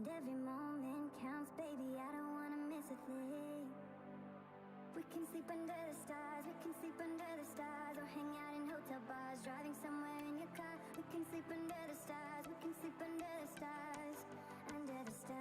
And every moment counts, baby, I don't wanna miss a thing. We can sleep under the stars, we can sleep under the stars, or hang out in hotel bars, driving somewhere in your car. We can sleep under the stars, we can sleep under the stars, under the stars.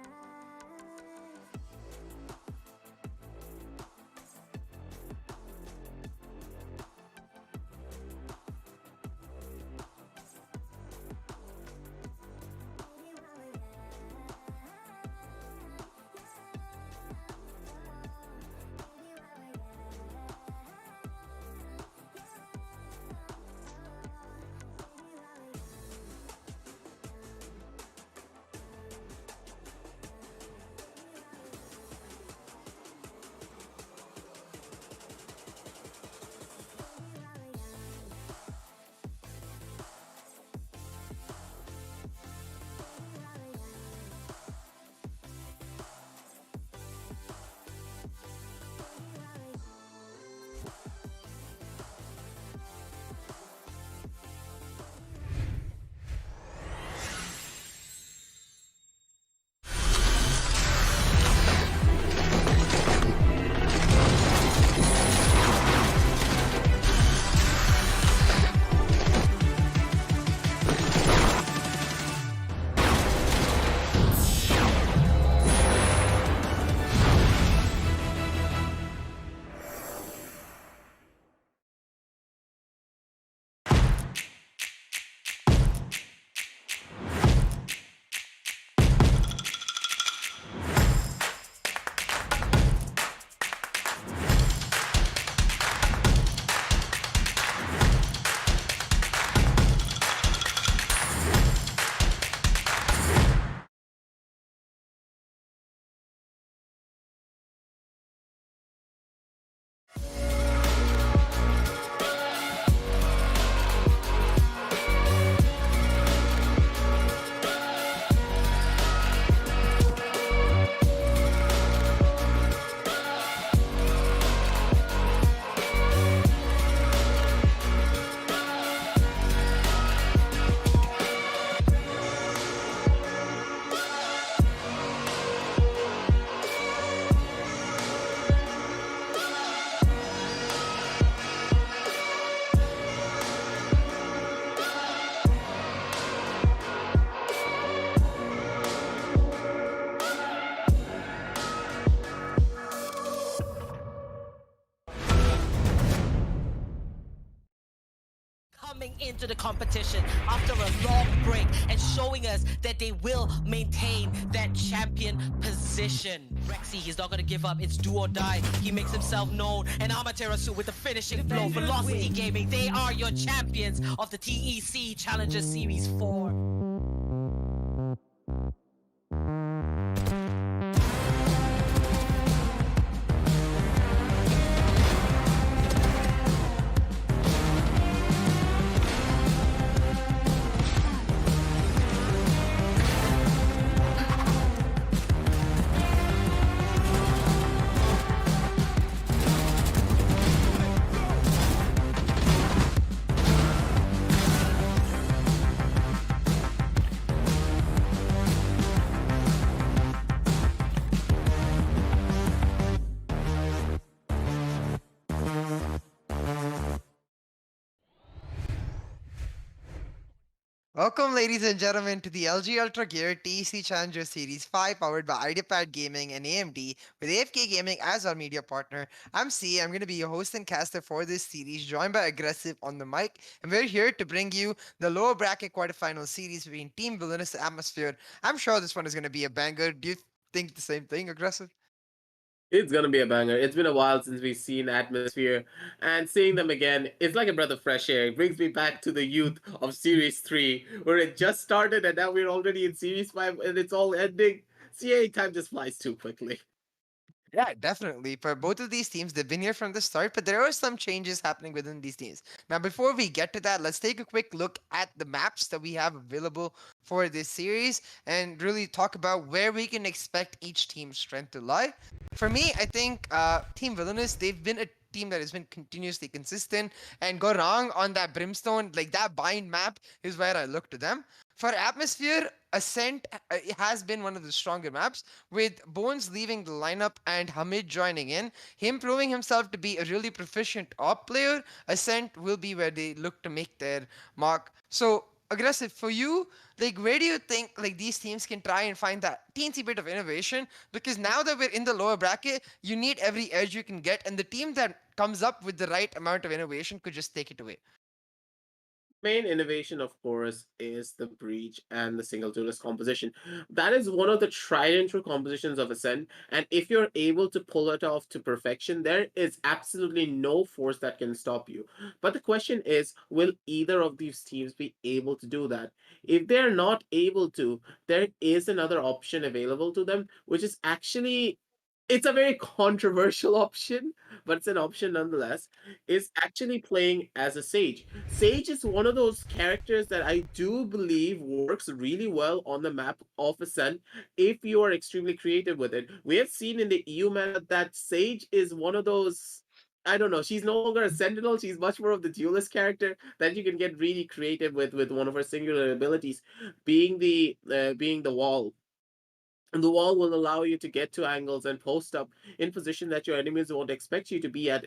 Coming into the competition after a long break and showing us that they will maintain that champion position. Rexy, he's not gonna give up. It's do or die. He makes himself known. And Amaterasu with the finishing blow. Velocity Gaming, they are your champions of the TEC Challenger Series 4. Welcome, ladies and gentlemen, to the LG Ultragear TEC Challenger Series 5 powered by Ideapad Gaming and AMD with AFK Gaming as our media partner. I'm C. I'm going to be your host and caster for this series, joined by Aggressive on the mic. And we're here to bring you the lower bracket quarterfinal series between Team VILLAINOUS and ATMOSFEAR. I'm sure this one is going to be a banger. Do you think the same thing, Aggressive? It's gonna be a banger. It's been a while since we've seen Atmosphere, and seeing them again is like a breath of fresh air. It brings me back to the youth of Series 3, where it just started and now we're already in Series 5 and it's all ending. CA time just flies too quickly. Yeah, definitely. For both of these teams, they've been here from the start, but there are some changes happening within these teams. Now, before we get to that, let's take a quick look at the maps that we have available for this series and really talk about where we can expect each team's strength to lie. For me, I think Team Villainous, they've been a team that has been continuously consistent and go wrong on that Brimstone, like that bind map is where I look to them. For Atmosphere, Ascent it has been one of the stronger maps, with Bones leaving the lineup and Hamid joining in. Him proving himself to be a really proficient op player, Ascent will be where they look to make their mark. So, Aggressive, for you, like where do you think like these teams can try and find that teensy bit of innovation? Because now that we're in the lower bracket, you need every edge you can get, and the team that comes up with the right amount of innovation could just take it away. Main innovation, of course, is the breach and the single toolist composition. That is one of the tried and true compositions of Ascent, and if you're able to pull it off to perfection, there is absolutely no force that can stop you. But the question is, will either of these teams be able to do that? If they're not able to, there is another option available to them, which is actually, it's a very controversial option, but it's an option nonetheless, is actually playing as a sage. Sage is one of those characters that I do believe works really well on the map of Ascent if you are extremely creative with it. We have seen in the EU meta that Sage is one of those. I don't know. She's no longer a sentinel. She's much more of the duelist character that you can get really creative with one of her singular abilities, being the wall. And the wall will allow you to get to angles and post up in position that your enemies won't expect you to be at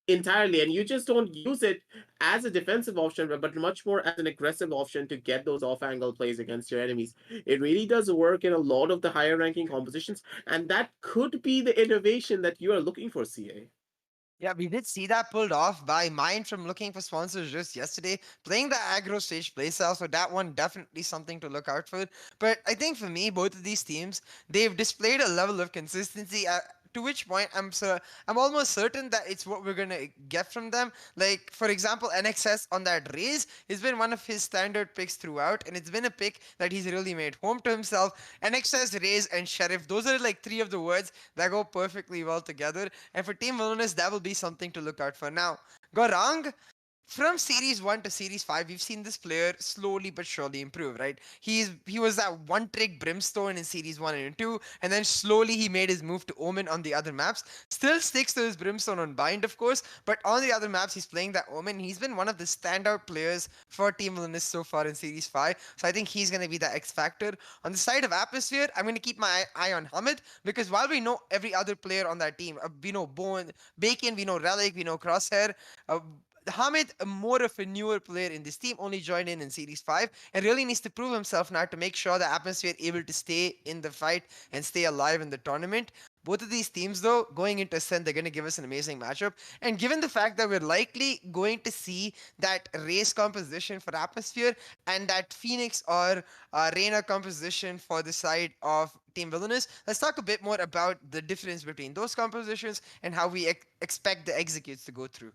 entirely. And you just don't use it as a defensive option, but much more as an aggressive option to get those off angle plays against your enemies. It really does work in a lot of the higher ranking compositions. And that could be the innovation that you are looking for, CA. Yeah, we did see that pulled off by Mind from looking for sponsors just yesterday, playing the aggro stage playstyle. So that one definitely something to look out for. But I think for me, both of these teams, they've displayed a level of consistency. To which point I'm almost certain that it's what we're gonna get from them. Like for example, NXS on that raise has been one of his standard picks throughout, and it's been a pick that he's really made home to himself. NXS, raise, and Sheriff, those are like three of the words that go perfectly well together. And for Team Villainous, that will be something to look out for. Now, Gorang, from Series 1 to Series 5, we've seen this player slowly but surely improve, right? He was that one trick Brimstone in Series 1 and 2, and then slowly he made his move to Omen on the other maps. Still sticks to his Brimstone on Bind, of course, but on the other maps, he's playing that Omen. He's been one of the standout players for Team Villainous so far in Series 5, so I think he's going to be the X factor. On the side of Atmosphere, I'm going to keep my eye on Hamid, because while we know every other player on that team, we know Bacon, we know Relic, we know Crosshair, Hamid, more of a newer player in this team, only joined in Series 5 and really needs to prove himself now to make sure the Atmosphere able to stay in the fight and stay alive in the tournament. Both of these teams, though, going into Ascent, they're going to give us an amazing matchup. And given the fact that we're likely going to see that race composition for Atmosphere and that Phoenix or Reyna composition for the side of Team Villainous, let's talk a bit more about the difference between those compositions and how we expect the executes to go through.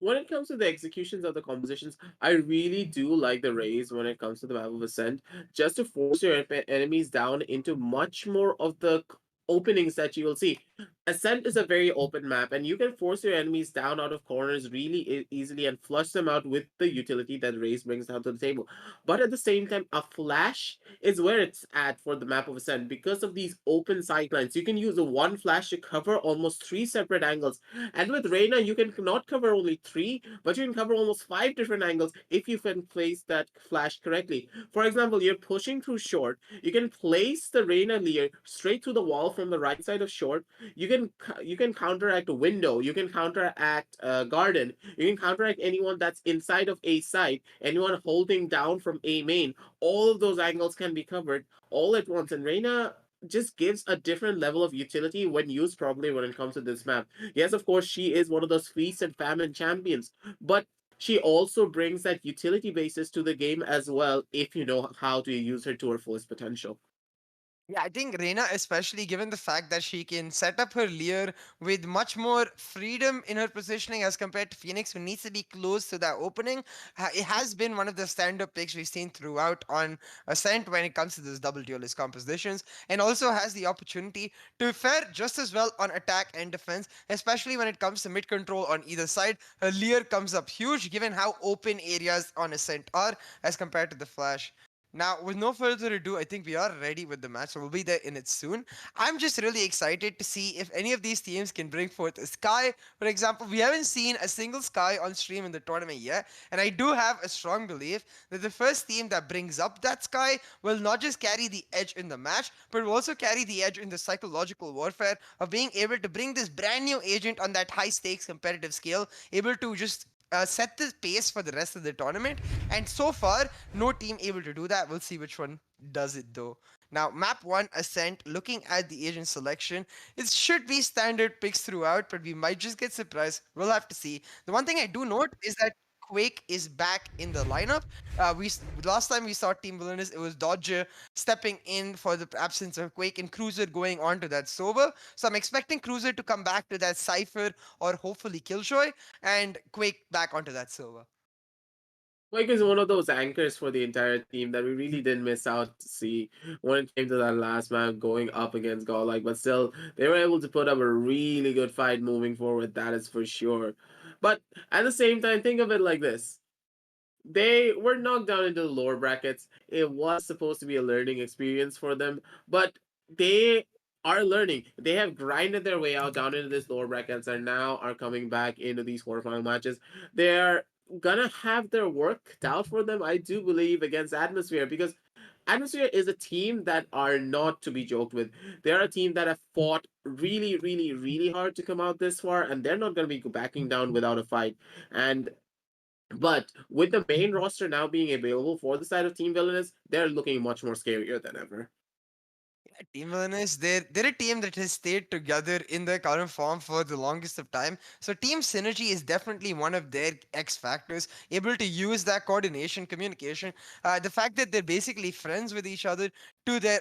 When it comes to the executions of the compositions, I really do like the raise when it comes to the map of Ascent, just to force your enemies down into much more of the openings that you will see. Ascent is a very open map, and you can force your enemies down out of corners really easily and flush them out with the utility that raise brings down to the table. But at the same time, a flash is where it's at for the map of Ascent because of these open sightlines. You can use a one flash to cover almost three separate angles, and with Reyna, you can not cover only three, but you can cover almost five different angles if you can place that flash correctly. For example, you're pushing through short, you can place the Reyna Lear straight through the wall from the right side of short. You can counteract a window, you can counteract a garden, you can counteract anyone that's inside of A side, anyone holding down from A main. All of those angles can be covered all at once, and Reyna just gives a different level of utility when used properly when it comes to this map. Yes, of course, she is one of those feast and famine champions, but she also brings that utility basis to the game as well if you know how to use her to her fullest potential. Yeah, I think Reina, especially given the fact that she can set up her Lear with much more freedom in her positioning as compared to Phoenix, who needs to be close to that opening. It has been one of the stand-up picks we've seen throughout on Ascent when it comes to this double duelist compositions, and also has the opportunity to fare just as well on attack and defense, especially when it comes to mid control on either side. Her Lear comes up huge given how open areas on Ascent are as compared to the Flash. Now, with no further ado, I think we are ready with the match, so we'll be there in it soon. I'm just really excited to see if any of these teams can bring forth a Sky. For example, we haven't seen a single Sky on stream in the tournament yet, and I do have a strong belief that the first team that brings up that Sky will not just carry the edge in the match, but will also carry the edge in the psychological warfare of being able to bring this brand new agent on that high stakes competitive scale, able to just set the pace for the rest of the tournament. And so far, no team able to do that. We'll see which one does it though. Now, map 1, Ascent, looking at the agent selection, it should be standard picks throughout, but we might just get surprised. We'll have to see. The one thing I do note is that Quake is back in the lineup. Last time we saw Team Villainous, it was Dodger stepping in for the absence of Quake and Cruiser going on to that Sova. So I'm expecting Cruiser to come back to that Cypher or hopefully Killjoy and Quake back onto that Sova. Quake is one of those anchors for the entire team that we really didn't miss out to see when it came to that last map going up against Godlike. But still, they were able to put up a really good fight moving forward, that is for sure. But at the same time, think of it like this. They were knocked down into the lower brackets. It was supposed to be a learning experience for them, but they are learning. They have grinded their way out down into this lower brackets and now are coming back into these quarterfinal matches. They're gonna have their work cut out for them, I do believe, against Atmosphere, because Atmosphere is a team that are not to be joked with. They're a team that have fought really, really, really hard to come out this far, and they're not going to be backing down without a fight. And but with the main roster now being available for the side of Team Villainous, they're looking much more scarier than ever. Team Villainous, they're a team that has stayed together in their current form for the longest of time. So team synergy is definitely one of their X factors. Able to use that coordination, communication, the fact that they're basically friends with each other to the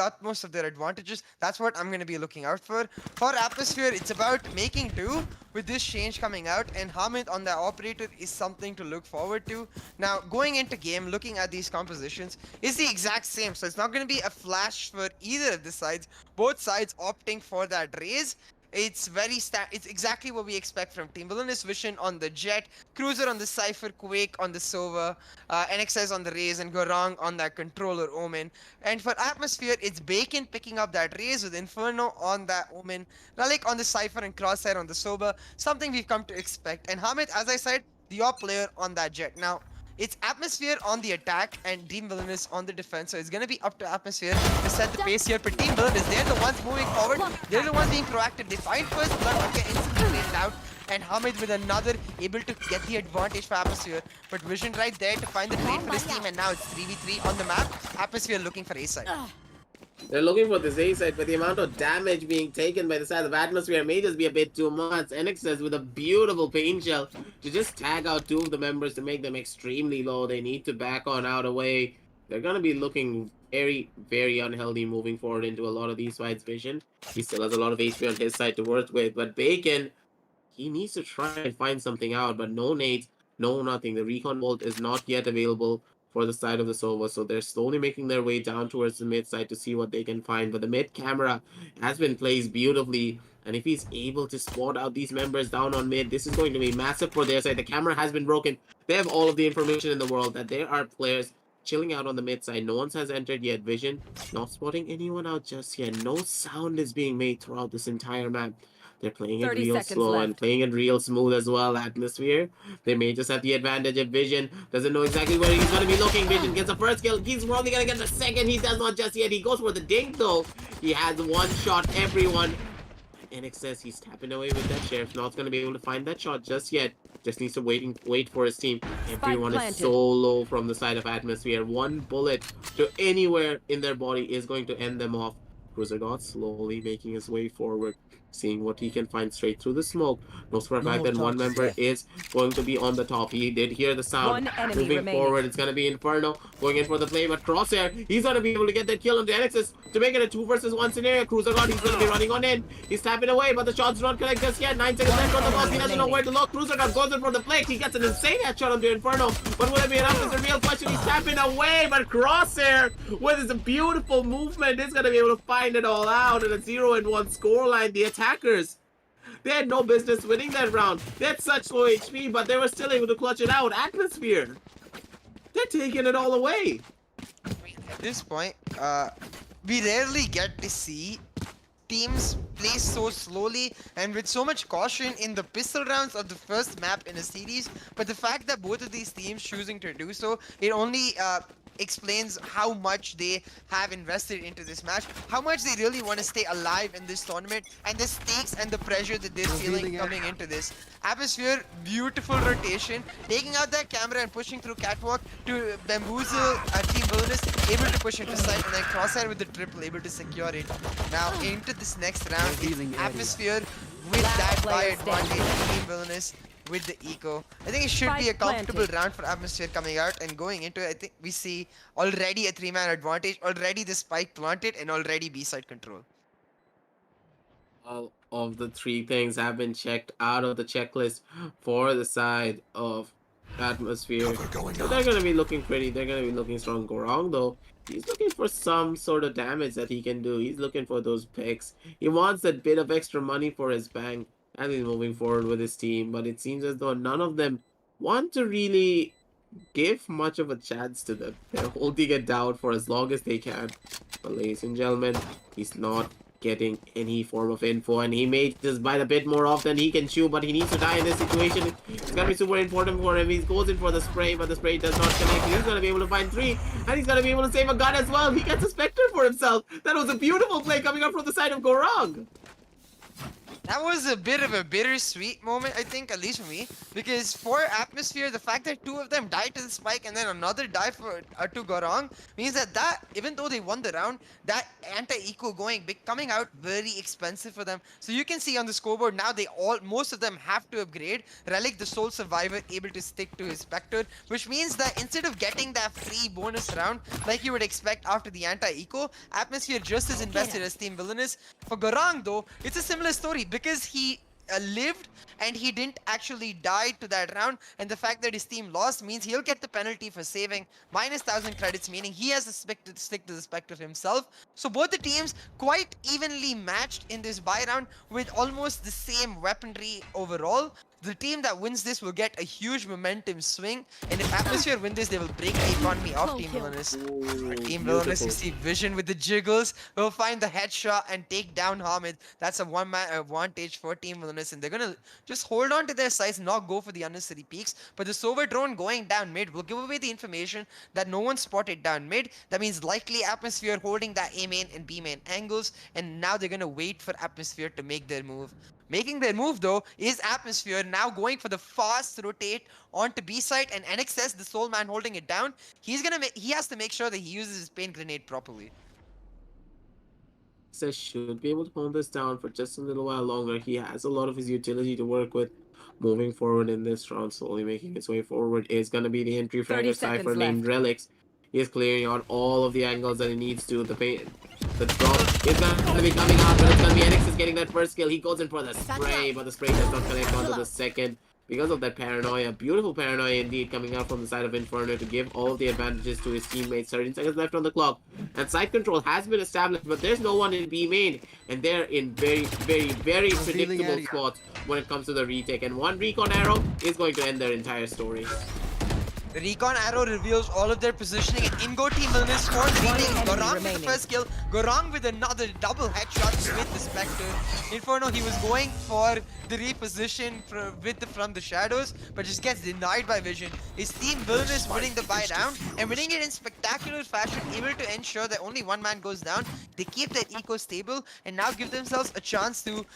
utmost of their advantages. That's what I'm going to be looking out for. For Atmosphere, it's about making do with this change coming out, and Hamid on the operator is something to look forward to. Now, going into game, looking at these compositions is the exact same, so it's not going to be a flash for either of the sides. Both sides opting for that raise. It's it's exactly what we expect from Team Villainous. Vision on the Jet, Cruiser on the Cypher, Quake on the Sova, NXS on the Raze, and Gorong on that Controller Omen. And for Atmosphere, it's Bacon picking up that Raze with Inferno on that Omen, Relic on the Cypher, and Crosshair on the Sova. Something we've come to expect. And Hamid, as I said, the op player on that Jet. Now, it's Atmosphere on the attack and Team Villainous on the defense. So it's going to be up to Atmosphere to set the pace here. But Team Villainous, they're the ones moving forward. They're the ones being proactive. They find first blood, but get instantly laid out. And Hamid with another able to get the advantage for Atmosphere. But Vision right there to find the trade for this team. And now it's 3v3 on the map. Atmosphere looking for A-side. They're looking for this A side, but the amount of damage being taken by the side of Atmosphere may just be a bit too much. NXS with a beautiful pain shell to just tag out two of the members to make them extremely low. They need to back on out away. They're going to be looking very, very unhealthy moving forward into a lot of these fights. Vision, he still has a lot of HP on his side to work with, but Bacon, he needs to try and find something out, but no nades, no nothing. The Recon Bolt is not yet available for the side of the Sova, so they're slowly making their way down towards the mid side to see what they can find. But the mid camera has been placed beautifully, and if he's able to spot out these members down on mid, this is going to be massive for their side. The camera has been broken. They have all of the information in the world that there are players chilling out on the mid side. No one has entered yet. Vision not spotting anyone out just yet. No sound is being made throughout this entire map. They're playing it real slow and playing it real smooth as well. Atmosphere, they may just have the advantage of Vision. Doesn't know exactly where he's going to be looking. Vision gets the first kill. He's probably going to get the second. He does not just yet. He goes for the dink though. He has one shot everyone. NXS, he's tapping away with that. Sheriff's not going to be able to find that shot just yet. Just needs to wait for his team. Everyone is so low from the side of Atmosphere. One bullet to anywhere in their body is going to end them off. Cruiser God slowly making his way forward, seeing what he can find straight through the smoke. Knows for a fact that one member is going to be on the top. He did hear the sound. Moving forward, it's going to be Inferno going in for the play, but Crosshair, he's going to be able to get that kill on the NXS to make it a 2 versus 1 scenario. Cruiser God, he's going to be running on in. He's tapping away, but the shots don't connect just yet. 9 seconds left on the boss. He doesn't know where to look. Cruiser God goes in for the play. He gets an insane headshot on the Inferno, but will it be enough is the real question. He's tapping away, but Crosshair, with his beautiful movement, is going to be able to find it all out in a 0-1 scoreline. The attackers, they had no business winning that round. They had such low HP, but they were still able to clutch it out. Atmosphere, they're taking it all away. at this point, we rarely get to see teams play so slowly and with so much caution in the pistol rounds of the first map in a series. But the fact that both of these teams choosing to do so, it only explains how much they have invested into this match, how much they really want to stay alive in this tournament, and the stakes and the pressure that they're feeling coming into this. Atmosphere, beautiful rotation, taking out that camera and pushing through catwalk to bamboozle Team Villainous, able to push into sight, and then Crosshair with the triple, able to secure it. Now into this next round, it's Atmosphere with that buy advantage, Team Villainous with the eco. I think it should be a comfortable round for Atmosphere coming out, and going into it, I think we see already a 3-man advantage, already the spike planted, and already B-side control. All of the three things have been checked out of the checklist for the side of Atmosphere. So they're going to be looking pretty. They're going to be looking strong. Gorong, though, he's looking for some sort of damage that he can do. He's looking for those picks. He wants that bit of extra money for his bank as he's moving forward with his team. But it seems as though none of them want to really give much of a chance to them. They're holding it down for as long as they can. But ladies and gentlemen, he's not getting any form of info, and he may just bite a bit more off than he can chew, but he needs to die in this situation. It's gonna be super important for him. He goes in for the spray, but the spray does not connect. He's gonna be able to find 3, and he's gonna be able to save a gun as well. He gets a Spectre for himself. That was a beautiful play coming up from the side of Gorong. That was a bit of a bittersweet moment, I think, at least for me, because for Atmosphere, the fact that 2 of them died to the spike and then another died for to Gorong means that even though they won the round, that anti-eco coming out very expensive for them. So you can see on the scoreboard now most of them have to upgrade. Relic, the sole survivor, able to stick to his Spectre, which means that instead of getting that free bonus round like you would expect after the anti-eco, Atmosphere just as invested as Team Villainous. For Gorong, though, it's a similar story, because he lived and he didn't actually die to that round, and the fact that his team lost means he'll get the penalty for saving minus 1000 credits, meaning he has to stick to the Spectre himself. So both the teams quite evenly matched in this buy round with almost the same weaponry overall. The team that wins this will get a huge momentum swing, and if Atmosphere win this, they will break the economy of Team Villainous. Team Villainous, you see Vision with the jiggles, will find the headshot and take down Hamid. That's a 1-man advantage for Team Villainous, and they're gonna just hold on to their size, not go for the unnecessary peaks. But the Sober drone going down mid will give away the information that no one spotted down mid. That means likely Atmosphere holding that A main and B main angles, and now they're gonna wait for Atmosphere to make their move. Making their move, though, is Atmosphere, now going for the fast rotate onto B side, and NXS, the sole man holding it down, he has to make sure that he uses his pain grenade properly. NXS should be able to hold this down for just a little while longer. He has a lot of his utility to work with. Moving forward in this round, slowly making its way forward is going to be the entry fragger Cypher named Relics. He is clearing out all of the angles that he needs to. The drop is going to be coming out, but it's going to be NXS getting that first kill. He goes in for the spray, but the spray does not connect onto the second because of that paranoia. Beautiful paranoia indeed coming out from the side of Inferno to give all of the advantages to his teammates. 13 seconds left on the clock, and side control has been established, but there's no one in B main, and they're in very predictable spots when it comes to the retake, and one recon arrow is going to end their entire story. The recon arrow reveals all of their positioning, and in-go Team Villainous for the retake. Gorong with the first kill, Gorong with another double headshot with the Spectre. Inferno, he was going for the reposition from the shadows, but just gets denied by Vision. His Team Villainous winning the buy down, and winning it in spectacular fashion, able to ensure that only one man goes down. They keep their eco stable, and now give themselves a chance to,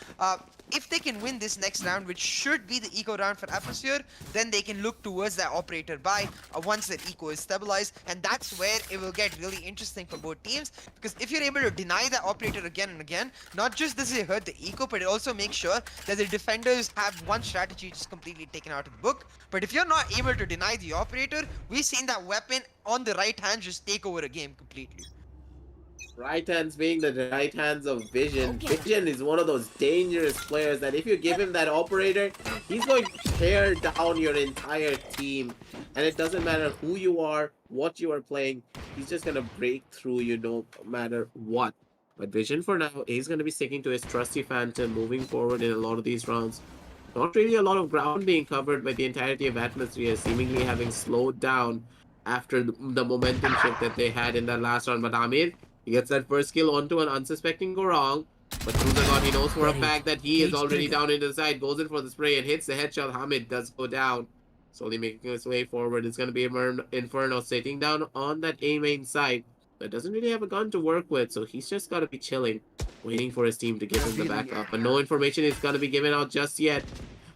if they can win this next round, which should be the eco round for Atmosphere, then they can look towards that operator buy once that eco is stabilized, and that's where it will get really interesting for both teams, because if you're able to deny that operator again and again, not just does it hurt the eco, but it also makes sure that the defenders have one strategy just completely taken out of the book. But if you're not able to deny the operator, we've seen that weapon on the right hand just take over a game completely. Right hands being the right hands of Vision. Vision is one of those dangerous players that if you give him that operator, he's going to tear down your entire team. And it doesn't matter who you are, what you are playing, he's just going to break through you no matter what. But Vision for now is going to be sticking to his trusty Phantom, moving forward in a lot of these rounds. Not really a lot of ground being covered by the entirety of Atmosphere, seemingly having slowed down after the momentum shift that they had in that last round. But Hamid, he gets that first kill onto an unsuspecting Gorong. But Cruiser he knows for a fact that he is already down into the side, goes in for the spray and hits the headshot. Hamid does go down. Slowly making his way forward. It's going to be Inferno sitting down on that A main side. But doesn't really have a gun to work with, so he's just got to be chilling, waiting for his team to give him the backup. But no information is going to be given out just yet.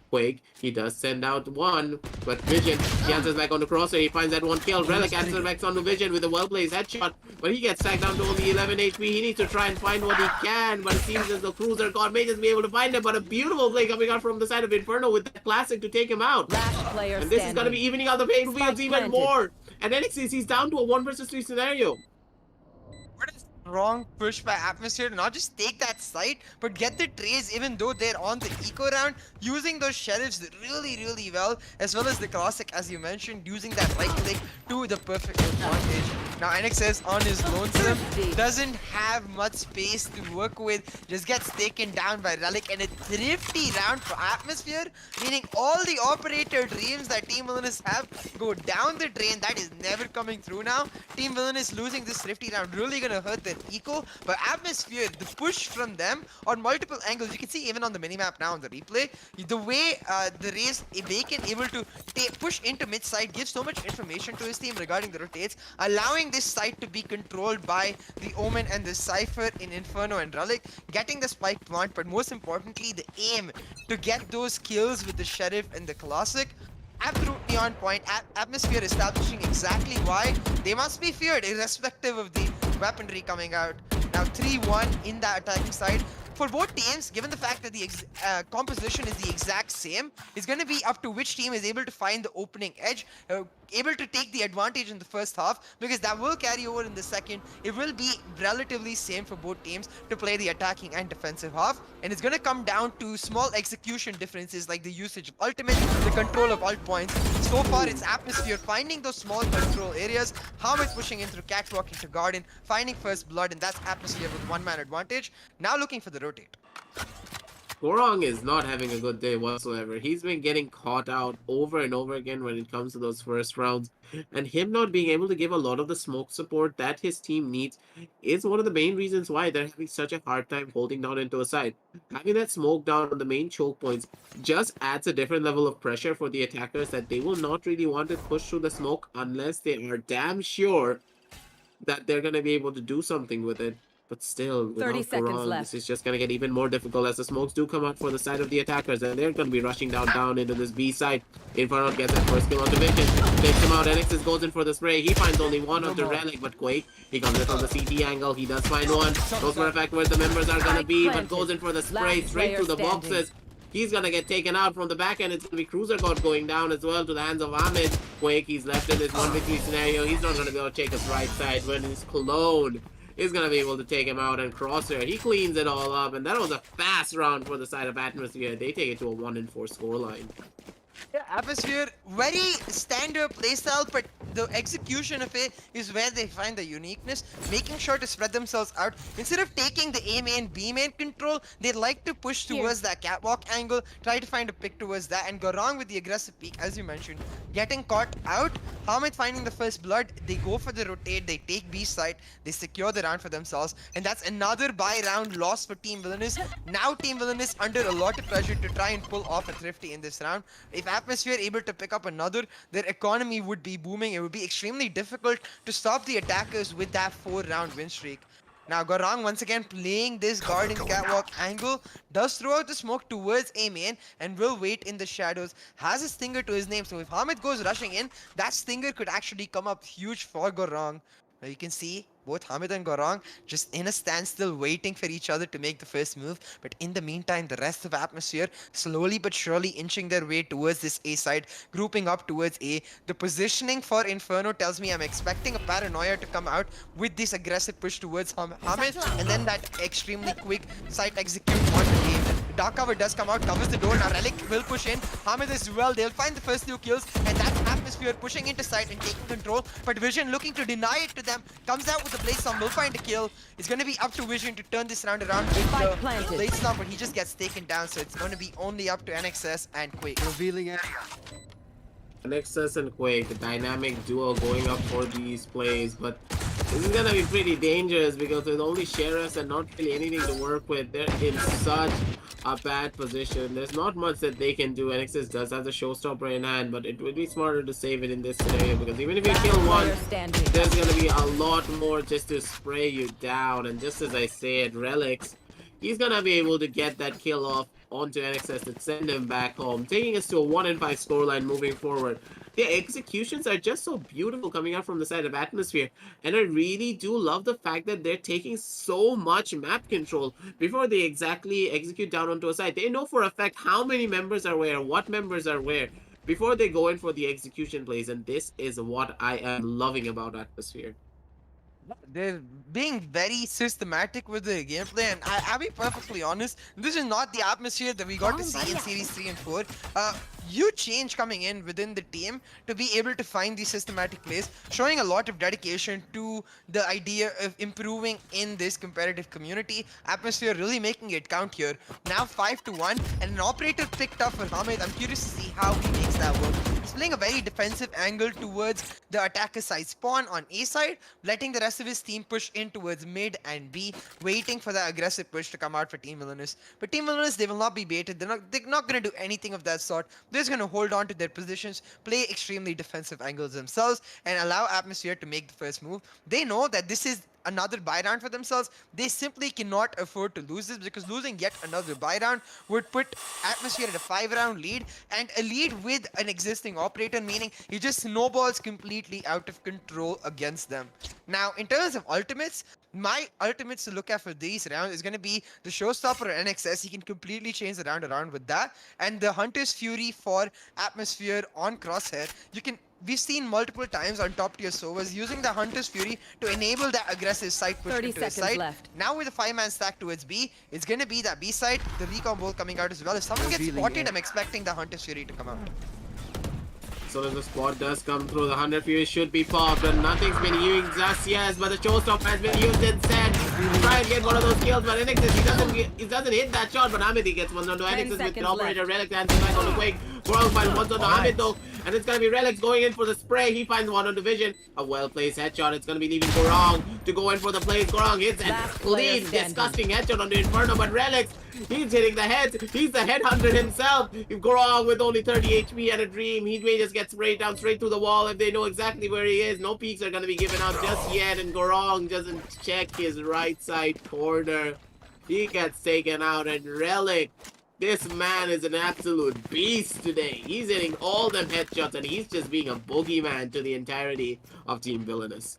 Quake, he does send out one, but Vision, he answers back on the crosser, he finds that one kill. Relic answers back on the Vision with a well-placed headshot, but he gets sacked down to only 11 HP. He needs to try and find what he can, but it seems as the Cruiser God may just be able to find him. But a beautiful play coming out from the side of Inferno with that classic to take him out. And this is going to be evening out the pain wheels even more. And then he's down to a 1 versus 3 scenario. Wrong push by Atmosphere to not just take that site, but get the trades even though they're on the eco round, using those sheriffs really well, as well as the classic, as you mentioned, using that right click to the perfect advantage. Now NXS on his lonesome doesn't have much space to work with, just gets taken down by Relic, and a thrifty round for Atmosphere, meaning all the operator dreams that Team Villainous have go down the drain. That is never coming through now. Team Villainous losing this thrifty round really gonna hurt their eco, but Atmosphere, the push from them on multiple angles, you can see even on the minimap now on the replay, the way the Raze Bacon able to push into mid side gives so much information to his team regarding the rotates, allowing this site to be controlled by the Omen and the Cypher in Inferno and Relic, getting the spike plant, but most importantly the aim to get those kills with the Sheriff and the Classic. Absolutely on point. Atmosphere establishing exactly why they must be feared irrespective of the weaponry coming out. Now 3-1 in the attacking side. For both teams, given the fact that the composition is the exact same, it's going to be up to which team is able to find the opening edge, able to take the advantage in the first half, because that will carry over in the second. It will be relatively same for both teams to play the attacking and defensive half, and it's going to come down to small execution differences like the usage of ultimate, the control of ult points. So far, it's Atmosphere finding those small control areas, Hamid pushing in through catwalk into Garden, finding first blood, and that's Atmosphere with 1-man advantage. Now looking for the rotate. Gorong is not having a good day whatsoever. He's been getting caught out over and over again when it comes to those first rounds. And him not being able to give a lot of the smoke support that his team needs is one of the main reasons why they're having such a hard time holding down into a side. Having that smoke down on the main choke points just adds a different level of pressure for the attackers that they will not really want to push through the smoke unless they are damn sure that they're going to be able to do something with it. But still, without 30 seconds Gorong, left. this is just going to get even more difficult as the smokes do come out for the side of the attackers, and they're going to be rushing down into this B side. Inferno gets that first kill on Division, takes him out. NXS goes in for the spray. He finds only one onto Relic, but Quake, he comes in from the CT angle. He does find one. Knows for a fact where the members are going to be, but goes in for the spray straight through the boxes. He's gonna get taken out from the back end. It's gonna be Cruiser God going down as well to the hands of Ahmed. Quake, he's left in this 1v3 scenario. He's not gonna be able to take his right side when his clone is gonna be able to take him out, and Crosshair, he cleans it all up, and that was a fast round for the side of Atmosphere. They take it to a 1-4 scoreline. Yeah, Atmosphere, very standard playstyle, but the execution of it is where they find the uniqueness, making sure to spread themselves out. Instead of taking the A main, B main control, they like to push towards that catwalk angle, try to find a pick towards that, and go wrong with the aggressive peek, as you mentioned. Getting caught out, Hamid finding the first blood, they go for the rotate, they take B side, they secure the round for themselves, and that's another buy round loss for Team Villainous. Now Team Villainous under a lot of pressure to try and pull off a thrifty in this round. If Atmosphere able to pick up another, their economy would be booming. It would be extremely difficult to stop the attackers with that 4-round win streak. Now Gorong once again playing this garden catwalk angle, does throw out the smoke towards A main and will wait in the shadows, has a stinger to his name, so if Hamid goes rushing in, that stinger could actually come up huge for Gorong. Now you can see both Hamid and Gorong just in a standstill waiting for each other to make the first move, but in the meantime the rest of Atmosphere slowly but surely inching their way towards this A side, grouping up towards A. The positioning for Inferno tells me I'm expecting a Paranoia to come out with this aggressive push towards Hamid, and then that extremely quick site execute on the A. Dark cover does come out, covers the door. Now Relic will push in. Hamid as well. They'll find the first 2 kills, and that's Atmosphere pushing into site and taking control. But Vision looking to deny it to them. Comes out with the Blaze Storm, will find a kill. It's going to be up to Vision to turn this round around with the Blaze Storm, but he just gets taken down. So it's going to be only up to NXS and Quake. Revealing area. Nexus and Quake, the dynamic duo going up for these plays, but this is gonna be pretty dangerous because with only Sheriffs and not really anything to work with, they're in such a bad position. There's not much that they can do. Nexus does have the showstopper in hand, but it would be smarter to save it in this scenario because even if you kill one, there's gonna be a lot more just to spray you down. And just as I said, Relics, he's gonna be able to get that kill off onto NXS and send him back home, taking us to a 1-5 scoreline moving forward. The executions are just so beautiful coming out from the side of Atmosphere, and I really do love the fact that they're taking so much map control before they exactly execute down onto a site. They know for a fact how many members are where, what members are where, before they go in for the execution plays, and this is what I am loving about Atmosphere. They're being very systematic with the gameplay, and I'll be perfectly honest, this is not the atmosphere that we got to see in Series 3 and 4. Huge change coming in within the team to be able to find these systematic plays, showing a lot of dedication to the idea of improving in this competitive community. Atmosphere really making it count here. Now 5-1, and an operator picked up for Hamid. I'm curious to see how he makes that work. He's playing a very defensive angle towards the attacker side spawn on A side, letting the rest of his team push in towards mid and B, waiting for the aggressive push to come out for Team Villainous. But Team Villainous, they will not be baited. They're not going to do anything of that sort. They're just going to hold on to their positions, play extremely defensive angles themselves, and allow Atmosphere to make the first move. They know that this is another buy round for themselves. They simply cannot afford to lose this, because losing yet another buy round would put Atmosphere at a 5-round lead, and a lead with an existing operator, meaning he just snowballs completely out of control against them. Now, in terms of ultimates, my ultimates to look at for these rounds is going to be the Showstopper NXS. He can completely change the round around with that, and the Hunter's Fury for Atmosphere on Crosshair. We've seen multiple times on top tier Sovas using the Hunter's Fury to enable that aggressive side push 30 into the seconds side. left. Now with a 5-man stack towards B, it's going to be that B side, the recon bolt coming out as well. If someone gets spotted, I'm expecting the Hunter's Fury to come out. So if the spot does come through, the 100 Fury should be popped, and nothing's been used just yet, but the showstopper has been used instead. Try and get one of those kills, but Enixis, he doesn't hit that shot, but Hamid gets one onto Enixis with the operator Relic dancing back on the Quake. Gorong finds one onto Hamid though, and it's gonna be Relics going in for the spray. He finds one on Division. A well-placed headshot. It's gonna be leaving Gorong to go in for the plays. Gorong hits a clean, disgusting headshot on the Inferno, but Relics, he's hitting the heads. He's the headhunter himself. If Gorong with only 30 HP and a dream, he may just get sprayed down straight through the wall if they know exactly where he is. No peeks are gonna be given out just yet, and Gorong doesn't check his right side corner. He gets taken out, and Relic, this man is an absolute beast today. He's hitting all them headshots, and he's just being a boogeyman to the entirety of Team Villainous.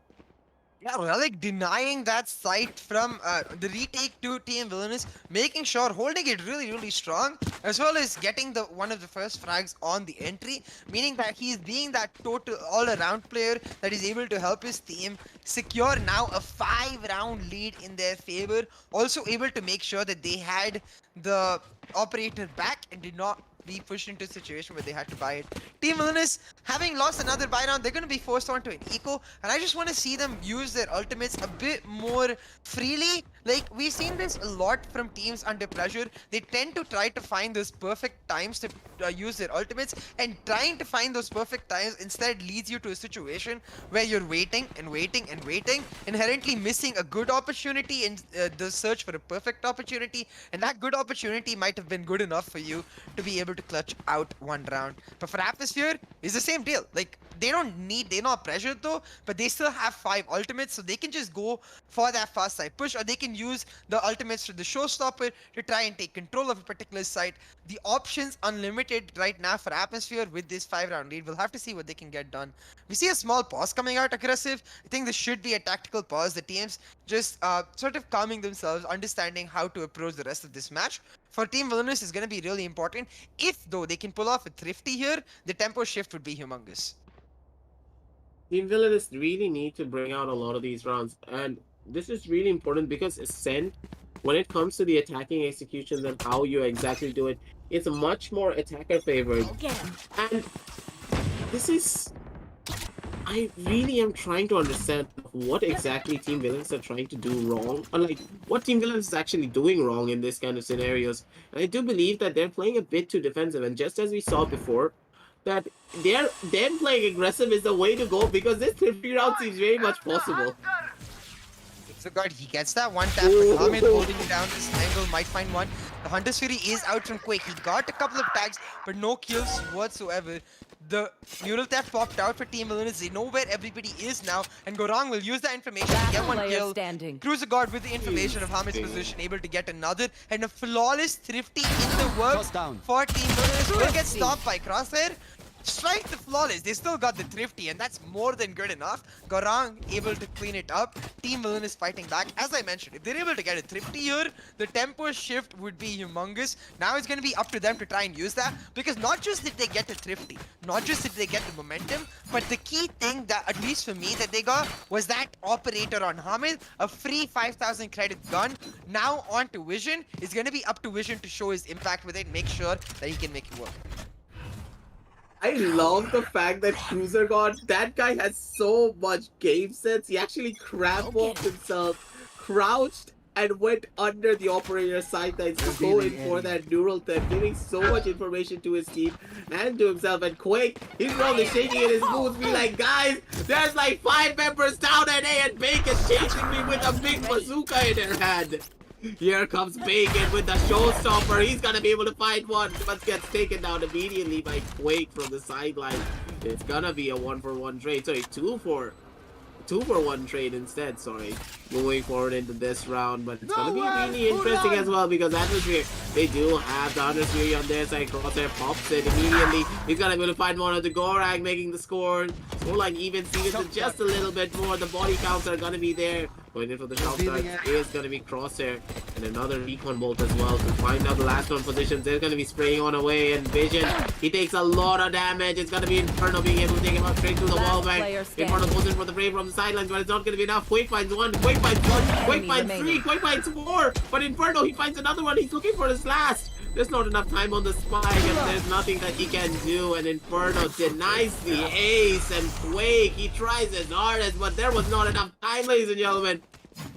Yeah, Relic denying that site from the retake to Team Villainous, making sure, holding it really, really strong, as well as getting one of the first frags on the entry, meaning that he's being that total all-around player that is able to help his team secure now a 5-round lead in their favor. Also able to make sure that they had the operator back and did not be pushed into a situation where they had to buy it. Team Villainous, having lost another buy round, they're going to be forced onto an eco, and I just want to see them use their ultimates a bit more freely. Like, we've seen this a lot from teams under pressure. They tend to try to find those perfect times to use their ultimates, and trying to find those perfect times instead leads you to a situation where you're waiting and waiting and waiting, inherently missing a good opportunity in the search for a perfect opportunity, and that good opportunity might have been good enough for you to be able to clutch out one round. But for Atmosphere, it's the same deal. Like, they're not pressured though, but they still have 5 ultimates, so they can just go for that fast side push, or they can use the ultimates to the showstopper to try and take control of a particular site. The options unlimited right now for Atmosphere with this 5-round lead. We'll have to see what they can get done. We see a small pause coming out aggressive. I think this should be a tactical pause. The teams just sort of calming themselves, understanding how to approach the rest of this match. For Team Villainous is going to be really important. If, though, they can pull off a Thrifty here, the tempo shift would be humongous. Team Villainous really need to bring out a lot of these rounds, and this is really important because Ascent, when it comes to the attacking executions and how you exactly do it, it's much more attacker favored. And this is... I really am trying to understand what exactly Team Villainous are trying to do wrong, or like what Team Villainous is actually doing wrong in this kind of scenarios. And I do believe that they're playing a bit too defensive, and just as we saw before, that them playing aggressive is the way to go because this 50 round seems very much possible. So guard, he gets that one tap, but Hamid holding it down. This angle might find one. The Hunter's Fury is out from Quake. He got a couple of tags, but no kills whatsoever. The neural theft popped out for Team Valorant. They know where everybody is now, and Gorang will use that information to get one kill. Standing. Cruiser Guard with the information of Hamid's position, able to get another, and a flawless thrifty in the works for Team Valorant. Will get stopped by Crosshair. Strike the flawless. They still got the thrifty, and that's more than good enough. Gorang able to clean it up. Team Villain is fighting back. As I mentioned, if they're able to get a thrifty here, the tempo shift would be humongous. Now it's going to be up to them to try and use that, because not just did they get the thrifty, not just did they get the momentum, but the key thing that, at least for me, that they got was that operator on Hamid, a free 5,000 credit gun. Now on to Vision. It's going to be up to Vision to show his impact with it, make sure that he can make it work. I love the fact that Cruiser God, that guy has so much game sense. He actually crab walked himself, crouched, and went under the operator's sidelines to go in for that neural theft, giving so much information to his team and to himself. And Quake, he's probably shaking in his boots, be like, guys, there's like 5 members down at A, and Bacon chasing me with a big bazooka in their hand. Here comes Bacon with the showstopper. He's gonna be able to find one, but gets taken down immediately by Quake from the sideline. It's gonna be a 1-for-1 trade. Sorry, 2-for-1 trade instead. Sorry, moving forward into this round, but it's gonna be really interesting as well because Atmosphere, they do have the Undersphere on their side. Crosshair pops it immediately. He's gonna be able to find one of the Gorang, making the scoreline even Steven just a little bit more. The body counts are gonna be there. Going in for the shot start is going to be Crosshair and another recon bolt as well to find out the last one positions. They're going to be spraying on away, and Vision, he takes a lot of damage. It's going to be Inferno being able to take him out straight to the wall back. Inferno goes in for the brave from the sidelines, but it's not going to be enough. Quake finds one, Quake finds one, Quake finds 3, Quake finds 4, but Inferno, he finds another one. He's looking for his last. There's not enough time on the spike, and there's nothing that he can do, and Inferno denies the ace, and Quake, he tries his hardest, but there was not enough time, ladies and gentlemen.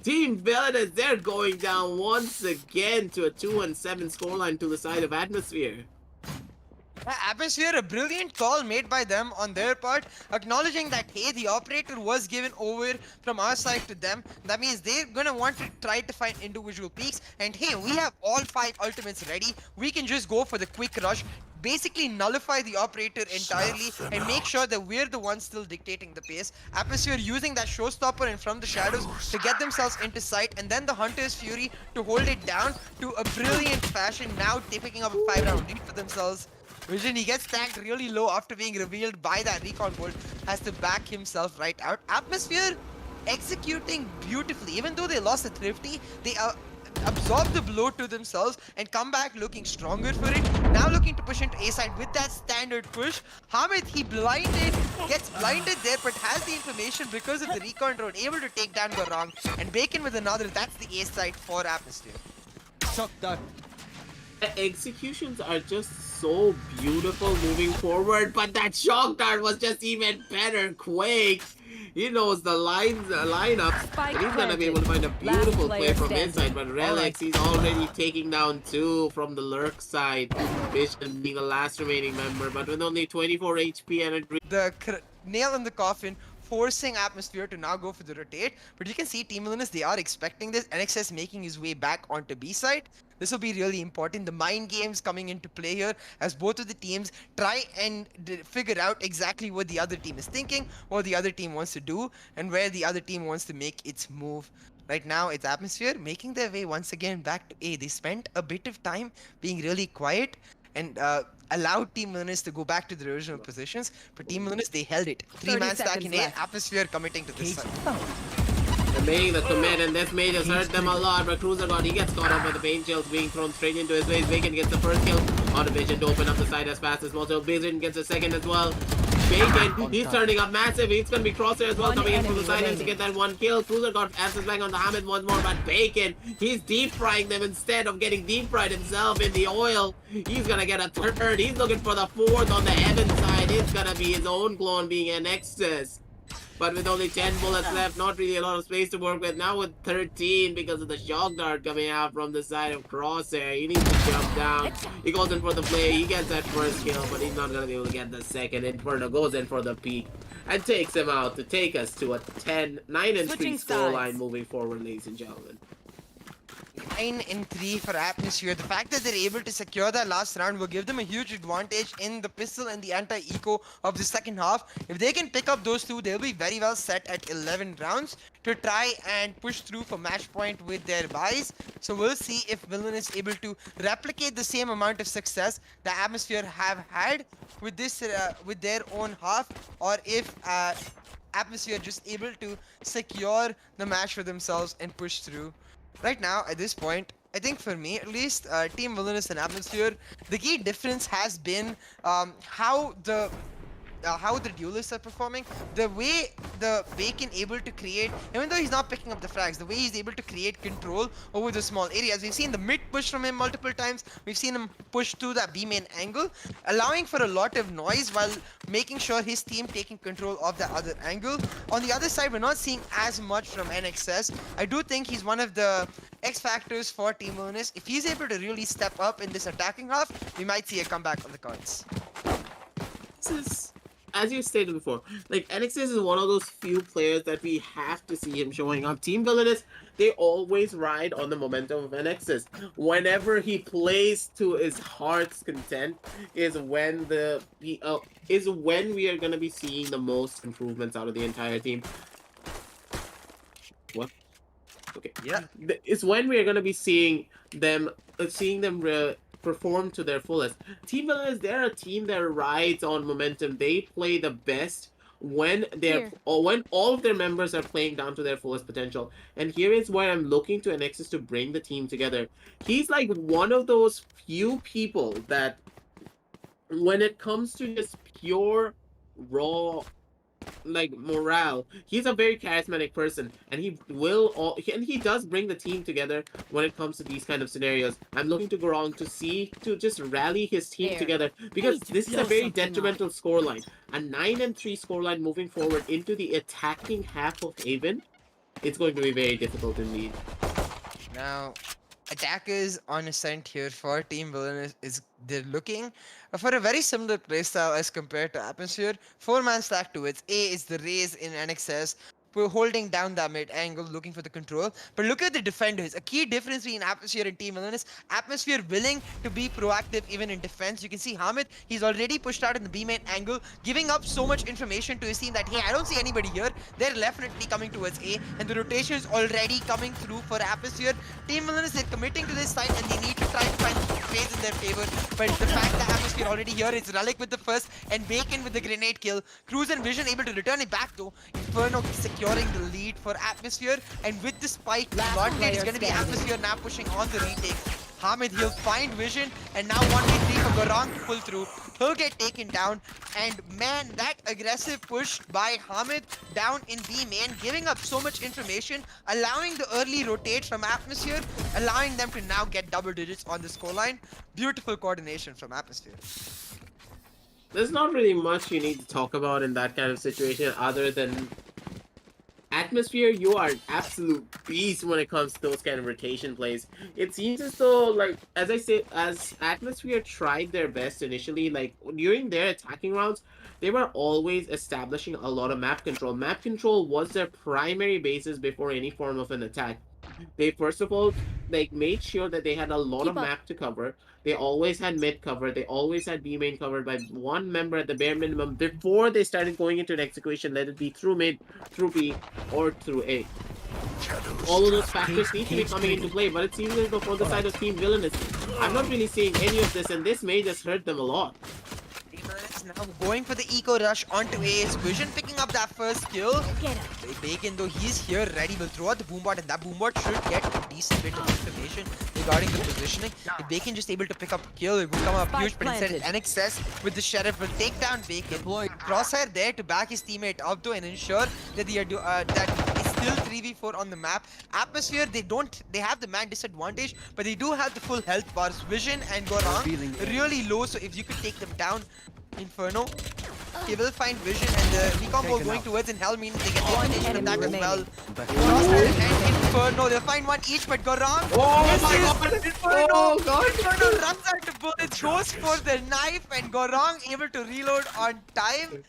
Team Villainous, they're going down once again to a 2-7 scoreline to the side of Atmosphere. Atmosphere, a brilliant call made by them on their part, acknowledging that, hey, the operator was given over from our side to them. That means they're gonna want to try to find individual peaks, and hey, we have all 5 ultimates ready. We can just go for the quick rush, basically nullify the operator entirely, and make sure that we're the ones still dictating the pace. Atmosphere using that showstopper and from the shadows to get themselves into sight, and then the Hunter's Fury to hold it down to a brilliant fashion, now picking up a 5-round lead for themselves. Vision, he gets tagged really low after being revealed by that recon bolt, has to back himself right out. Atmosphere executing beautifully. Even though they lost the thrifty, they absorb the blow to themselves and come back looking stronger for it. Now looking to push into A side with that standard push. Hamid, he gets blinded there, but has the information because of the recon drone, able to take down Gorang. And Bacon with another, that's the A side for Atmosphere. The executions are just so beautiful moving forward, but that shock dart was just even better. Quake, he knows the lineups, and he's gonna be able to find a beautiful play from inside, but Relics, he's already taking down 2 from the lurk side. Vision being the last remaining member, but with only 24 HP and the nail in the coffin, forcing Atmosphere to now go for the rotate. But you can see Team Villainous, they are expecting this. NXS making his way back onto B side. This will be really important. The mind games coming into play here as both of the teams try and figure out exactly what the other team is thinking, what the other team wants to do, and where the other team wants to make its move. Right now, it's Atmosphere making their way once again back to A. They spent a bit of time being really quiet and allowed Team Villainous to go back to their original positions. But Team Villainous, they held it. 3-man stack in A, Atmosphere committing to this side. They're making the commit, and this may just hurt them a lot, but Cruiser God, he gets caught up with the pain shells being thrown straight into his face. Bacon gets the first kill on the Vision to open up the side as fast as possible. Vision gets a second as well. Bacon, he's turning up massive. He's going to be Crosshair as well, coming in from the sidelines to get that 1 kill. Cruiser God answers back on the Hamid once more, but Bacon, he's deep frying them instead of getting deep fried himself in the oil. He's going to get a 3rd. He's looking for the 4th on the Evan side. It's going to be his own clone being an Nexus. But with only 10 bullets left, not really a lot of space to work with. Now with 13 because of the shock dart coming out from the side of Crosshair. He needs to jump down. He goes in for the play. He gets that first kill, but he's not going to be able to get the second. Inferno goes in for the peak and takes him out to take us to a 9-3 scoreline moving forward, ladies and gentlemen. 9-3 for Atmosphere. The fact that they're able to secure that last round will give them a huge advantage in the pistol and the anti-eco of the second half. If they can pick up those two, they'll be very well set at 11 rounds to try and push through for match point with their buys. So we'll see if Villain is able to replicate the same amount of success the Atmosphere have had with this with their own half, or if Atmosphere just able to secure the match for themselves and push through. Right now, at this point, I think for me at least, Team Villainous and Atmosphere, the key difference has been how the duelists are performing, the way the Bacon able to create, even though he's not picking up the frags, the way he's able to create control over the small areas. We've seen the mid push from him multiple times. We've seen him push through that B main angle, allowing for a lot of noise while making sure his team taking control of the other angle. On the other side, we're not seeing as much from NXS. I do think he's one of the X factors for Team Villainous. If he's able to really step up in this attacking half, we might see a comeback on the cards. This is, as you stated before, like NXS is one of those few players that we have to see him showing up. Team Villainous, they always ride on the momentum of NXS. Whenever he plays to his heart's content is when we are gonna be seeing the most improvements out of the entire team. What? Okay. Yeah. It's when we are gonna be seeing them perform to their fullest. Team Villainous, they're a team that rides on momentum. They play the best when when all of their members are playing down to their fullest potential. And here is where I'm looking to NXS to bring the team together. He's like one of those few people that, when it comes to just pure raw like morale, he's a very charismatic person, and he does bring the team together when it comes to these kind of scenarios. I'm looking to Gorong to just rally his team together, because this is a very detrimental scoreline. A 9-3 scoreline moving forward into the attacking half of Haven. It's going to be very difficult indeed. Now, attackers on ascent here for Team Villainous they're looking for a very similar playstyle as compared to Atmosphere. 4-man stack to it. A is the Raze in NXS. We're holding down that mid angle, looking for the control. But look at the defenders. A key difference between Atmosphere and Team Villainous. Atmosphere willing to be proactive even in defense. You can see Hamid, he's already pushed out in the B main angle, giving up so much information to his team that, hey, I don't see anybody here. They're definitely coming towards A, and the rotation is already coming through for Atmosphere. Team Villainous, they're committing to this side, and they need to try to find plays in their favor. But the fact that Atmosphere already here, it's Relic with the first, and Bacon with the grenade kill. Cruz and Vision able to return it back though. Inferno securing the lead for Atmosphere, and with the spike, advantage is going to be Atmosphere now pushing on the retake. Hamid, he'll find Vision, and now 1v3 for Gorong to pull through. He'll get taken down, and man, that aggressive push by Hamid down in B main, giving up so much information, allowing the early rotate from Atmosphere, allowing them to now get double digits on the scoreline. Beautiful coordination from Atmosphere. There's not really much you need to talk about in that kind of situation other than Atmosphere, you are an absolute beast when it comes to those kind of rotation plays. It seems as though, like, as I said, as Atmosphere tried their best initially, like, during their attacking rounds, they were always establishing a lot of map control. Map control was their primary basis before any form of an attack. They, first of all, like, made sure that they had a lot of map to cover. They always had mid cover. They always had B main covered by one member at the bare minimum before they started going into an execution, let it be through mid, through B, or through A. All of those factors need to be coming into play, but it seems as though for the side of Team Villainous, I'm not really seeing any of this, and this may just hurt them a lot. Now going for the eco rush onto A's. Vision picking up that first kill. Bacon, though, he's here ready, will throw out the boombot, and that boombot should get a decent bit of information regarding the positioning. If Bacon just able to pick up a kill, it will come up huge, but instead NXS with the Sheriff will take down Bacon. Crosshair there to back his teammate up though and ensure that that it's still 3v4 on the map. Atmosphere, they have the man disadvantage, but they do have the full health bars. Vision and Gorong really low, so if you could take them down, Inferno. he will find vision and the recombo going towards in hell means they get the elimination of that as well. Crosshair and Inferno, they'll find one each but go wrong. Oh my god! Inferno, Oh god! Inferno runs out to bullets, goes for the knife and go wrong, able to reload on time.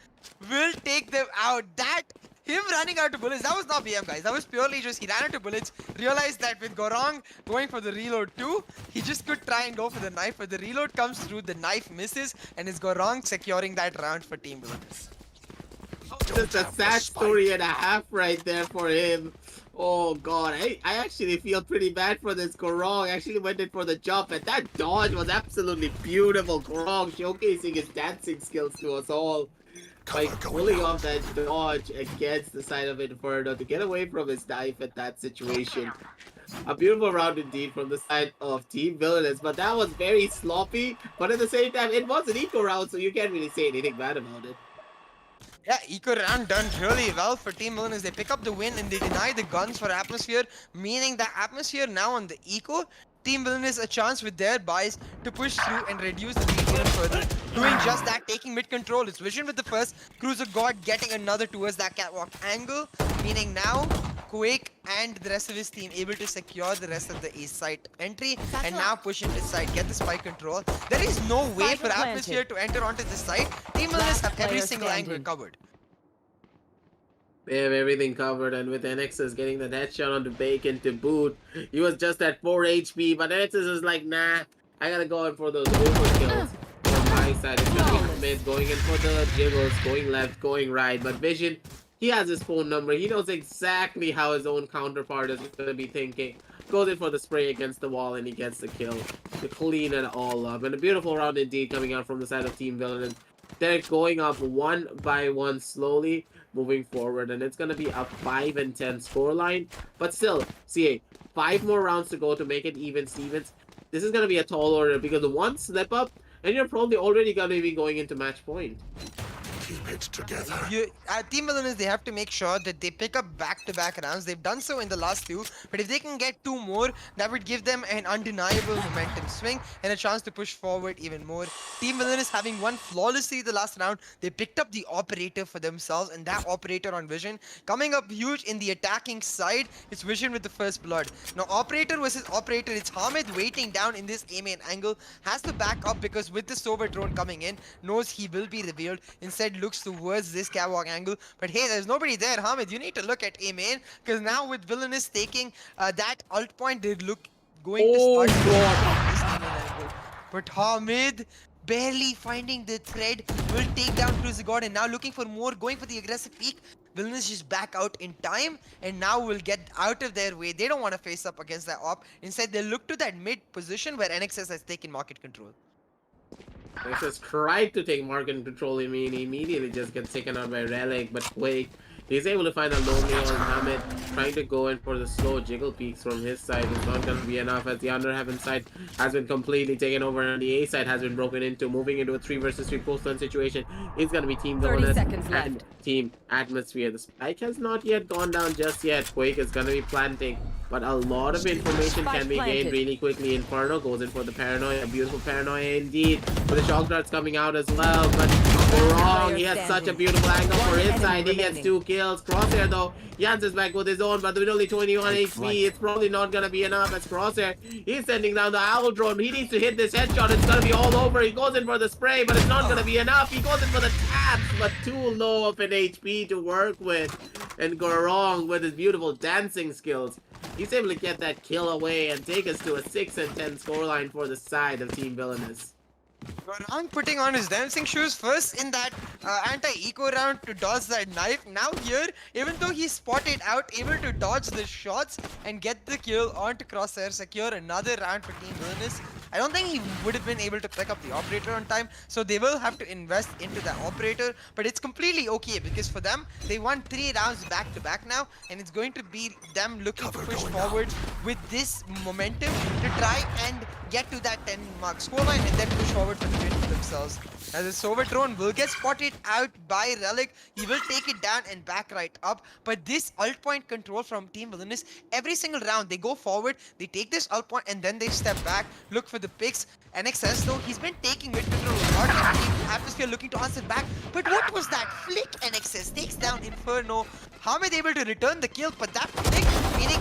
Will take them out. That him running out of bullets, that was not BM, guys. That was purely just he ran out of bullets, realized that with Gorong going for the reload too, he just could try and go for the knife, but the reload comes through, the knife misses, and it's Gorong securing that round for Team Villainous. Just a sad story and a half right there for him. Oh god, I actually feel pretty bad for this Gorong. Actually went in for the jump, and that dodge was absolutely beautiful. Gorong showcasing his dancing skills to us all. By pulling off that dodge against the side of Inferno to get away from his knife at that situation. A beautiful round indeed from the side of Team Villainous, but that was very sloppy. But at the same time, it was an eco round, so you can't really say anything bad about it. Yeah, eco round done really well for Team Villainous. They pick up the win and they deny the guns for Atmosphere, meaning that Atmosphere now on the eco. Team Villainous a chance with their buys to push through and reduce the lead even further. Doing just that, taking mid control. It's Vision with the first, Cruiser God getting another towards that catwalk angle, meaning now Quake and the rest of his team able to secure the rest of the A site entry and now push into site, get the spike control. There is no way for Atmosphere to enter onto this site. Team Villainous have every single angle covered. They have everything covered, and with NXS getting that headshot on the Bacon to boot, he was just at 4 HP, but NXS is like, nah, I gotta go in for those overkills from my side. It's gonna be mid, going in for the jiggles, going left, going right, but Vision, he has his phone number, he knows exactly how his own counterpart is gonna be thinking. Goes in for the spray against the wall, and he gets the kill to clean it all up. And a beautiful round indeed coming out from the side of Team Villainous. They're going up one by one slowly, moving forward, and it's gonna be a 5 and 10 scoreline. But still, CA, 5 more rounds to go to make it even Stevens. This is gonna be a tall order because one slip up, and you're probably already gonna be going into match point. Keep it together. Team Villainous, they have to make sure that they pick up back-to-back rounds. They've done so in the last 2, but if they can get 2 more, that would give them an undeniable momentum swing and a chance to push forward even more. Team Villainous having won flawlessly the last round, they picked up the operator for themselves, and that operator on Vision coming up huge in the attacking side. It's Vision with the first blood. Now operator versus operator, it's Hamid waiting down in this A main angle, has to back up because with the sober drone coming in, knows he will be revealed. Instead looks towards this catwalk angle, but hey, there's nobody there. Hamid, you need to look at A main, because now with Villainous taking that ult point, they look going to start this A main angle. But Hamid barely finding the thread, will take down Cruiser God, and now looking for more, going for the aggressive peek. Villainous just back out in time, and now will get out of their way. They don't want to face up against that op. Instead, they look to that mid position where NXS has taken market control. NXS tried to take market control. I mean, he immediately just gets taken out by Relic, but Quake, he's able to find a lonely on Hamid, trying to go in for the slow jiggle peaks from his side. It's not going to be enough as the under heaven side has been completely taken over and the A side has been broken into, moving into a 3 versus 3 post-run situation. It's going to be Team Villainous and Team Atmosphere. The spike has not yet gone down just yet. Quake is going to be planting, but a lot of information can be gained really quickly. Inferno goes in for the paranoia, beautiful paranoia indeed, with the shock darts coming out as well, but wrong. He has such a beautiful angle for his side. He gets 2 kills. Crosshair though, Jans is back with his own, but with only 21 HP, it's probably not gonna be enough as Crosshair, he's sending down the owl drone. He needs to hit this headshot. It's gonna be all over. He goes in for the spray, but it's not gonna be enough. He goes in for the taps, but too low of an HP to work with. And Gorong with his beautiful dancing skills, he's able to get that kill away and take us to a 6 and 10 scoreline for the side of Team Villainous. Gorong putting on his dancing shoes first in that anti-eco round to dodge that knife. Now here, even though he's spotted out, able to dodge the shots and get the kill onto Crosshair, secure another round for Team Villainous. I don't think he would have been able to pick up the operator on time, so they will have to invest into the operator, but it's completely okay because for them, they won 3 rounds back to back now, and it's going to be them looking to push forward with this momentum to try and get to that 10 mark scoreline and then push forward for the win for themselves. As the Sober drone will get spotted out by Relic, he will take it down and back right up. But this ult point control from Team Villainous, every single round they go forward, they take this ult point and then they step back, look for for the picks. NXS though, he's been taking mid control a lot, and Team Atmosphere looking to answer back. But what was that flick? NXS takes down Inferno. Hamid able to return the kill, but that flick, meaning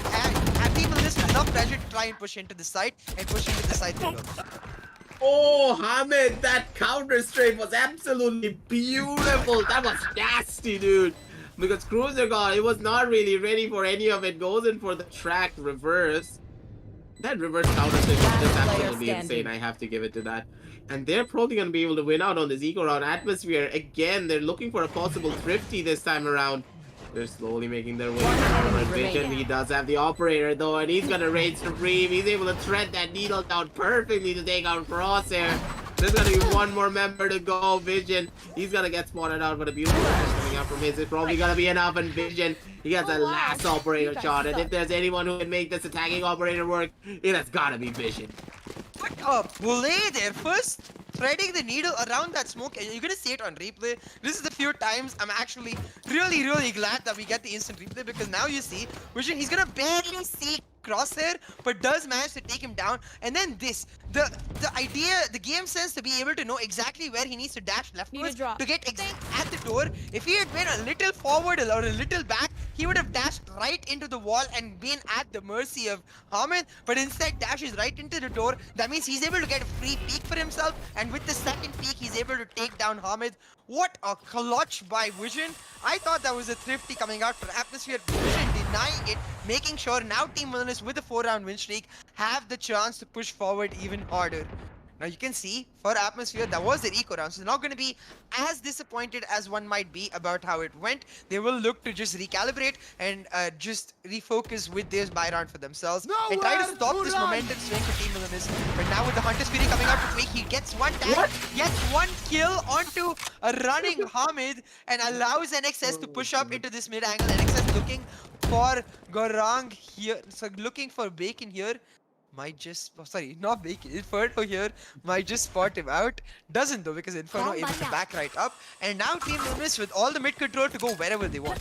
Team Villainous with enough pressure to try and push into the side and push into the side window. Oh, Hamid, that counter strafe was absolutely beautiful. That was nasty, dude. Because Cruiser God, it was not really ready for any of it. Goes in for the track reverse. That reverse counter strafe was just absolutely insane. I have to give it to that. And they're probably going to be able to win out on this eco round. Atmosphere, again, they're looking for a possible thrifty this time around. They're slowly making their way forward. Vision, he does have the operator though, and he's gonna rage supreme. He's able to thread that needle down perfectly to take out Crosshair. There's gonna be one more member to go. Vision, he's gonna get spotted out, but a beautiful flash coming out from his. It's probably gonna be enough, and Vision, he gets a last operator shot. And if there's anyone who can make this attacking operator work, it has gotta be Vision. What a bullet there! First, threading the needle around that smoke, and you're gonna see it on replay. This is the few times I'm actually really glad that we get the instant replay, because now you see Vision, he's gonna barely see Crosshair, but does manage to take him down. And then this, the idea, the game sense to be able to know exactly where he needs to dash leftwards to get at the door. If he had been a little forward or a little back, he would have dashed right into the wall and been at the mercy of Hamid, but instead dashes right into the door. That means he's able to get a free peek for himself, and with the second peek, he's able to take down Hamid. What a clutch by Vision. I thought that was a thrifty coming out for Atmosphere. Vision denying it, making sure now Team Villainous with a 4-round win streak have the chance to push forward even harder. Now you can see for Atmosphere that was their eco round, so they're not going to be as disappointed as one might be about how it went. They will look to just recalibrate and just refocus with this buy round for themselves and try to stop this momentum swing for Team Villainous. But now with the Hunter's Fury coming out to Quake, he gets one tag, gets one kill onto a running Hamid, and allows NXS to push up into this mid angle. NXS looking for Gorang here, so looking for Bacon here. Might just, sorry, not Bacon, Inferno here might just spot him out. Doesn't though, because Inferno able to back right up. And now Team Villainous with all the mid control to go wherever they want.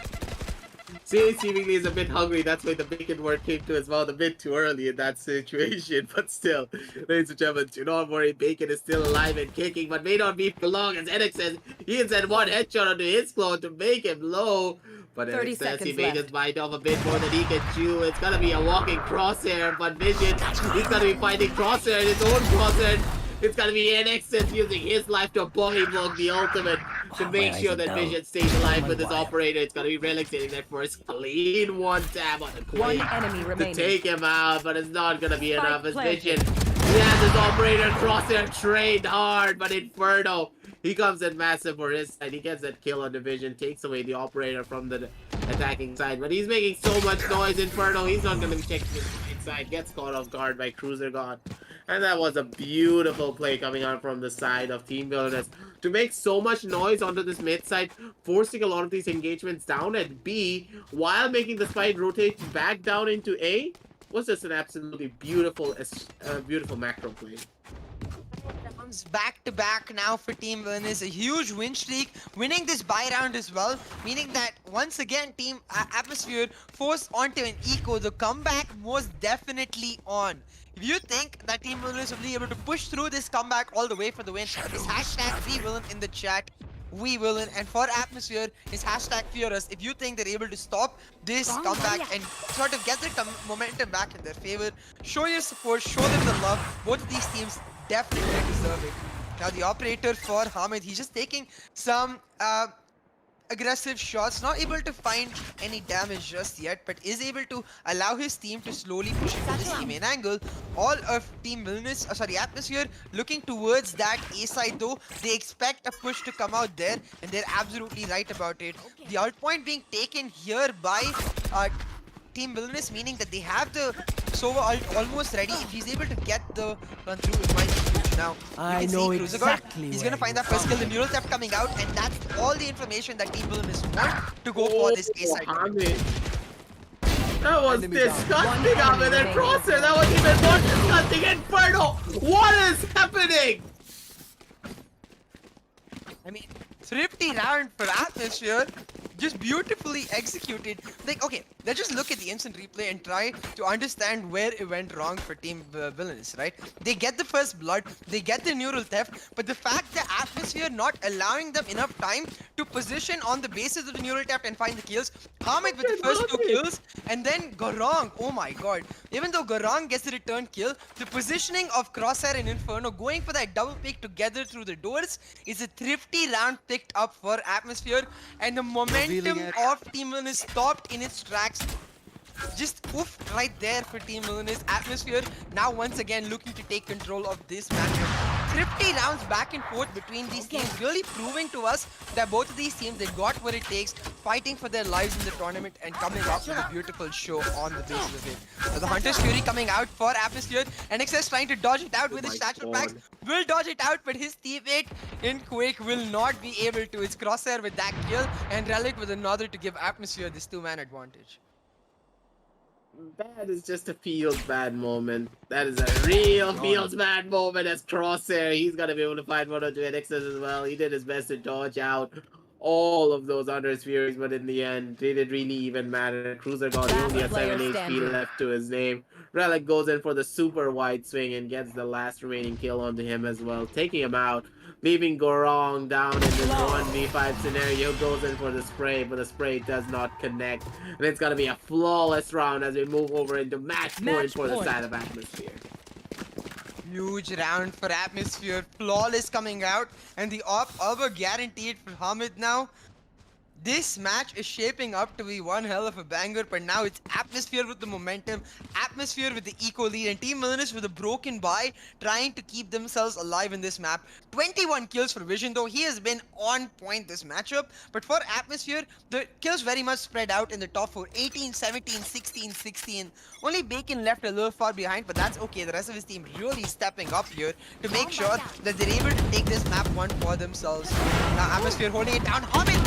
Seemingly is a bit hungry. That's why the bacon word came to his mouth a bit too early in that situation. But still, ladies and gentlemen, do not worry. Bacon is still alive and kicking, but may not be for long. As NX says, he can send one headshot onto his clone to make him low. But NX says he made his mind off a bit more than he can chew. It's gonna be a walking Crosshair, but Vision, he's gonna be fighting Crosshair in his own Crosshair. It's gonna be NX using his life to body block the ultimate to make sure that Vision stays alive with his operator. It's gonna be Relic getting that first clean one tap on the Quake to take him out, but it's not gonna be enough as Vision. He has his operator Crosshair trained hard, but Inferno, he comes in massive for his side. He gets that kill on Division, takes away the operator from the attacking side, but he's making so much noise. Inferno, he's not gonna be checking his right side, gets caught off guard by Cruiser God. And that was a beautiful play coming out from the side of Team Villainous to make so much noise onto this mid side, forcing a lot of these engagements down at B while making the spike rotate back down into A. Was just an absolutely beautiful macro play. Back to back now for Team Villainous, a huge win streak, winning this buy round as well, meaning that once again Team Atmosphere forced onto an eco. The comeback most definitely on. If you think that Team Villainous will be able to push through this comeback all the way for the win, it's hashtag #ViLlain in the chat. We Villain, and for Atmosphere is hashtag #FearUs. If you think they're able to stop this comeback and sort of get their momentum back in their favor, show your support, show them the love. Both of these teams definitely deserve it. Now the operator for Hamid, he's just taking some aggressive shots, not able to find any damage just yet, but is able to allow his team to slowly push into this main angle. All of Team Villainous, Atmosphere looking towards that A side though. They expect a push to come out there, and they're absolutely right about it. The alt point being taken here by Team Villainous, meaning that they have the Sova ult almost ready. If he's able to get the run through, it might be huge. Now, I know exactly. He's gonna find that first kill, the neural theft coming out, and that's all the information that Team Villainous want to go for this A side. That was disgusting, Hamid and Crosshair. That was even more disgusting. Inferno, what is happening? I mean, thrifty round for Atmosphere, just beautifully executed. Like, okay, let's just look at the instant replay and try to understand where it went wrong for Team Villainous, right? They get the first blood, they get the neural theft, but the fact that Atmosphere not allowing them enough time to position on the basis of the neural theft and find the kills. Hamid with the first 2 kills, and then Gorong. Oh my god. Even though Gorong gets the return kill, the positioning of Crosshair and Inferno going for that double pick together through the doors is a thrifty round picked up for Atmosphere, and the momentum of Team Villainous stopped in its tracks. Just oof right there for Team Villainous. Atmosphere now once again looking to take control of this matchup. Thrifty rounds back and forth between these teams, really proving to us that both of these teams, they got what it takes, fighting for their lives in the tournament and coming up with a beautiful show on the basis of it. Now the Hunter's Fury coming out for Atmosphere. NXS trying to dodge it out with his satchel packs. Will dodge it out, but his teammate in Quake will not be able to. It's Crosshair with that kill and Relic with another to give Atmosphere this 2-man advantage. That is just a feels bad moment. That is a real feels bad moment as Crosshair. He's gonna be able to find one or two NXs as well. He did his best to dodge out all of those Hunter's Furies, but in the end, did it really even matter? Cruiser got only a 7 HP left to his name. Relic goes in for the super wide swing and gets the last remaining kill onto him as well, taking him out, leaving Gorong down in this 1v5 scenario. Goes in for the spray, but the spray does not connect. And it's gonna be a flawless round as we move over into match point for the side of Atmosphere. Huge round for Atmosphere. Flawless coming out. And the over guaranteed for Hamid now. This match is shaping up to be one hell of a banger, but now it's Atmosphere with the momentum, Atmosphere with the eco lead, and Team Villainous with a broken bye, trying to keep themselves alive in this map. 21 kills for Vision, though he has been on point this matchup, but for Atmosphere, the kills very much spread out in the top 4, 18, 17, 16, 16. Only Bacon left a little far behind, but that's okay. The rest of his team really stepping up here to make sure that they're able to take this map one for themselves. Now Atmosphere holding it down. Hamid!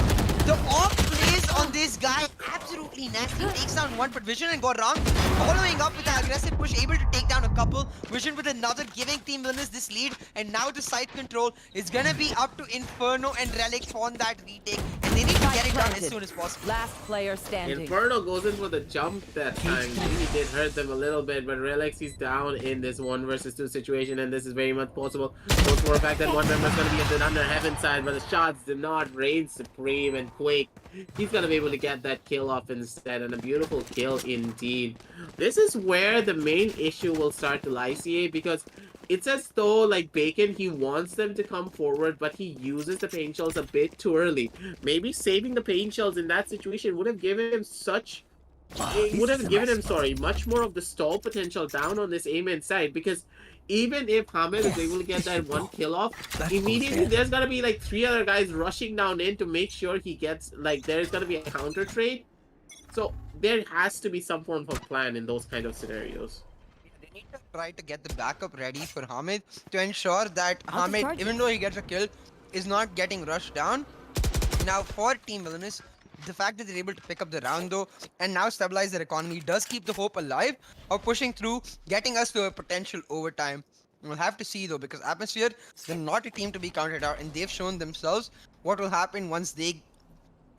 The off plays on this guy, absolutely nasty. Takes down one, but Vision and Gorong following up with an aggressive push, able to take down a couple. Vision with another, giving Team Villainous this lead. And now the side control is gonna be up to Inferno and Relic on that retake. And they need to get it done as soon as possible. Last player standing. Inferno goes in for the jump that time. Really did hurt them a little bit, but Relic is down in this 1 versus 2 situation, and this is very much possible. Both for a fact that one member is gonna be at the under heaven side, but the shots did not reign supreme, and Quake, he's gonna be able to get that kill off instead, and a beautiful kill indeed. This is where the main issue will start to lie, CA, because it's as though like Bacon, he wants them to come forward, but he uses the pain shells a bit too early. Maybe saving the pain shells in that situation would have given him much more of the stall potential down on this aim side, because even if Hamid is able to get that 1 kill off, immediately there's gonna be like 3 other guys rushing down in to make sure he gets, like, there's gonna be a counter trade. So there has to be some form of plan in those kind of scenarios. They need to try to get the backup ready for Hamid to ensure that Hamid, even though he gets a kill, is not getting rushed down. Now for Team Villainous, the fact that they're able to pick up the round though and now stabilize their economy does keep the hope alive of pushing through, getting us to a potential overtime. We'll have to see though, because Atmosphere, they're not a team to be counted out, and they've shown themselves what will happen once they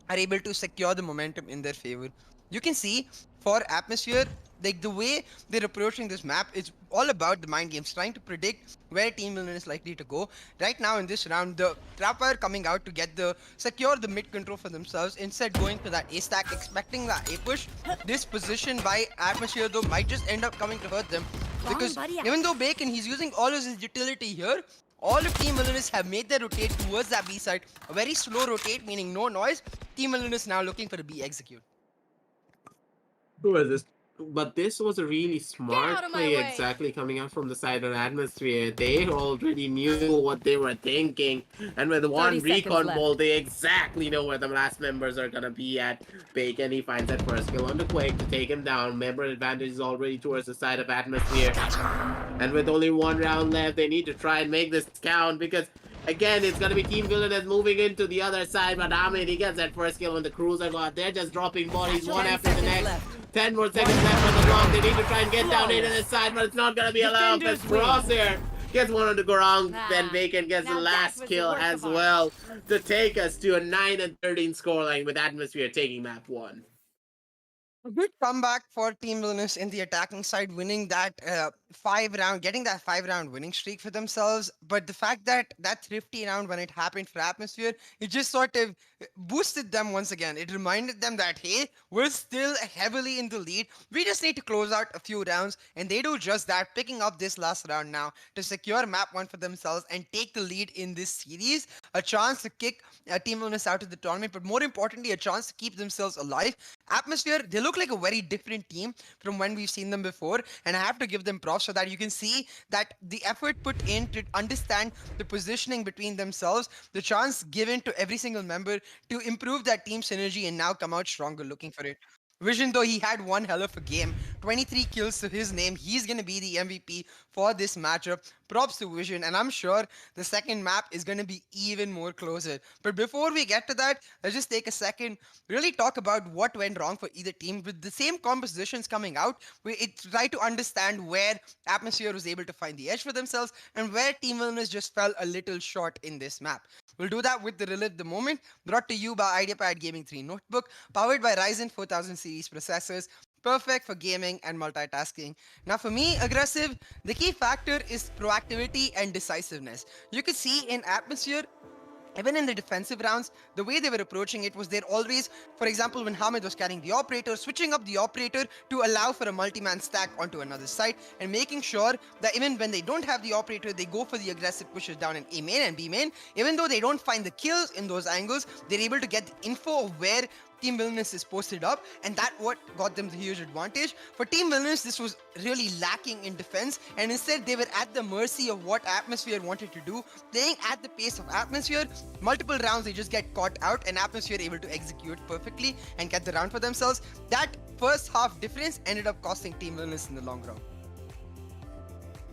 are able to secure the momentum in their favor. You can see for Atmosphere, like the way they're approaching this map, it's all about the mind games, trying to predict where Team Villain is likely to go. Right now in this round, the Trapper coming out to secure the mid control for themselves, instead going for that A stack, expecting that A push. This position by Atmosphere though might just end up coming to hurt them, because even though Bacon, he's using all of his utility here, all of Team Villainous have made their rotate towards that B side. A very slow rotate, meaning no noise. Team Villainous now looking for the B execute. Who is this? But this was a really smart play, exactly coming out from the side of Atmosphere. They already knew what they were thinking, and with one recon ball, they exactly know where the last members are gonna be at. Bacon, he finds that first kill on the Quake to take him down. Member advantage is already towards the side of Atmosphere, and with only 1 round left, they need to try and make this count, because again, it's gonna be Team Villainous moving into the other side, but Hamid, he gets that first kill on the Cruiser God. They're just dropping bodies one after the next. 10 more seconds left on the clock. They need to try and get down into the side, but it's not gonna be allowed because Crosshair gets one on the ground. Then Bacon gets the last kill as well to take us to a 9-13 scoreline with Atmosphere taking map 1. A good comeback for Team Vilnius in the attacking side, winning that 5 round, getting that 5 round winning streak for themselves. But the fact that that thrifty round, when it happened for Atmosphere, it just sort of boosted them once again. It reminded them that, hey, we're still heavily in the lead. We just need to close out a few rounds. And they do just that, picking up this last round now to secure map one for themselves and take the lead in this series. A chance to kick Team Vilnius out of the tournament, but more importantly, a chance to keep themselves alive. Atmosphere, they look like a very different team from when we've seen them before, and I have to give them props for that. You can see that the effort put in to understand the positioning between themselves, the chance given to every single member to improve that team synergy and now come out stronger looking for it. Vision, though, he had one hell of a game. 23 kills to his name. He's going to be the MVP for this matchup. Props to Vision, and I'm sure the second map is going to be even more closer. But before we get to that, let's just take a second, really talk about what went wrong for either team. With the same compositions coming out, we try to understand where Atmosphere was able to find the edge for themselves and where Team Wellness just fell a little short in this map. We'll do that with the Relive the Moment, brought to you by Ideapad Gaming 3 Notebook, powered by Ryzen 4000 series processors, perfect for gaming and multitasking. Now, for me, aggressive, the key factor is proactivity and decisiveness. You could see in Atmosphere, even in the defensive rounds, the way they were approaching it was they're always, for example, when Hamid was carrying the operator, switching up the operator to allow for a multi-man stack onto another side and making sure that even when they don't have the operator, they go for the aggressive pushes down in A main and B main. Even though they don't find the kills in those angles, they're able to get the info of where Team Villainous is posted up, and that what got them the huge advantage. For Team Villainous, this was really lacking in defense, and instead they were at the mercy of what Atmosphere wanted to do, playing at the pace of Atmosphere. Multiple rounds they just get caught out, and Atmosphere able to execute perfectly and get the round for themselves. That first half difference ended up costing Team Villainous in the long run.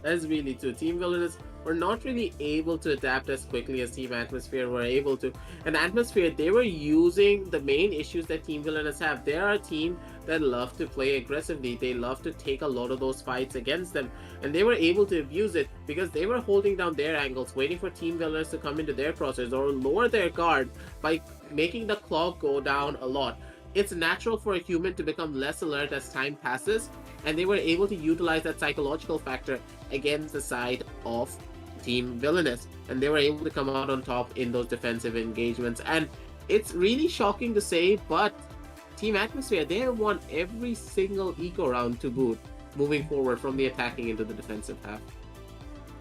That's really true. Team Villainous were not really able to adapt as quickly as Team Atmosphere were able to. And Atmosphere, they were using the main issues that Team Villainous have. They are a team that love to play aggressively. They love to take a lot of those fights against them. And they were able to abuse it because they were holding down their angles, waiting for Team Villainous to come into their crosshairs or lower their guard by making the clock go down a lot. It's natural for a human to become less alert as time passes, and they were able to utilize that psychological factor against the side of Team Villainous, and they were able to come out on top in those defensive engagements. And it's really shocking to say, but Team Atmosphere, they have won every single eco round to boot, moving forward from the attacking into the defensive half.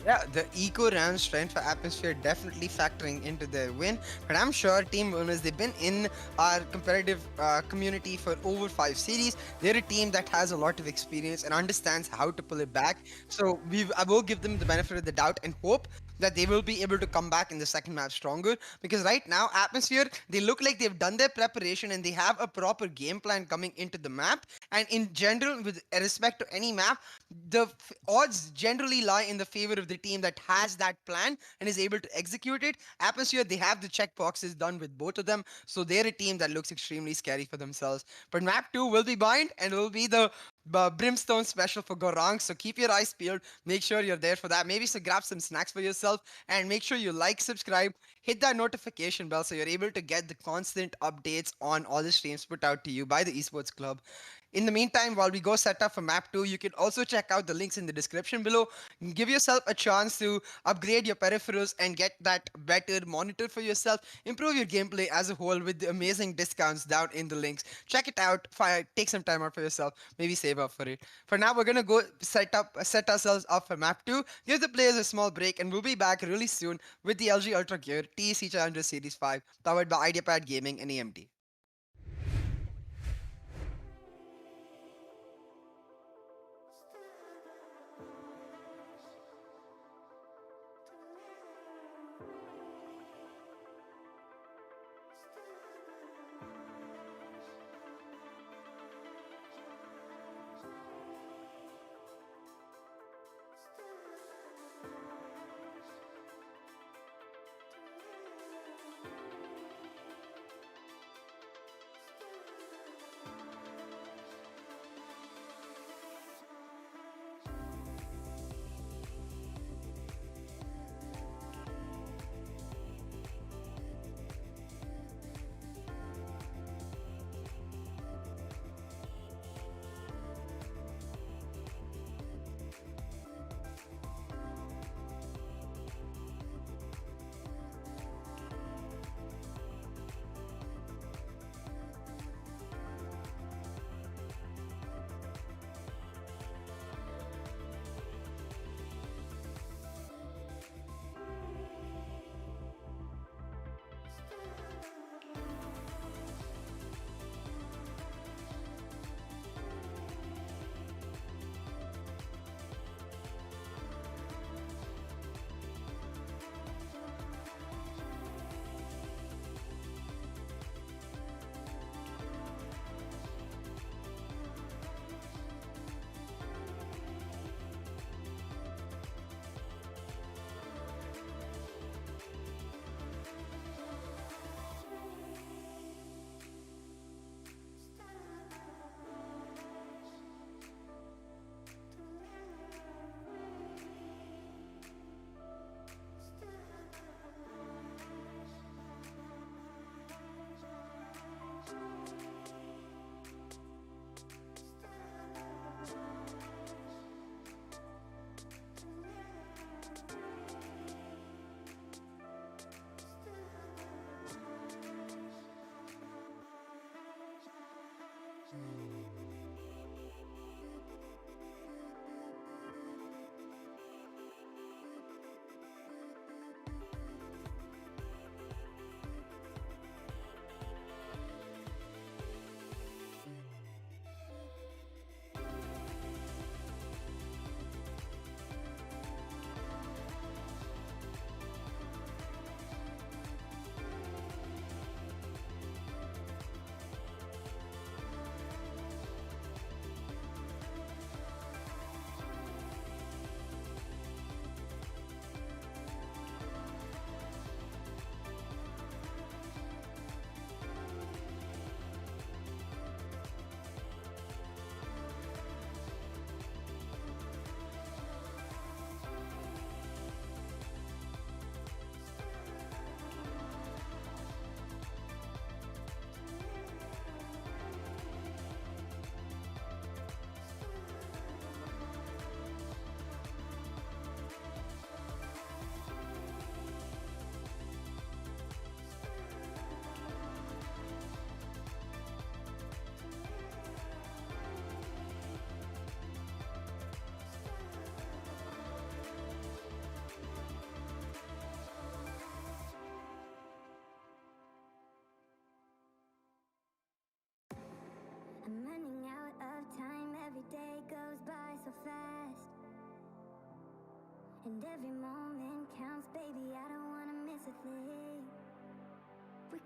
Yeah, the eco round strength for Atmosphere definitely factoring into their win. But I'm sure Team Winners, they've been in our competitive community for over 5 series. They're a team that has a lot of experience and understands how to pull it back. So I will give them the benefit of the doubt and hope that they will be able to come back in the second match stronger, because right now Atmosphere, they look like they've done their preparation and they have a proper game plan coming into the map. And in general, with respect to any map, the odds generally lie in the favor of the team that has that plan and is able to execute it. Atmosphere, they have the checkboxes done with both of them, so they're a team that looks extremely scary for themselves. But map 2 will be bind and it will be the Brimstone special for Gorang, so keep your eyes peeled. Make sure you're there for that. Maybe so grab some snacks for yourself and make sure you like, subscribe, hit that notification bell so you're able to get the constant updates on all the streams put out to you by the Esports Club. In the meantime, while we go set up for map 2, you can also check out the links in the description below. Give yourself a chance to upgrade your peripherals and get that better monitor for yourself. Improve your gameplay as a whole with the amazing discounts down in the links. Check it out. Take some time out for yourself. Maybe save up for it. For now, we're gonna go set ourselves up for map 2. Give the players a small break, and we'll be back really soon with the LG Ultragear TEC Challenger Series 5, powered by Ideapad Gaming and AMD.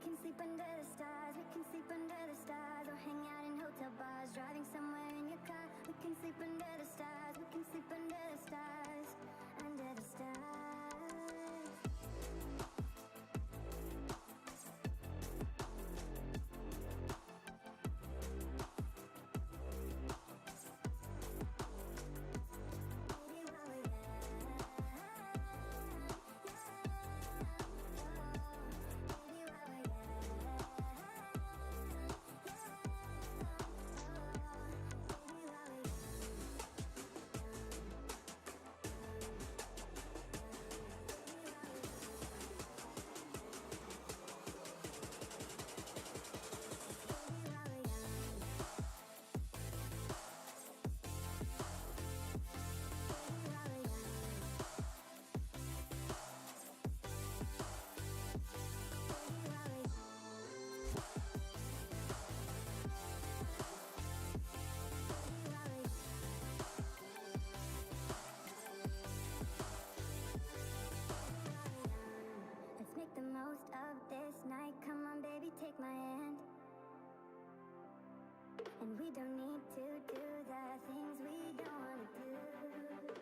can sleep under the stars, we can sleep under the stars, or hang out in hotel bars, driving somewhere in your car. We can sleep under the stars, we can sleep under the stars, under the stars. Baby, while we're let's make the most of this night. Come on, baby, take my hand. And we don't need to do the things we don't wanna do. Baby, while we're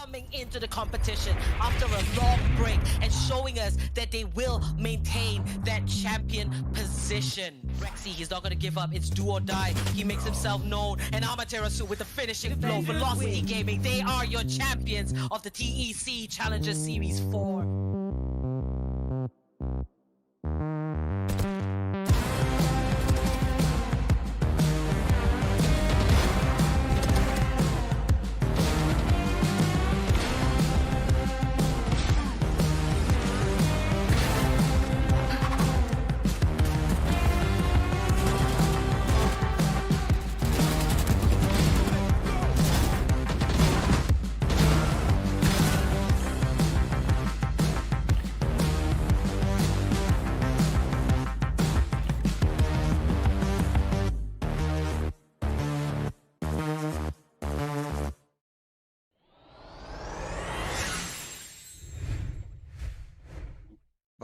coming into the competition after a long break and showing us that they will maintain that champion position. Rexy, he's not going to give up. It's do or die. He makes himself known. And Amaterasu with the finishing flow. Velocity Gaming, they are your champions of the TEC Challenger Series 4.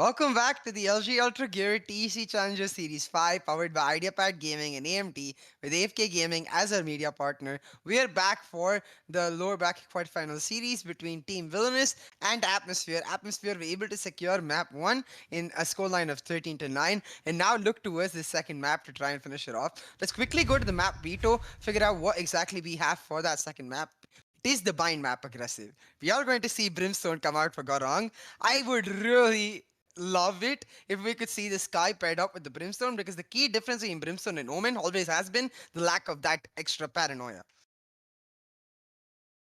Welcome back to the LG Ultragear TEC Challenger Series 5 powered by Ideapad Gaming and AMT with AFK Gaming as our media partner. We are back for the lower bracket quarterfinal series between Team Villainous and Atmosphere. Atmosphere were able to secure map 1 in a scoreline of 13-9 and now look towards the second map to try and finish it off. Let's quickly go to the map veto, figure out what exactly we have for that second map. It is the bind map aggressive. We are going to see Brimstone come out for Gorong. I would really love it if we could see the Sky paired up with the Brimstone, because the key difference between Brimstone and Omen always has been the lack of that extra paranoia.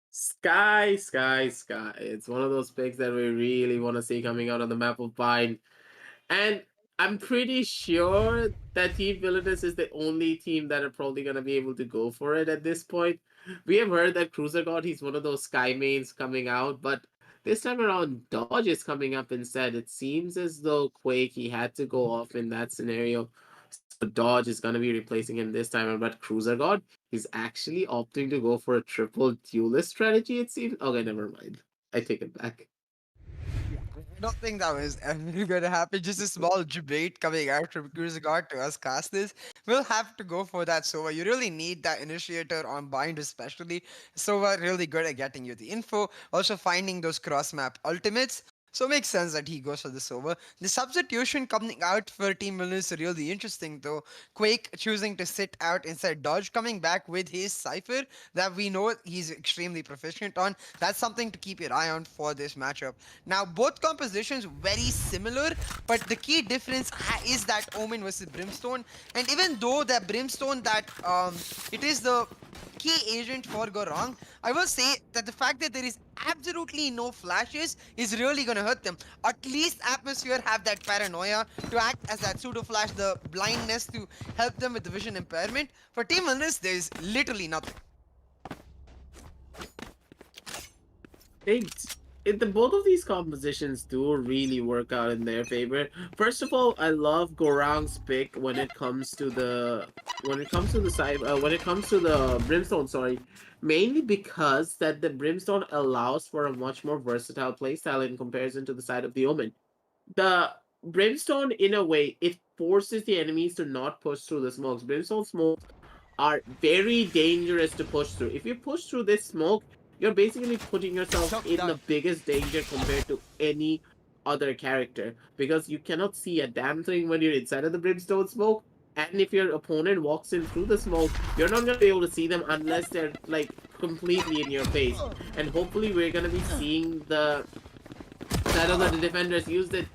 Sky, Sky, Sky. It's one of those picks that we really want to see coming out on the map of Bind. And I'm pretty sure that Team Villainous is the only team that are probably going to be able to go for it at this point. We have heard that Cruiser God, he's one of those Sky mains coming out, but this time around, Dodge is coming up instead. It seems as though Quake, he had to go off in that scenario. So Dodge is going to be replacing him this time, but Cruiser God, he's actually opting to go for a triple duelist strategy, it seems. Okay, never mind. I take it back. I don't think that was ever going to happen. Just a small debate coming out from Cruiser God to us casters. We'll have to go for that Sova. You really need that initiator on bind, especially. Sova really good at getting you the info, also finding those cross map ultimates. So it makes sense that he goes for the Sova. The substitution coming out for Team Villainous is really interesting though. Quake choosing to sit out instead Dodge coming back with his Cypher that we know he's extremely proficient on. That's something to keep your eye on for this matchup. Now both compositions very similar, but the key difference is that Omen versus Brimstone. And even though that Brimstone that it is the key agent for Gorong, I will say that the fact that there is absolutely no flashes is really going to hurt them. At least Atmosphere have that paranoia to act as that pseudo flash, the blindness to help them with the vision impairment. For Team Villainous, there is literally nothing. Both of these compositions do really work out in their favor. First of all, I love Gorang's pick when it comes to the Brimstone. Sorry, mainly because that the Brimstone allows for a much more versatile playstyle in comparison to the side of the Omen. The Brimstone, in a way, it forces the enemies to not push through the smokes. Brimstone smokes are very dangerous to push through. If you push through this smoke, you're basically putting yourself in the biggest danger compared to any other character, because you cannot see a damn thing when you're inside of the Brimstone smoke, and if your opponent walks in through the smoke, you're not going to be able to see them unless they're like completely in your face. And hopefully we're going to be seeing the side of the defenders use it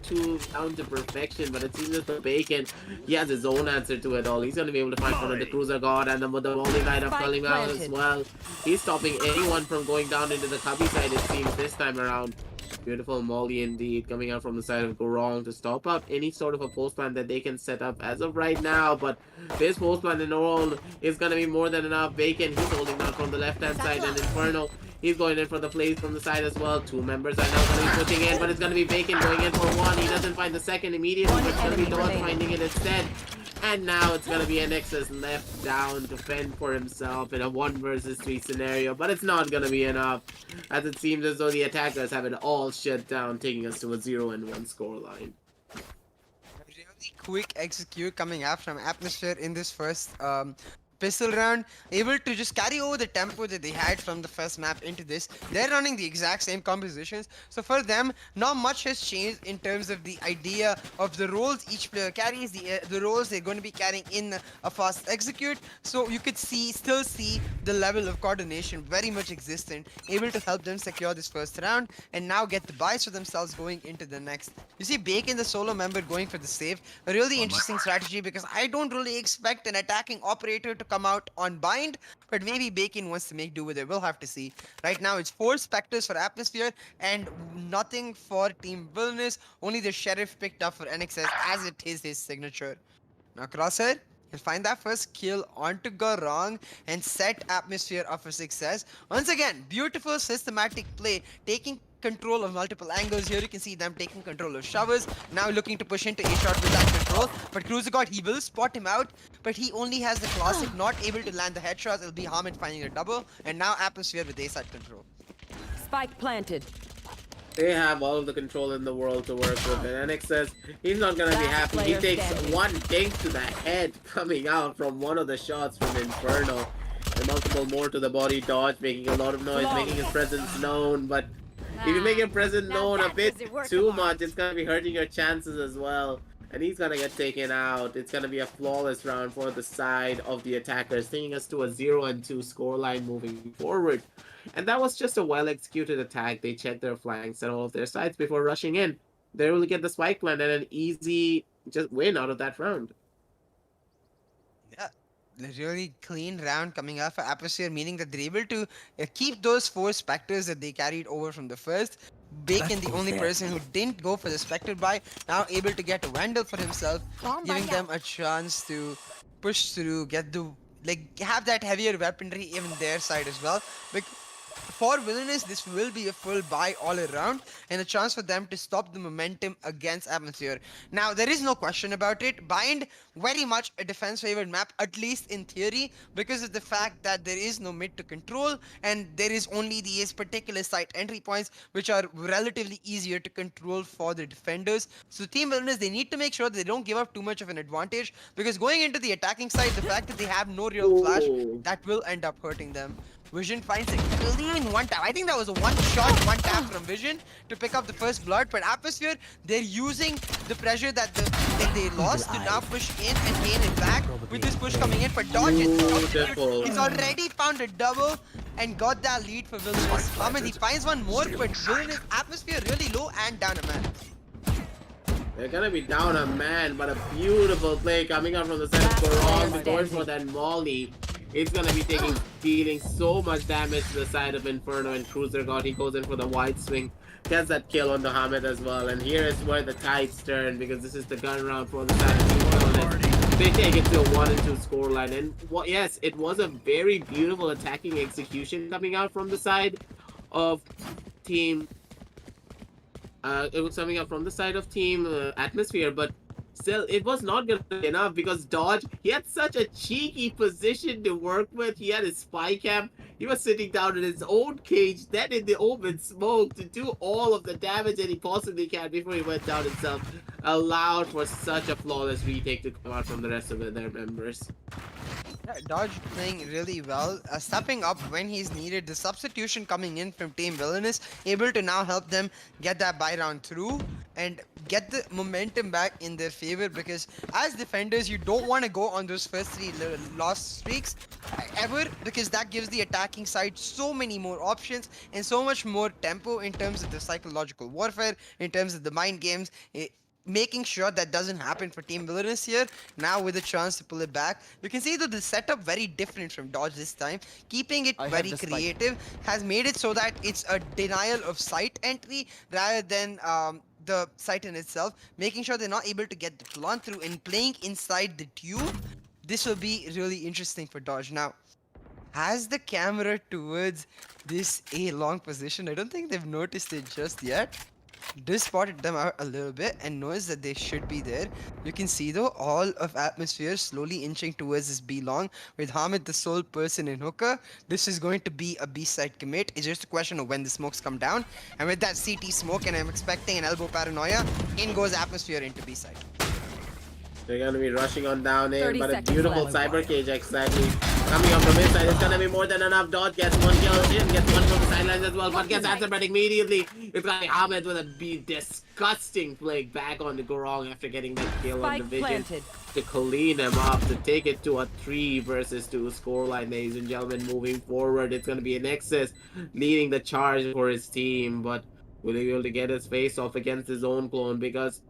down to perfection, but it seems that the Bacon, he has his own answer to it all. He's going to be able to find one of the Cruiser God and the Molly Knight of calling out as well. He's stopping anyone from going down into the cubby side, it seems, this time around. Beautiful Molly indeed, coming out from the side of Gorong to stop up any sort of a post plan that they can set up as of right now. But this post plan in all is going to be more than enough. Bacon, he's holding down from the left hand side, and Inferno, he's going in for the plays from the side as well. Two members are now going to be pushing in, but it's going to be Bacon going in for one. He doesn't find the second immediately, but it's going to be Dawes finding it instead. And now it's going to be Nexus left down to fend for himself in a 1 versus 3 scenario. But it's not going to be enough, as it seems as though the attackers have it all shut down, taking us to a 0-1 scoreline. Really quick execute coming out from Atmosphere in this first pistol round, able to just carry over the tempo that they had from the first map into this. They're running the exact same compositions, so for them not much has changed in terms of the idea of the roles each player carries, the roles they're going to be carrying in a fast execute. So you could still see the level of coordination very much existent, able to help them secure this first round and now get the buys for themselves going into the next. You see Bacon, the solo member, going for the save, a really interesting strategy, because I don't really expect an attacking operator to come out on bind, but maybe Bacon wants to make do with it. We'll have to see. Right now it's 4 Spectres for Atmosphere and nothing for Team Villainous. Only the Sheriff picked up for NXS, as it is his signature. Now Crosshair, he'll find that first kill onto Gorong and set Atmosphere up for success. Once again, beautiful systematic play, taking control of multiple angles. Here you can see them taking control of showers, now looking to push into A-shot with that control, but Cruiser God, he will spot him out, but he only has the classic, not able to land the headshots. It'll be Hamid finding a double, and now Atmosphere with A-side control. Spike planted. They have all of the control in the world to work with, and NX says he's not gonna be happy. He takes one dink to the head coming out from one of the shots from Inferno. And multiple more to the body. Dodge making a lot of noise, making his presence known, but if you make your presence known a bit too much, it's gonna be hurting your chances as well. And he's gonna get taken out. It's gonna be a flawless round for the side of the attackers, taking us to a 0-2 scoreline moving forward. And that was just a well-executed attack. They checked their flanks and all of their sides before rushing in. They will get the spike plant and an easy just win out of that round. Yeah, a really clean round coming out for Atmosphere, meaning that they're able to keep those 4 Spectres that they carried over from the first. Bacon, the only person who didn't go for the Spectre buy, now able to get a Vandal for himself, giving them a chance to push through, get the have that heavier weaponry even their side as well. For Villainous, this will be a full buy all around and a chance for them to stop the momentum against Atmosphere. Now, there is no question about it. Bind, very much a defense-favored map, at least in theory, because of the fact that there is no mid to control and there is only these particular site entry points, which are relatively easier to control for the defenders. So Team Villainous, they need to make sure that they don't give up too much of an advantage, because going into the attacking side, the fact that they have no real flash, that will end up hurting them. Vision finds a clean one tap. I think that was a one-shot, one tap from Vision to pick up the first blood. But Atmosphere, they're using the pressure that they lost to now push in and gain it back. With this push coming in for Dodge, he's already found a double and got that lead for Villainous. Ahmed, he finds one more, but Villainous Atmosphere really low and down a man. They're gonna be down a man, but a beautiful play coming out from the side of Gorong, going for that Molly. It's gonna be dealing so much damage to the side of Inferno, and Cruiser God, he goes in for the wide swing, gets that kill on the Hamid as well. And here is where the tides turn, because this is the gun round for the side of Inferno. They take it to a 1-2 scoreline. And yes, it was a very beautiful attacking execution coming out from the side of team. It was coming out from the side of team Atmosphere, but still, it was not going to be enough, because Dodge, he had such a cheeky position to work with. He had his spy cam. He was sitting down in his own cage, then in the open smoke, to do all of the damage that he possibly can before he went down himself. Allowed for such a flawless retake to come out from the rest of their members. Yeah, Dodge playing really well, stepping up when he's needed. The substitution coming in from Team Villainous, able to now help them get that buy round through and get the momentum back in their favor, because as defenders, you don't want to go on those first 3 loss streaks ever, because that gives the attacking side so many more options and so much more tempo in terms of the psychological warfare, in terms of the mind games. Making sure that doesn't happen for Team Villainous here, now with a chance to pull it back. You can see that the setup very different from Dodge this time. Keeping it very creative has made it so that it's a denial of site entry rather than the site in itself, making sure they're not able to get the plant through and playing inside the tube. This will be really interesting for Dodge. Now, has the camera towards this A long position? I don't think they've noticed it just yet. Just spotted them out a little bit and knows that they should be there. You can see though, all of Atmosphere slowly inching towards this B long, with Hamid the sole person in hookah. This is going to be a B side commit. It's just a question of when the smokes come down. And with that CT smoke, and I'm expecting an elbow paranoia, in goes Atmosphere into B side. They're gonna be rushing on down in, but a beautiful cyber cage exactly coming up from inside. It's gonna be more than enough. Dodge gets one kill in, gets one from the sidelines as well, but gets answered immediately. It's gonna be Ahmed with a disgusting flick back on the Gorong after getting that kill on the Vision to clean him up, to take it to a 3 versus 2 scoreline, ladies and gentlemen. Moving forward, it's gonna be a Nexus leading the charge for his team, but will he be able to get his face off against his own clone? Because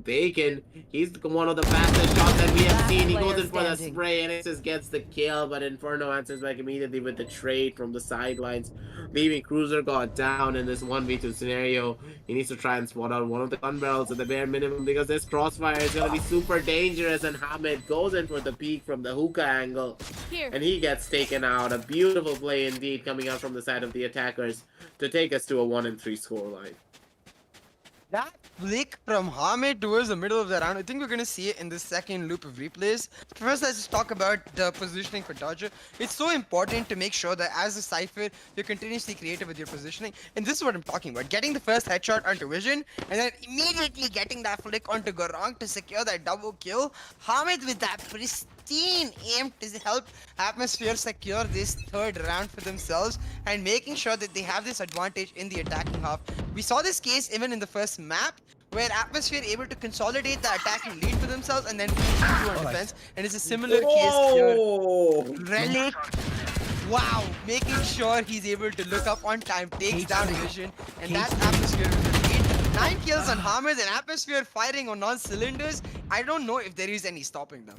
Bacon, he's one of the fastest shots that we have seen. He goes in for the spray and it just gets the kill, but Inferno answers back immediately with the trade from the sidelines, leaving Cruiser God down in this 1v2 scenario. He needs to try and spot out one of the gun barrels at the bare minimum, because this crossfire is going to be super dangerous, and Hamid goes in for the peek from the hookah angle, and he gets taken out. A beautiful play indeed coming out from the side of the attackers to take us to a 1-3 scoreline. That flick from Hamid towards the middle of the round. I think we're going to see it in the second loop of replays. First, let's just talk about the positioning for Dodger. It's so important to make sure that as a Cypher, you're continuously creative with your positioning. And this is what I'm talking about. Getting the first headshot onto Vision, and then immediately getting that flick onto Gorong to secure that double kill. Hamid with that pristine aim to help Atmosphere secure this third round for themselves and making sure that they have this advantage in the attacking half. We saw this case even in the first map where Atmosphere able to consolidate the attacking lead for themselves and then continue on defense, and it's a similar case here. Relic, wow, making sure he's able to look up on time, takes down Vision, and that's Atmosphere with the lead. 9 kills on Hamid and Atmosphere firing on all cylinders. I don't know if there is any stopping them.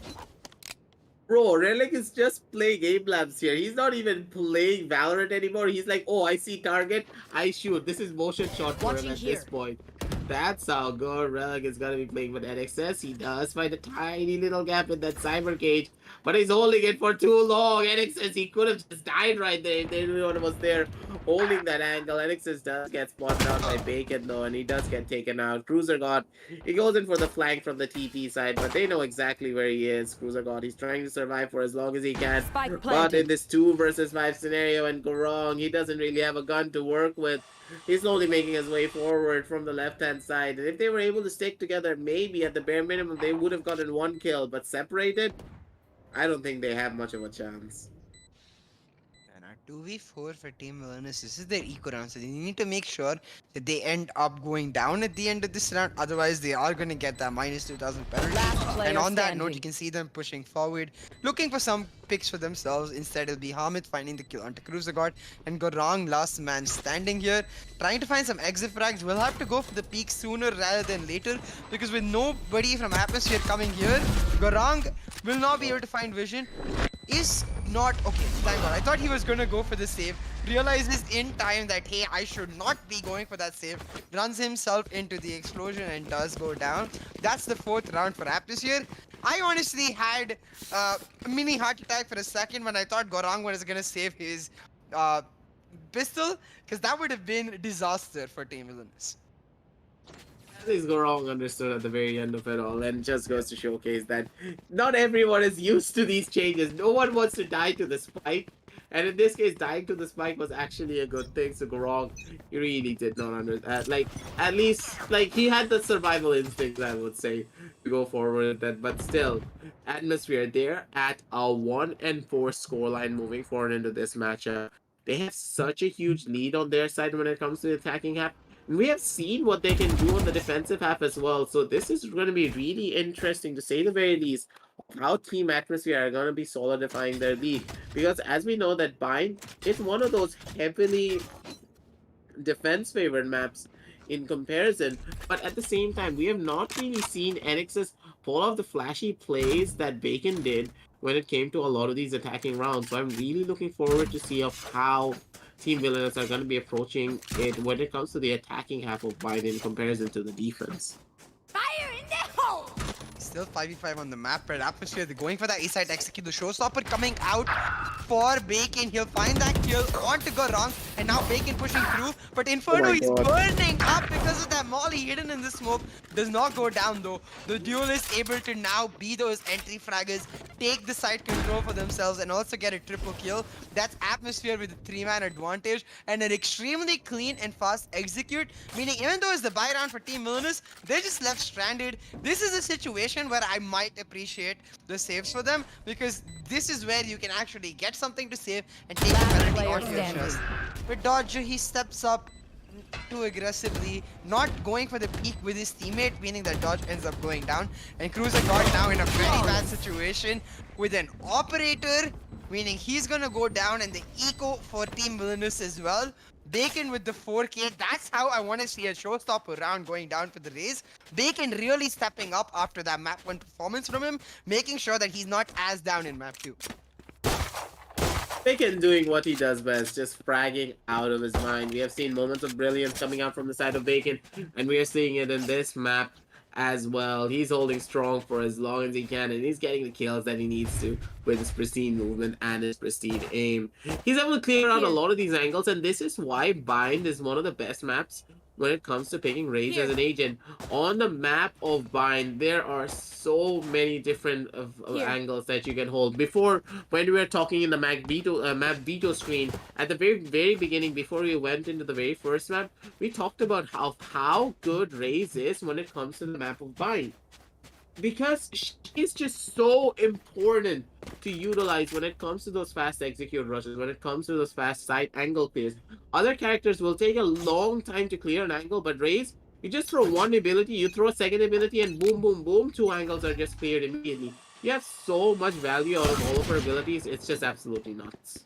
Bro, Relic is just playing game labs here. He's not even playing Valorant anymore. He's like, oh, I see target, I shoot. This is motion shot for him at this point. That's how good Relic is gonna be playing with NXS. He does find a tiny little gap in that cyber cage, but he's holding it for too long. NXS, he could have just died right there if anyone was there holding that angle. NXS does get spotted out by Bacon though, and he does get taken out. Cruiser God, he goes in for the flank from the TT side, but they know exactly where he is. Cruiser God, he's trying to survive for as long as he can. But in this 2 versus 5 scenario and Gorong, he doesn't really have a gun to work with. He's slowly making his way forward from the left-hand side. And if they were able to stick together, maybe at the bare minimum, they would have gotten 1 kill. But separated, I don't think they have much of a chance. And a 2v4 for Team Villainous. This is their eco round, so they need to make sure that they end up going down at the end of this round. Otherwise, they are going to get that minus 2,000 penalty. And on that note, you can see them pushing forward, looking for some picks for themselves. Instead, it'll be Hamid finding the kill onto Cruiser God and Gorong, last man standing here, trying to find some exit frags. We'll have to go for the peak sooner rather than later, because with nobody from Atmosphere coming here, Gorong will not be able to find Vision. Is not okay. Thank God. I thought he was gonna go for the save. Realizes in time that hey, I should not be going for that save. Runs himself into the explosion and does go down. That's the 4th round for Atmosphere. I honestly had a mini heart attack for a second when I thought Gorong was gonna save his pistol, because that would have been a disaster for Team Villainous. Things go wrong understood at the very end of it all, and just goes to showcase that not everyone is used to these changes. No one wants to die to the spike, and in this case, dying to the spike was actually a good thing. So Gorong, he really did not like, at least like he had the survival instinct, I would say, to go forward with that. But still, Atmosphere, they're at a 1-4 scoreline moving forward into this matchup. They have such a huge lead on their side when it comes to the attacking half. We have seen what they can do on the defensive half as well, so this is going to be really interesting, to say the very least, how Team Atmosphere are going to be solidifying their lead. Because as we know that Bind is one of those heavily defense-favored maps in comparison, but at the same time, we have not really seen NXS pull off the flashy plays that Bacon did when it came to a lot of these attacking rounds. So I'm really looking forward to see of how Team Villainous are going to be approaching it when it comes to the attacking half of Bind in comparison to the defense. Fire in the hole! Still 5v5 on the map, but Atmosphere, they're going for that A-side execute. The showstopper coming out for Bacon. He'll find that kill, want to go wrong, and now Bacon pushing through. But Inferno is burning up because of that molly hidden in the smoke. Does not go down though. The duelist able to now be those entry fraggers, take the side control for themselves, and also get a triple kill. That's Atmosphere with a 3-man advantage and an extremely clean and fast execute. Meaning, even though it's the buy round for Team Villainous, they're just left stranded. This is a situation where I might appreciate the saves for them, because this is where you can actually get something to save and take the penalty onto your chest. But Dodger, he steps up too aggressively, not going for the peak with his teammate, meaning that Dodge ends up going down. And Cruiser got now in a very bad situation with an operator, meaning he's gonna go down, and the eco for Team Villainous as well. Bacon with the 4K, that's how I want to see a showstopper round going down for the Rays. Bacon really stepping up after that map 1 performance from him, making sure that he's not as down in map 2. Bacon doing what he does best, just fragging out of his mind. We have seen moments of brilliance coming out from the side of Bacon, and we are seeing it in this map as well. He's holding strong for as long as he can, and he's getting the kills that he needs to with his pristine movement and his pristine aim. He's able to clear out a lot of these angles, and this is why Bind is one of the best maps when it comes to picking Raze as an agent. On the map of Bind, there are so many different angles that you can hold. Before, when we were talking in the map veto screen, at the very beginning, before we went into the very first map, we talked about how good Raze is when it comes to the map of Bind. Because she's just so important to utilize when it comes to those fast execute rushes, when it comes to those fast side angle clears. Other characters will take a long time to clear an angle, but Raze, you just throw one ability, you throw a second ability, and boom, boom, boom, 2 angles are just cleared immediately. You have so much value out of all of her abilities, it's just absolutely nuts.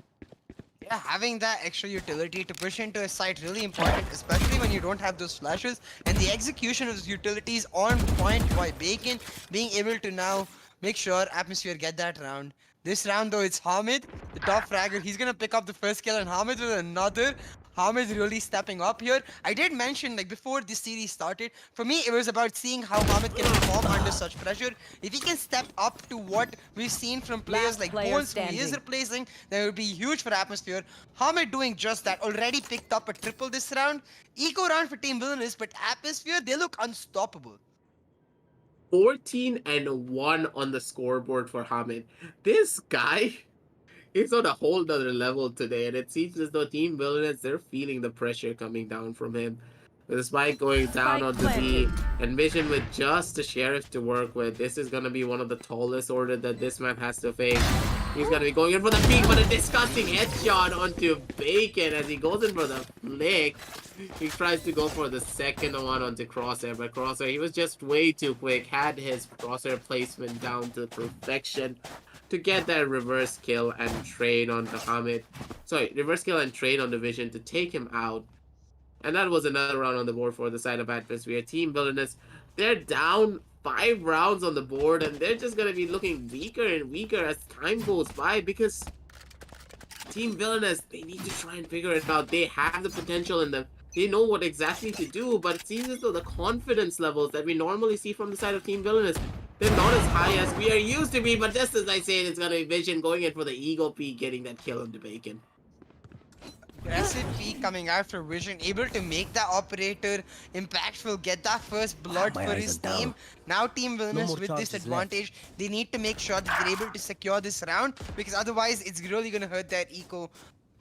Yeah, having that extra utility to push into a site really important, especially when you don't have those flashes, and the execution of those utilities on point by Bacon being able to now make sure Atmosphere get that round. This round though, it's Hamid, the top fragger. He's gonna pick up the first kill, and Hamid with another. Hamid really stepping up here. I did mention, like, before this series started, for me it was about seeing how Hamid can perform under such pressure. If he can step up to what we've seen from players like Bones, who he is replacing, then it would be huge for Atmosphere. Hamid doing just that, already picked up a triple this round. Eco round for Team Villainous, but Atmosphere, they look unstoppable. 14-1 on the scoreboard for Hamid. This guy is on a whole nother level today, and it seems as though Team Villainous, they're feeling the pressure coming down from him. With the spike going down onto B, and Vision with just the Sheriff to work with. This is gonna be one of the tallest orders that this man has to face. He's gonna be going in for the peek, but a disgusting headshot onto Bacon as he goes in for the flick. He tries to go for the second one onto Crosshair, but Crosshair, he was just way too quick, had his Crosshair placement down to perfection to get that reverse kill and trade onto Hamid. Sorry, reverse kill and trade on the Vision to take him out. And that was another round on the board for the side of Atmosphere. Team Villainous, they're down 5 rounds on the board, and they're just going to be looking weaker and weaker as time goes by, because Team Villainous, they need to try and figure it out. They have the potential in them. They know what exactly to do, but it seems as though the confidence levels that we normally see from the side of Team Villainous, they're not as high as we are used to be. But just as I said, it's going to be Vision going in for the Eagle peak, getting that kill on the Bacon. Aggressive peak coming after Vision, able to make that operator impactful, get that first blood for his team. Now Team Villainous with this advantage, they need to make sure that they're able to secure this round, because otherwise it's really gonna hurt their eco.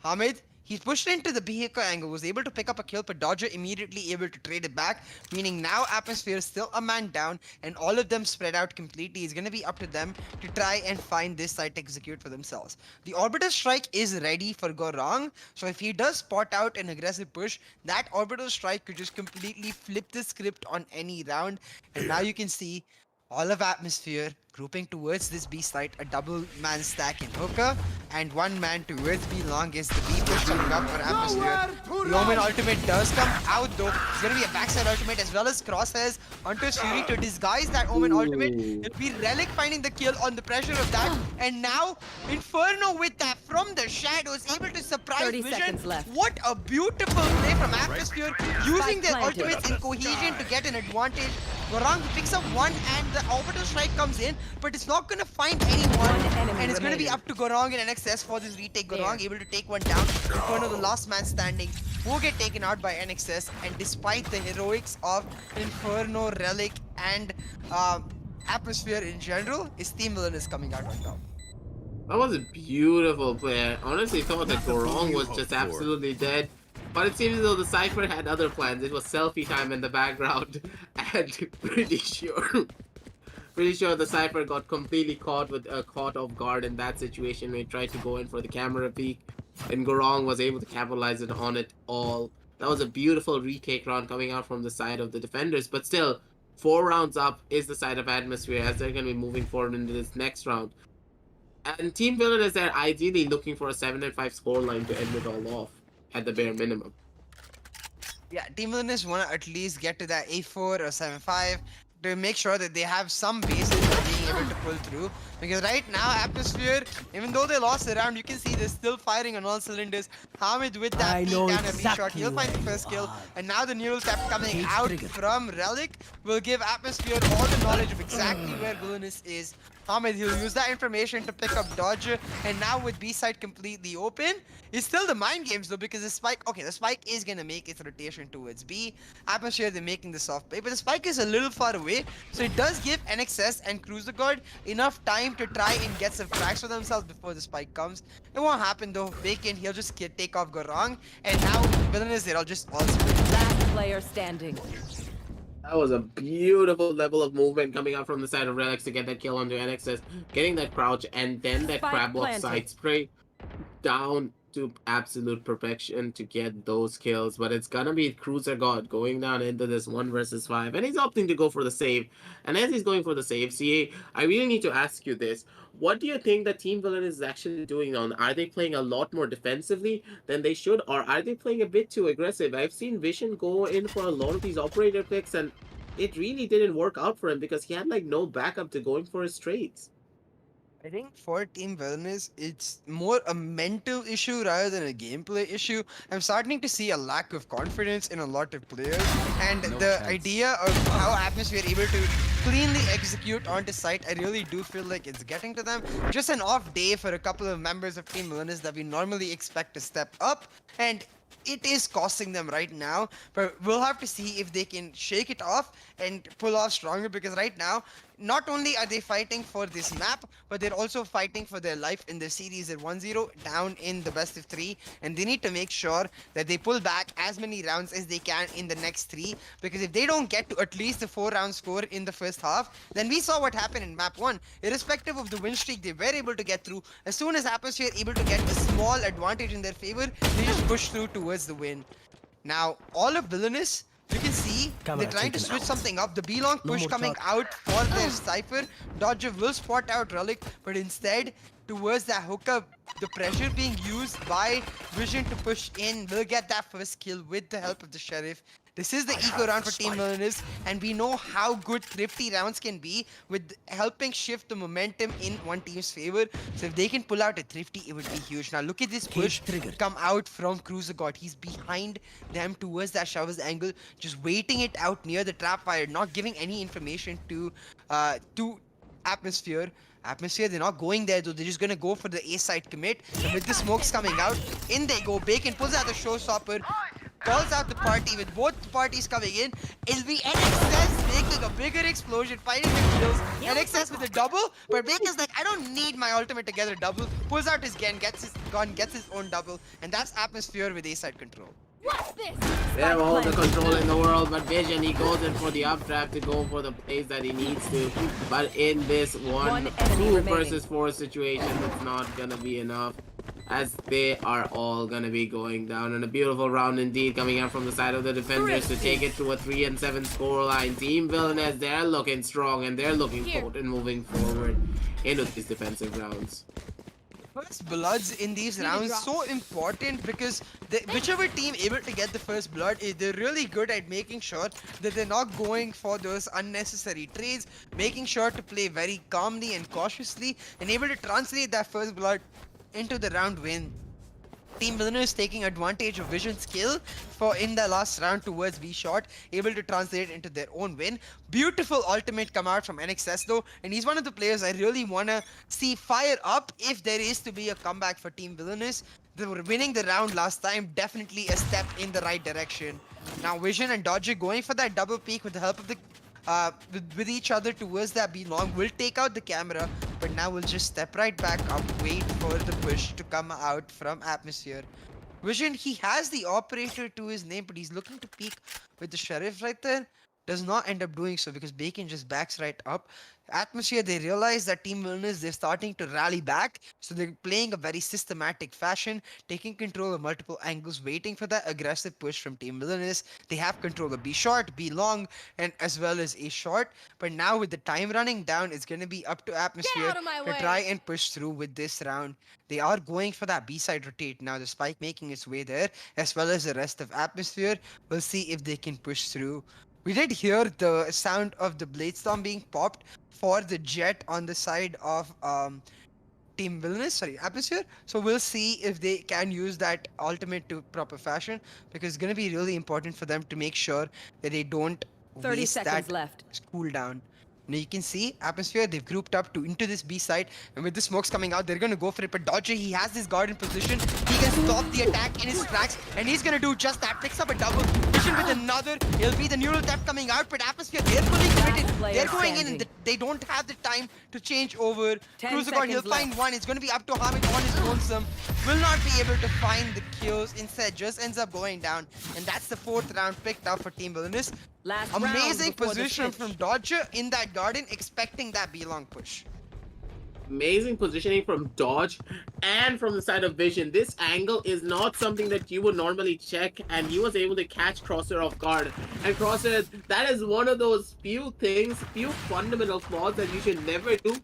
Hamid, he pushed into the vehicle angle, was able to pick up a kill, but Dodger immediately able to trade it back, meaning now Atmosphere is still a man down, and all of them spread out completely. It's going to be up to them to try and find this site to execute for themselves. The Orbital Strike is ready for Gorong, so if he does spot out an aggressive push, that Orbital Strike could just completely flip the script on any round, and now you can see all of Atmosphere grouping towards this B site, a double man stack in Hooker, and 1 man towards B long is the B push coming up for Atmosphere. The Omen ultimate does come out though. It's gonna be a backside ultimate as well as crosshairs onto Fury to disguise that Omen ultimate. It'll be Relic finding the kill on the pressure of that, and now Inferno with that from the shadows, able to surprise Vision. What a beautiful play from Atmosphere, using their ultimates in cohesion to get an advantage. Gorong picks up 1 and the Orbital Strike comes in, but it's not gonna find anyone, and it's gonna be up to Gorong and NXS for this retake. Gorong able to take 1 down. Inferno, the last man standing, will get taken out by NXS, and despite the heroics of Inferno, Relic, and Atmosphere in general, his Team Villainous coming out on top. That was a beautiful play. I honestly thought that Gorong was just absolutely dead. But it seems as though the Cypher had other plans. It was selfie time in the background. And pretty sure the Cypher got completely caught off guard in that situation when he tried to go in for the camera peek. And Gorong was able to capitalize on it all. That was a beautiful retake round coming out from the side of the defenders. But still, 4 rounds up is the side of Atmosphere as they're going to be moving forward into this next round. And Team Villainous, they're ideally looking for a 7-5 scoreline to end it all off at the bare minimum. Yeah, Team Villainous want to at least get to that 8-4 or 7-5 to make sure that they have some basis of being able to pull through. Because right now, Atmosphere, even though they lost the round, you can see they're still firing on all cylinders. Hamid with that peek and a reshot, he'll find the first kill. And now the neural tap coming out from Relic will give Atmosphere all the knowledge of exactly where Villainous is Ahmed, he'll use that information to pick up Dodger, and now with B side completely open, it's still the mind games though because the spike. Okay, the spike is gonna make its rotation towards B. Atmosphere, they're making the soft play, but the spike is a little far away, so it does give NXS and Cruiser Guard enough time to try and get some cracks for themselves before the spike comes. It won't happen though. Bacon, he'll just take off Gorong, and now Villainous, they're all just all split. Last player standing. That was a beautiful level of movement coming out from the side of Relics to get that kill onto NXS, getting that crouch, and then that Spike crab walk planted. side spray down to absolute perfection to get those kills. But it's gonna be Cruiser God going down into this 1 versus 5, and he's opting to go for the save. And as he's going for the save, CA, I really need to ask you this. What do you think that Team Villain is actually doing on? Are they playing a lot more defensively than they should, or are they playing a bit too aggressive? I've seen Vision go in for a lot of these operator picks, and it really didn't work out for him because he had like no backup to going for his trades. I think for Team Wellness, it's more a mental issue rather than a gameplay issue. I'm starting to see a lack of confidence in a lot of players, and the idea of how Atmosphere able to cleanly execute onto site, I really do feel like it's getting to them. Just an off day for a couple of members of Team Wellness that we normally expect to step up, and it is costing them right now, but we'll have to see if they can shake it off and pull off stronger, because right now not only are they fighting for this map, but they're also fighting for their life in the series. At 1-0 down in the best of 3, and they need to make sure that they pull back as many rounds as they can in the next 3, because if they don't get to at least the 4-round score in the first half, then we saw what happened in map 1. Irrespective of the win streak they were able to get through, as soon as Atmosphere able to get a small advantage in their favor, they just push through towards the win. Now all of Villainous, you can see they're trying to switch something up. The B-long push coming out for their Cypher. Dodger will spot out Relic, but instead, towards that hookup, the pressure being used by Vision to push in will get that first kill with the help of the Sheriff. This is the eco round for Team Villainous, and we know how good thrifty rounds can be with helping shift the momentum in one team's favor. So if they can pull out a thrifty, it would be huge. Now look at this push come out from Cruiser God. He's behind them towards that shower's angle, just waiting it out near the trap fire, not giving any information to Atmosphere. Atmosphere, they're not going there though, they're just gonna go for the A side commit. And with the smokes coming out, in they go. Bacon pulls out the showstopper, calls out the party. With both parties coming in, it'll be NXS making a bigger explosion, finding the kills. NXS with a double, but Bacon's like, I don't need my ultimate to get a double. Pulls out his gun, gets his own double, and that's Atmosphere with A side control. They have all the control in the world, but Vision, he goes in for the updraft to go for the plays that he needs to. But in this 2 versus 4 situation, it's not gonna be enough, as they are all gonna be going down. And a beautiful round indeed coming out from the side of the defenders to take it to a 3-7 scoreline. Team Villainous, they're looking strong and they're looking potent moving forward into these defensive rounds. First bloods in these rounds so important, because whichever team able to get the first blood, they're really good at making sure that they're not going for those unnecessary trades, making sure to play very calmly and cautiously, and able to translate that first blood into the round win. Team Villainous taking advantage of Vision's skill for in the last round towards V-Shot, able to translate it into their own win. Beautiful ultimate come out from NXS though, and he's one of the players I really want to see fire up if there is to be a comeback for Team Villainous. They were winning the round last time, definitely a step in the right direction. Now Vision and Dodger going for that double peek with the help of the with each other towards that B-long. Will take out the camera, but now we'll just step right back up, wait for the push to come out from Atmosphere. Vision, he has the operator to his name, but he's looking to peek with the Sheriff right there. Does not end up doing so because Bacon just backs right up. Atmosphere, they realize that Team Villainous, they're starting to rally back, so they're playing a very systematic fashion, taking control of multiple angles, waiting for that aggressive push from Team Villainous. They have control of B short, B long, and as well as A short, but now with the time running down, it's going to be up to Atmosphere to try and push through with this round. They are going for that B side rotate now, the spike making its way there, as well as the rest of Atmosphere. We'll see if they can push through. We did hear the sound of the Blade Storm being popped for the jet on the side of Team Villainous, sorry, Atmosphere. So we'll see if they can use that ultimate to proper fashion, because it's going to be really important for them to make sure that they don't 30 waste seconds that left. cooldown. Now you can see Atmosphere, they've grouped up into this B side, and with the smokes coming out, they're gonna go for it. But Dodger, he has this guard in position. He can stop the attack in his tracks, and he's gonna do just that. Picks up a double, vision with another. It'll be the neural theft coming out, but Atmosphere, they're fully committed. They're going in, and they don't have the time to change over. Cruiser guard, he'll find one. It's gonna be up to Hamid on his lonesome. Will not be able to find the kills. Instead, just ends up going down, and that's the 4th round picked up for Team Villainous. Amazing position from Dodger in that garden, expecting that B-long push. Amazing positioning from Dodge and from the side of Vision. This angle is not something that you would normally check, and he was able to catch Crosshair off guard. And Crosshair, that is one of those few fundamental flaws that you should never do.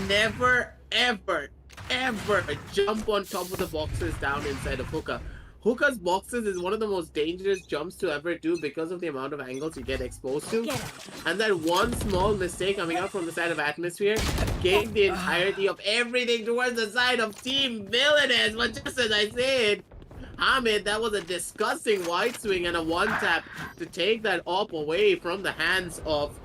Never, ever, ever jump on top of the boxes down inside of Hookah. Hookah's boxes is one of the most dangerous jumps to ever do because of the amount of angles you get exposed to. And that one small mistake coming out from the side of Atmosphere gave the entirety of everything towards the side of Team Villainous. But just as I said, Hamid, that was a disgusting wide swing and a one-tap to take that op away from the hands of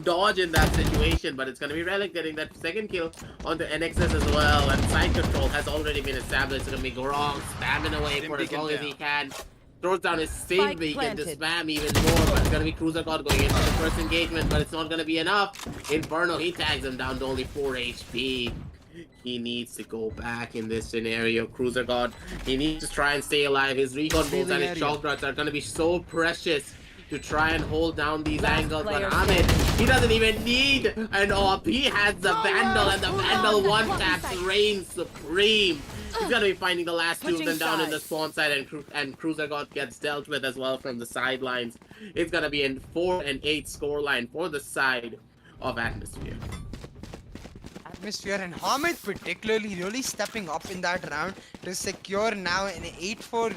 Dodge in that situation, but it's going to be Relic getting that 2nd kill on the NXS as well, and side control has already been established. It's going to be Gorong spamming away for as long as he can. Throws down his save beacon to spam even more, but it's going to be Cruiser God going in for the first engagement, but it's not going to be enough. Inferno, he tags him down to only 4 HP. He needs to go back in this scenario. Cruiser God, he needs to try and stay alive. His recon bolts and his shock darts are going to be so precious to try and hold down these angles, but Hamid, he doesn't even need an op. He has the Vandal, and the Vandal one-taps reign supreme. He's gonna be finding the last 2 of them down in the spawn side, and Cruiser God gets dealt with as well from the sidelines. It's gonna be a 4-8 scoreline for the side of Atmosphere. Atmosphere and Hamid particularly really stepping up in that round to secure now an 8-4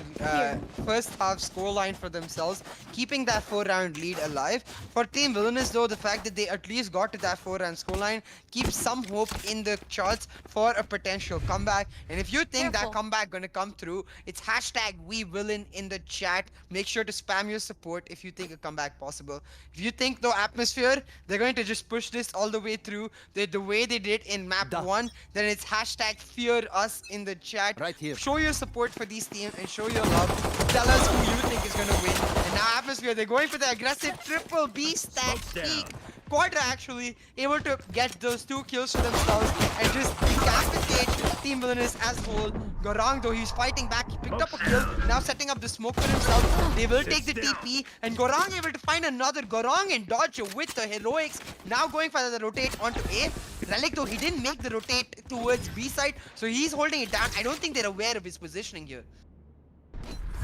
first half scoreline for themselves, keeping that 4-round lead alive. For Team Villainous though, the fact that they at least got to that 4-round scoreline keeps some hope in the charts for a potential comeback. And if you think that comeback gonna come through, it's #WeVillain in the chat. Make sure to spam your support if you think a comeback possible. If you think though Atmosphere, they're going to just push this all the way through the way they did in map 1, then it's #FearUs in the chat. Right here. Show your support for these teams and show your love. Tell us who you think is gonna win. And now Atmosphere, they're going for the aggressive triple B stack peak. Quadra actually able to get those 2 kills for themselves and just decapitate Team Villainous as a whole. Gorong though, he's fighting back. He picked up a kill, now setting up the smoke for himself. They will take the TP, and Gorong able to find another. Gorong and Dodge with the heroics, now going for the rotate onto A. Relic though, he didn't make the rotate towards B side, so he's holding it down. I don't think they're aware of his positioning here.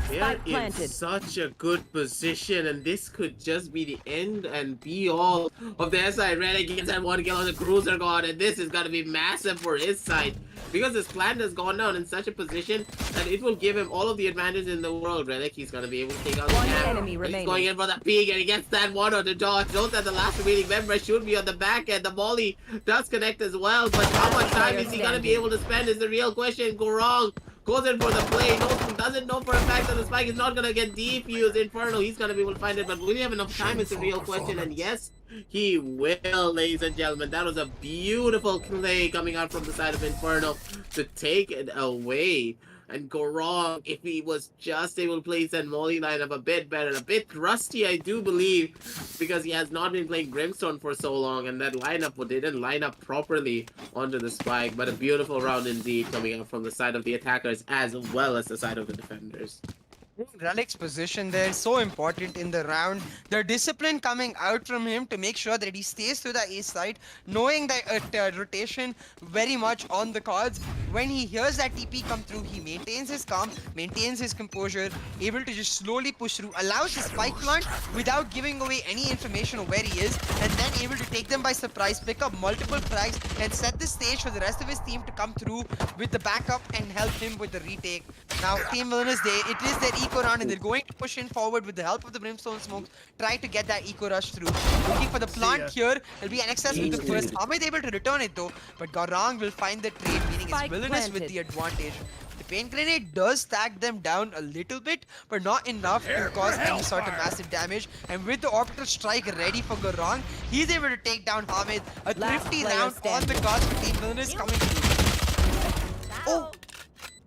They're in such a good position, and this could just be the end and be all of their side. Relic gets that 1 kill on the Cruiser God, and this is gonna be massive for his side because his plant has gone down in such a position that it will give him all of the advantage in the world. Relic, he's gonna be able to take out the camp. He's going in for the peak, and he gets that 1 on the dodge. Note that the last remaining member should be on the back end. The volley does connect as well, but how much time is he gonna be able to spend is the real question. Gorong goes in for the play, doesn't know for a fact that the spike is not gonna get defused. Inferno, he's gonna be able to find it, but will he have enough time is the real question, and yes, he will, ladies and gentlemen. That was a beautiful play coming out from the side of Inferno to take it away. And Gorong, if he was just able to play his Molly lineup a bit better, a bit rusty, I do believe, because he has not been playing Brimstone for so long, and that lineup didn't line up properly onto the spike. But a beautiful round indeed coming out from the side of the attackers as well as the side of the defenders. Relic's position there is so important in the round. The discipline coming out from him to make sure that he stays to the A side, knowing that rotation very much on the cards. When he hears that TP come through, he maintains his calm, maintains his composure, able to just slowly push through, allows the spike plant without giving away any information of where he is, and then able to take them by surprise, pick up multiple frags, and set the stage stage for the rest of his team to come through with the backup and help him with the retake. Now, Team Villainous, it is their eco round and they're going to push in forward with the help of the Brimstone Smokes, try to get that eco rush through. Looking for the plant here, it'll be an excess with the first. Hamid able to return it though, but Garang will find the trade, meaning it's Villainous with the advantage. The Pain Grenade does tag them down a little bit, but not enough to cause any sort of massive damage. And with the Orbital Strike ready for Garang, he's able to take down Hamid. A thrifty round on the cards for Team Villainous coming through. Oh!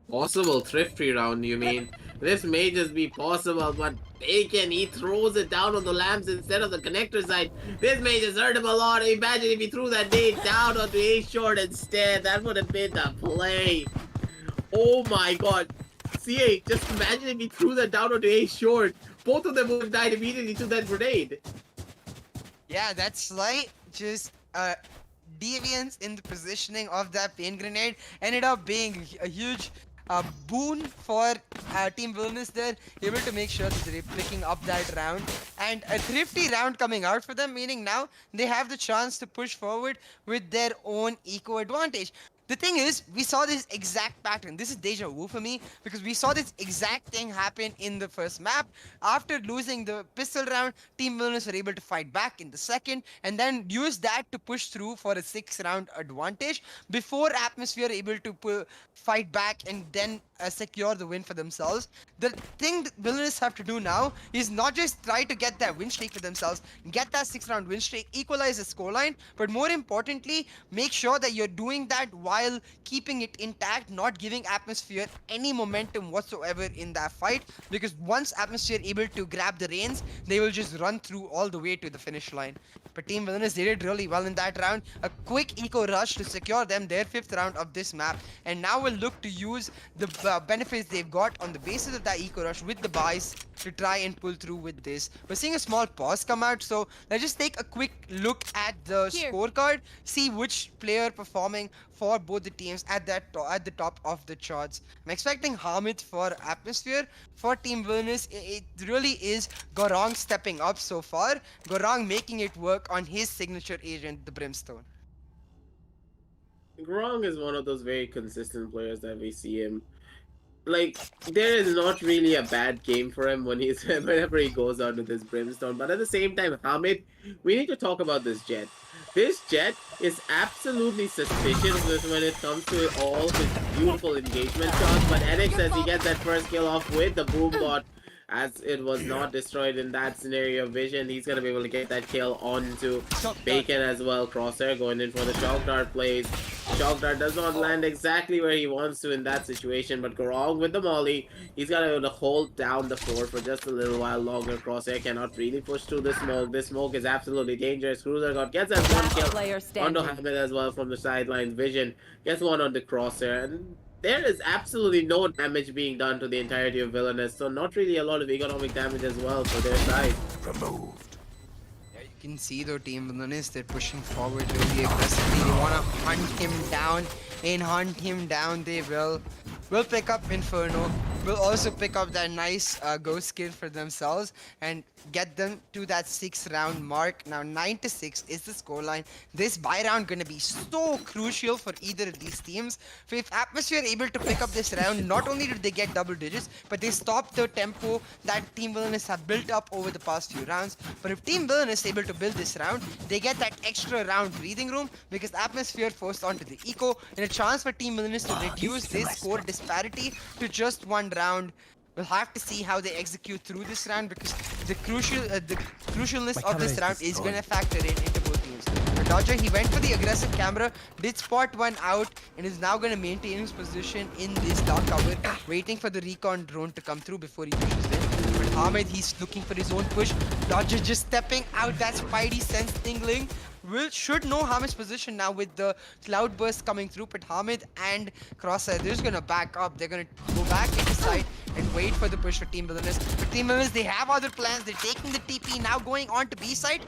Possible thrifty round, you mean? This may just be possible, but Bacon, he throws it down on the lamps instead of the connector side. This may just hurt him a lot. Imagine if he threw that nade down onto A short instead. That would have been the play. Oh my god. CA, just imagine if he threw that down onto A short. Both of them would have died immediately to that grenade. Yeah, that slight just deviance in the positioning of that Pain Grenade ended up being a huge boon for Team Villainous there, able to make sure that they're picking up that round. And a thrifty round coming out for them, meaning now they have the chance to push forward with their own eco advantage. The thing is, we saw this exact pattern. This is deja vu for me because we saw this exact thing happen in the first map. After losing the pistol round, Team Villainous were able to fight back in the second and then use that to push through for a 6-round advantage before Atmosphere able to fight back and then secure the win for themselves. The thing that Villainous have to do now is not just try to get that win streak for themselves, get that 6-round win streak, equalize the scoreline, but more importantly, make sure that you're doing that while keeping it intact, not giving Atmosphere any momentum whatsoever in that fight, because once Atmosphere able to grab the reins, they will just run through all the way to the finish line. But Team Villainous, they did really well in that round. A quick eco rush to secure them their 5th round of this map, and now will look to use the benefits they've got on the basis of that eco rush with the buys to try and pull through with this. We're seeing a small pause come out, so let's just take a quick look at the scorecard, see which player performing for both the teams at the top of the charts. I'm expecting Hamid for Atmosphere. For Team Villainous, it really is Gorong stepping up so far. Gorong making it work on his signature agent, the Brimstone. Grong is one of those very consistent players that we see him. Like, there is not really a bad game for him whenever he goes out with this Brimstone. But at the same time, Hamid, we need to talk about this Jet. This Jet is absolutely suspicious when it comes to all his beautiful engagement shots. But Enix, as he gets that first kill off with the boom bot, as it was not destroyed in that scenario of vision, he's going to be able to get that kill onto Bacon as well. Crosshair going in for the Shock Dart plays. Shock Dart does not land exactly where he wants to in that situation, but Gorong with the molly, he's got to be able to hold down the floor for just a little while longer. Crosshair cannot really push through the smoke. This smoke is absolutely dangerous. Cruiser God gets that one kill onto Hamid as well from the sidelines. Vision gets one on the Crosshair, and there is absolutely no damage being done to the entirety of Villainous, so not really a lot of economic damage as well for their side. Removed. Yeah, you can see though Team Villainous, they're pushing forward really aggressively. They want to hunt him down, and hunt him down they will. Will pick up Inferno, will also pick up that nice ghost skin for themselves and get them to that 6-round mark. Now 9-6 is the scoreline. This buy round gonna be so crucial for either of these teams. For if Atmosphere able to pick up this round, not only did they get double digits, but they stopped the tempo that Team Villainous have built up over the past few rounds. But if Team Villainous able to build this round, they get that extra round breathing room because Atmosphere forced onto the eco, and a chance for Team Villainous to reduce this score disparity to just 1 round. We'll have to see how they execute through this round because the crucialness of this round is going to factor into both teams. The Dodger, he went for the aggressive camera, did spot one out, and is now going to maintain his position in this dark cover, waiting for the recon drone to come through before he pushes in. But Hamid, he's looking for his own push. Dodger just stepping out, that Spidey sense tingling. Should know Hamid's position now with the cloud burst coming through, but Hamid and Crosshair, they're just gonna back up. They're gonna go back into side and wait for the push for Team Villainous. But Team Villainous, they have other plans. They're taking the TP, now going on to B side.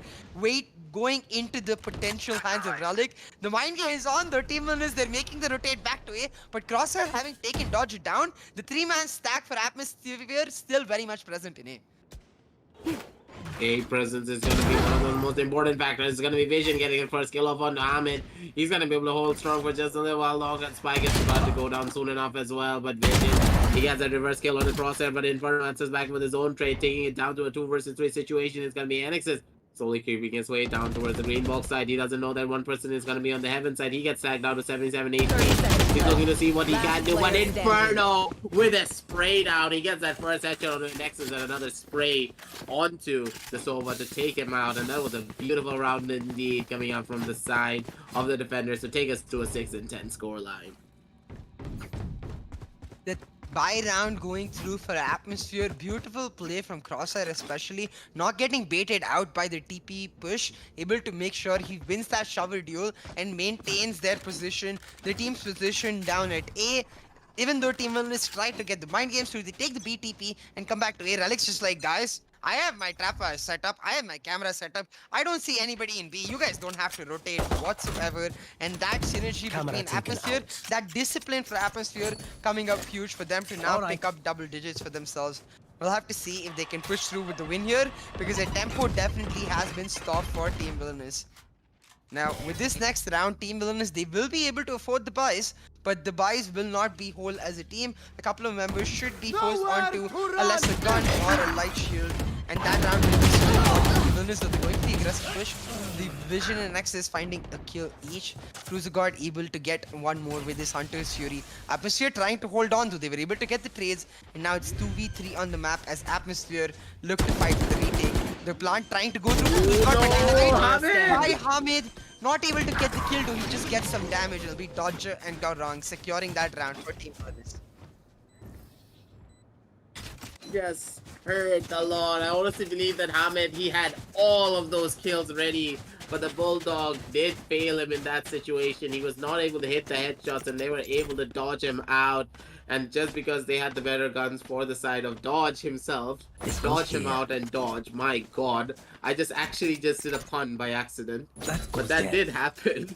Going into the potential hands of Relic. The mind game is on. The Team Villainous, they're making the rotate back to A, but Crosshair having taken Dodger down, the 3-man stack for Atmosphere still very much present in A. A presence is going to be one of the most important factors. It's going to be Vision getting the first kill off on Ahmed. He's going to be able to hold strong for just a little while longer. Spike is about to go down soon enough as well. But Vision, he gets a reverse kill on the crosshair. But Inferno answers back with his own trade, taking it down to a 2 versus 3 situation. It's going to be Annexes slowly creeping his way down towards the green box side. He doesn't know that one person is going to be on the heaven side. He gets tagged down to 77 HP. He's looking to see what he can do. But Inferno with a spray down. He gets that first headshot on the Nexus and another spray onto the Sova to take him out. And that was a beautiful round indeed coming out from the side of the defenders to take us to a 6-10 scoreline. The buy round going through for Atmosphere. Beautiful play from Crosshair, especially not getting baited out by the TP push, able to make sure he wins that shovel duel and maintains their position, the team's position down at A. Even though Team Villainous tried to get the mind games through, they take the BTP and come back to A. Relic's just like, guys, I have my trapper set up, I have my camera set up, I don't see anybody in B, you guys don't have to rotate whatsoever. And that synergy between Atmosphere, that discipline for Atmosphere coming up huge for them to now pick up double digits for themselves. We'll have to see if they can push through with the win here, because their tempo definitely has been stopped for Team Villainous. Now, with this next round, Team Villainous, they will be able to afford the buys, but the buys will not be whole as a team. A couple of members should be forced onto a lesser gun or a light shield, and that round will be so Team Villainous are going for the aggressive push. The Vision and Nexus finding a kill each. Cruiser Guard able to get one more with his Hunter's Fury. Atmosphere trying to hold on to. They were able to get the trades, and now it's 2v3 on the map as Atmosphere look to fight for the retake. The plant trying to go through Cruiser Guard, but by Hamid. Not able to get the kill though, he just gets some damage. It'll be Dodger and Garang securing that round for Team Villainous. Yes, hurt a lot. I honestly believe that Hamid, he had all of those kills ready, but the Bulldog did fail him in that situation. He was not able to hit the headshots and they were able to dodge him out. And just because they had the better guns for the side of Dodge himself, dodge him out and dodge. My god, I just did a pun by accident. But that did happen.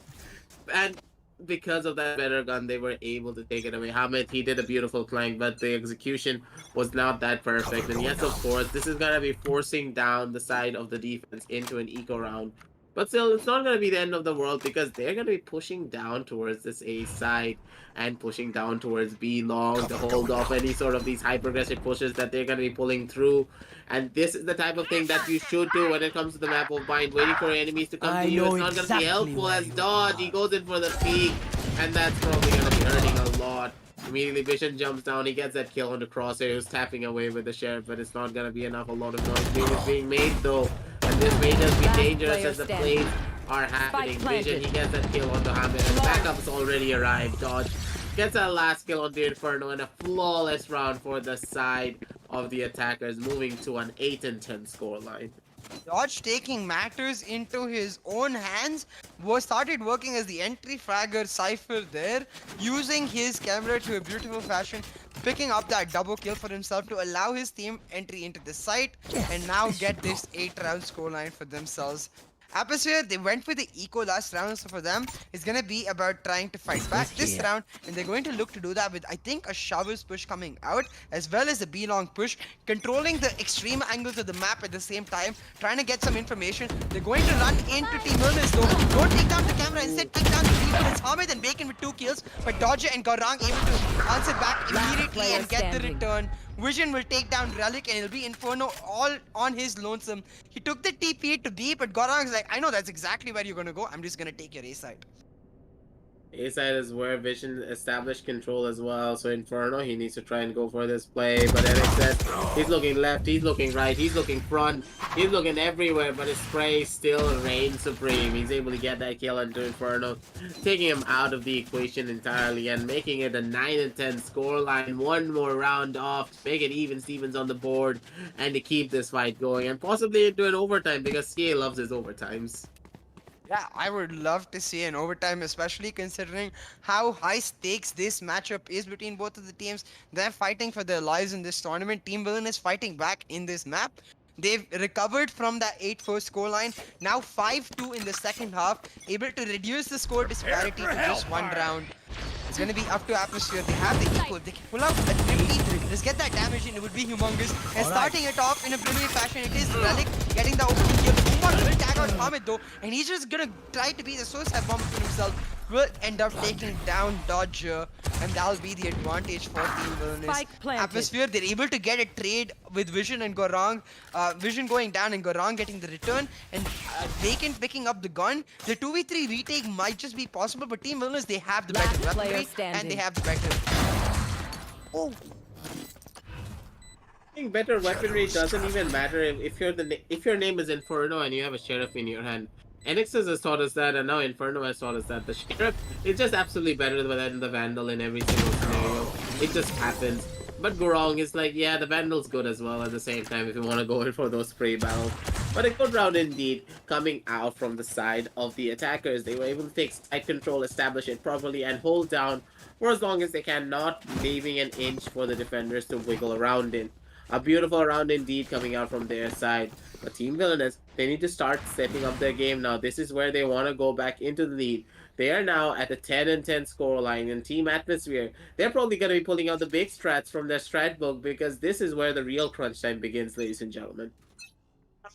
And because of that better gun, they were able to take it away. Hamid, he did a beautiful plank, but the execution was not that perfect. And yes, of course, this is going to be forcing down the side of the defense into an eco round. But still, it's not going to be the end of the world because they're going to be pushing down towards this A side and pushing down towards B long to hold off any sort of these hyper-aggressive pushes that they're going to be pulling through. And this is the type of thing that you should do when it comes to the map of Bind. Waiting for enemies to come to you. It's not going to be helpful as Dodge. He goes in for the peek, and that's probably going to be hurting a lot. Immediately Vision jumps down, he gets that kill on the crosshair, who's tapping away with the Sheriff, but it's not gonna be enough. A lot of noise is being made though, and this may just be dangerous as the plays are happening. Vision, he gets that kill on the Hamid, and backup's already arrived. Dodge gets that last kill on the Inferno, and a flawless round for the side of the attackers, moving to an 8-10 scoreline. Dodge taking matters into his own hands, started working as the entry fragger Cypher there, using his camera to a beautiful fashion, picking up that double kill for himself to allow his team entry into the site, and now get this 8-round scoreline for themselves. Atmosphere, they went for the eco last round, so for them, it's gonna be about trying to fight back this round, and they're going to look to do that with, I think, a Showers push coming out, as well as a B-long push, controlling the extreme angles of the map at the same time, trying to get some information. They're going to run into Team Villainous though. Don't take down the camera, instead take down the people. It's Hamid and Bacon with 2 kills, but Dodger and Garang able to answer back immediately and get the return. Vision will take down Relic and it'll be Inferno all on his lonesome. He took the TP to B, but Gorang's like, I know that's exactly where you're gonna go. I'm just gonna take your A side. A side is where Vision established control as well. So Inferno, he needs to try and go for this play. But then it says he's looking left, he's looking right, he's looking front, he's looking everywhere. But his spray still reigns supreme. He's able to get that kill into Inferno, taking him out of the equation entirely and making it a 9-10 scoreline. One more round off to make it even Stevens on the board and to keep this fight going and possibly into an overtime because CA loves his overtimes. Yeah, I would love to see an overtime, especially considering how high stakes this matchup is between both of the teams. They're fighting for their lives in this tournament. Team Villain is fighting back in this map. They've recovered from that 8-4 scoreline. Now 5-2 in the second half, able to reduce the score disparity to just one round. It's gonna be up to Atmosphere. They have the equal. They can pull out a triple. Just get that damage in. It would be humongous. And starting it off in a brilliant fashion, it is Relic getting the opening kill. The Boombox will tag out Hamid though, and he's just gonna try to be the suicide bomb for himself. Will end up taking down Dodger, and that'll be the advantage for Team Villainous. Atmosphere, they're able to get a trade with Vision and Gorong. Vision going down and Gorong getting the return, and Vacant picking up the gun. The 2v3 retake might just be possible, but Team Villainous, they have the better weaponry, and they have the better... Oh! I think better weaponry doesn't even matter if your name is Inferno and you have a Sheriff in your hand. NXS has taught us that, and now Inferno has taught us that. The Sheriff is just absolutely better than the Vandal in every single scenario. It just happens. But Gorong is like, yeah, the Vandal's good as well at the same time if you want to go in for those spray battles. But a good round indeed coming out from the side of the attackers. They were able to take side control, establish it properly, and hold down for as long as they can, not leaving an inch for the defenders to wiggle around in. A beautiful round indeed coming out from their side. But Team Villainous, they need to start stepping up their game now. This is where they want to go back into the lead. They are now at a 10-10 scoreline. And Team Atmosphere, they're probably going to be pulling out the big strats from their strat book, because this is where the real crunch time begins, ladies and gentlemen.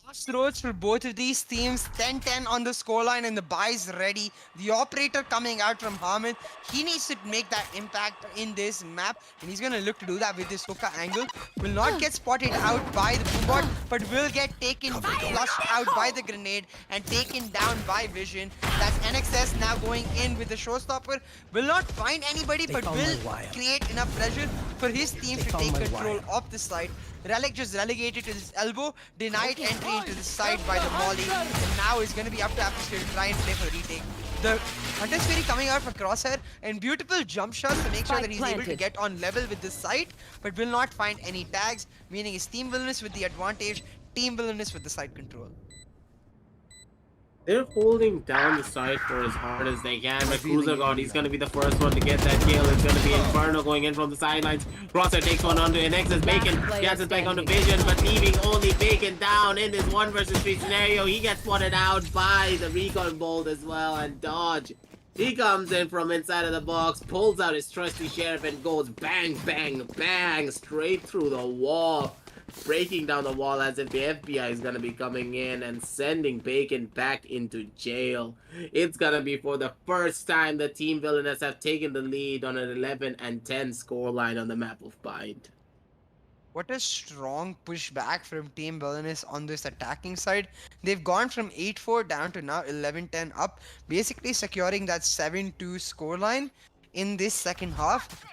Crossroads for both of these teams. 10-10 on the scoreline, and the buys ready. The operator coming out from Hamid. He needs to make that impact in this map, and he's going to look to do that with this hookah angle. Will not get spotted out by the boombot, but will get taken, flushed out by the grenade and taken down by Vision. That's NXS now going in with the showstopper. Will not find anybody, but will create enough pressure for his team to take control of the side. Relic just relegated to his elbow, denied entry into the side by the Molly, and now it's going to be up to Atmosphere to try and play for the retake. The Hunter's Fury coming out for Crosshair, and beautiful jump shots to make sure that he's able to get on level with the site, but will not find any tags, meaning it's Team Villainous with the advantage, Team Villainous with the side control. They're holding down the side for as hard as they can, but Cruiser God, he's going to be the first one to get that kill. It's going to be Inferno going in from the sidelines. Crosshair takes one onto NXS. Bacon gets it back onto Vision, but leaving only Bacon down in this 1 versus 3 scenario. He gets spotted out by the Recon Bolt as well, and Dodge. He comes in from inside of the box, pulls out his trusty Sheriff, and goes bang, bang, bang, straight through the wall. Breaking down the wall as if the FBI is going to be coming in and sending Bacon back into jail. It's going to be for the first time that Team Villainous have taken the lead on an 11-10 scoreline on the map of Bind. What a strong pushback from Team Villainous on this attacking side. They've gone from 8-4 down to now 11-10 up, basically securing that 7-2 scoreline in this second half.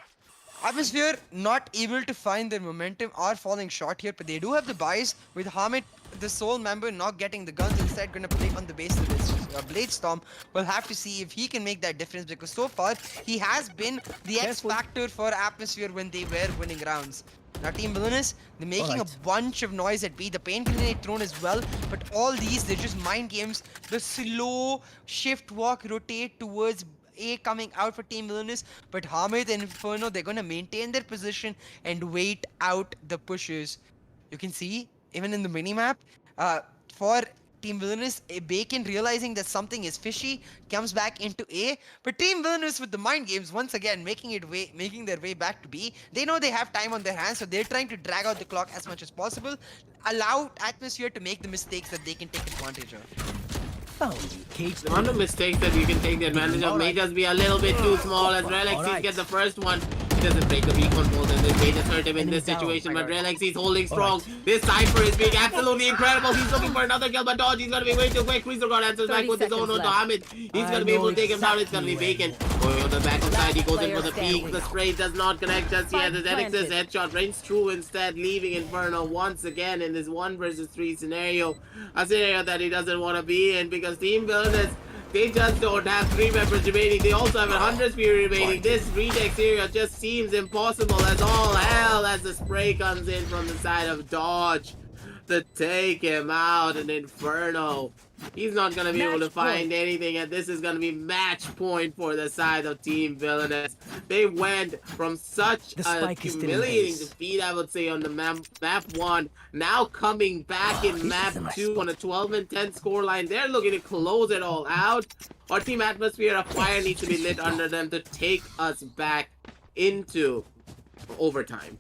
Atmosphere not able to find their momentum or falling short here, but they do have the buys with Hamid, the sole member, not getting the guns, instead going to play on the base of this Blade Storm. We'll have to see if he can make that difference, because so far he has been the X factor for Atmosphere when they were winning rounds. Now Team Villainous, they're making a bunch of noise at B. The pain grenade thrown as well, but all these, they're just mind games. The slow shift walk rotate towards A coming out for Team Villainous, but Hamid and Inferno, they're going to maintain their position and wait out the pushes. You can see, even in the minimap, for Team Villainous, Bacon realizing that something is fishy, comes back into A, but Team Villainous with the mind games, once again, making their way back to B. They know they have time on their hands, so they're trying to drag out the clock as much as possible, allow Atmosphere to make the mistakes that they can take advantage of. The amount of mistakes that you can take the advantage of may just be a little bit too small, as Relexis gets the first one. He doesn't break the recon bolt, and they just hurt him in this situation, but Relexis holding strong. This Cypher is being absolutely incredible. He's looking for another kill, but Dodge, he's going to be way too quick. Cruiser God answers back with his own onto Hamid. He's going to be able to take him down. It's going to be Bacon. Going on the back side, he goes in for the peak. The spray does not connect just yet. The NXS headshot rings true instead, leaving Inferno once again in this 1 versus 3 scenario. A scenario that he doesn't want to be in, because Team Villainous, they just don't have 3 members remaining. They also have a Hunter's Fury remaining. This retake area just seems impossible as all hell as the spray comes in from the side of Dodge. to take him out. An Inferno. He's not going to be able to find anything, and this is going to be match point for the side of Team Villainous. They went from such a humiliating defeat, I would say, on the map 1, now coming back in map 2 on a 12-10 scoreline. They're looking to close it all out. Our Team Atmosphere, a fire needs to be lit under them to take us back into overtime.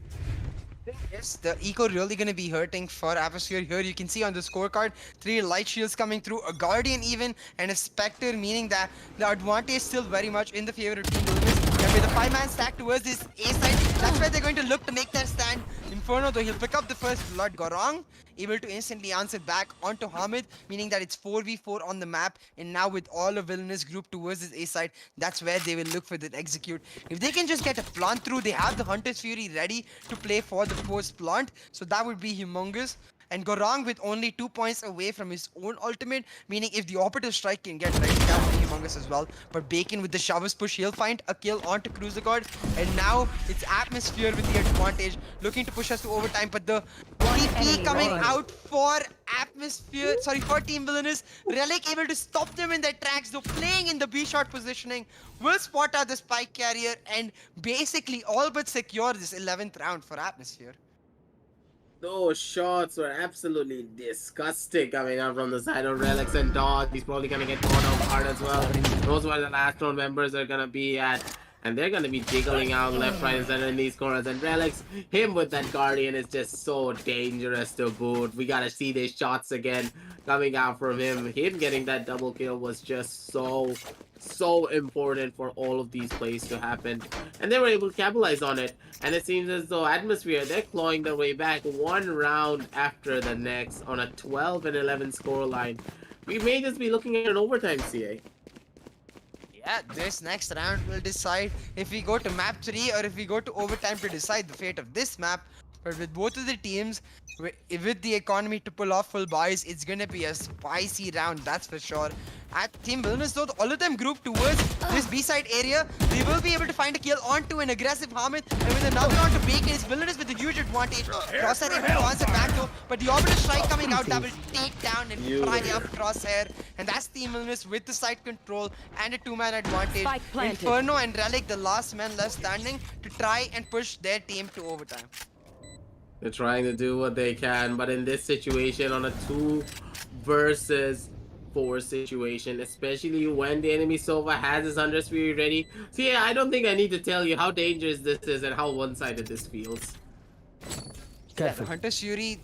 Yes, the eco really gonna be hurting for Atmosphere. Here you can see on the scorecard 3 light shields coming through, a Guardian even, and a Spectre, meaning that the advantage is still very much in the favor of Team Villainous. And with a 5-man stack towards this A side, that's where they're going to look to make their stand. Inferno, though, he'll pick up the first blood. Gorong able to instantly answer back onto Hamid, meaning that it's 4v4 on the map. And now with all of Villainous group towards this A side, that's where they will look for the execute. If they can just get a plant through, they have the Hunter's Fury ready to play for the post plant, so that would be humongous. And Gorong with only 2 points away from his own ultimate, meaning if the operative strike can get ready, that would be humongous as well. But Bacon with the showers push, he'll find a kill onto Cruiser God. And now it's Atmosphere with the advantage, looking to push us to overtime. But the TP coming out for Atmosphere, sorry, for Team Villainous. Relic able to stop them in their tracks, though playing in the B-shot positioning. Will spot out the spike carrier and basically all but secure this 11th round for Atmosphere. Those shots were absolutely disgusting coming out from the side of Relics and Dog. He's probably going to get caught off guard as well. Those were the last round members are going to be at. And they're going to be jiggling out left, right, and center in these corners. And Relics, him with that Guardian is just so dangerous to boot. We got to see these shots again coming out from him. Him getting that double kill was just so important for all of these plays to happen. And they were able to capitalize on it. And it seems as though Atmosphere, they're clawing their way back one round after the next on a 12-11 scoreline. We may just be looking at an overtime, CA. Yeah, this next round will decide if we go to map 3 or if we go to overtime to decide the fate of this map. But with both of the teams, with the economy to pull off full buys, it's gonna be a spicy round, that's for sure. At Team Villainous, though, all of them group towards this B-side area. They will be able to find a kill onto an aggressive Hamid, and with another onto Bacon, it's Villainous with a huge advantage. Crosshair able to answer back though, but the orbital strike coming out that will take down and fry up Crosshair. And that's Team Villainous with the side control and a 2-man advantage. Inferno and Relic, the last man left standing, to try and push their team to overtime. They're trying to do what they can, but in this situation, on a 2 versus 4 situation, especially when the enemy Sova has his Hunter's Fury ready. So yeah, I don't think I need to tell you how dangerous this is and how one-sided this feels. Yeah, the Hunter's Fury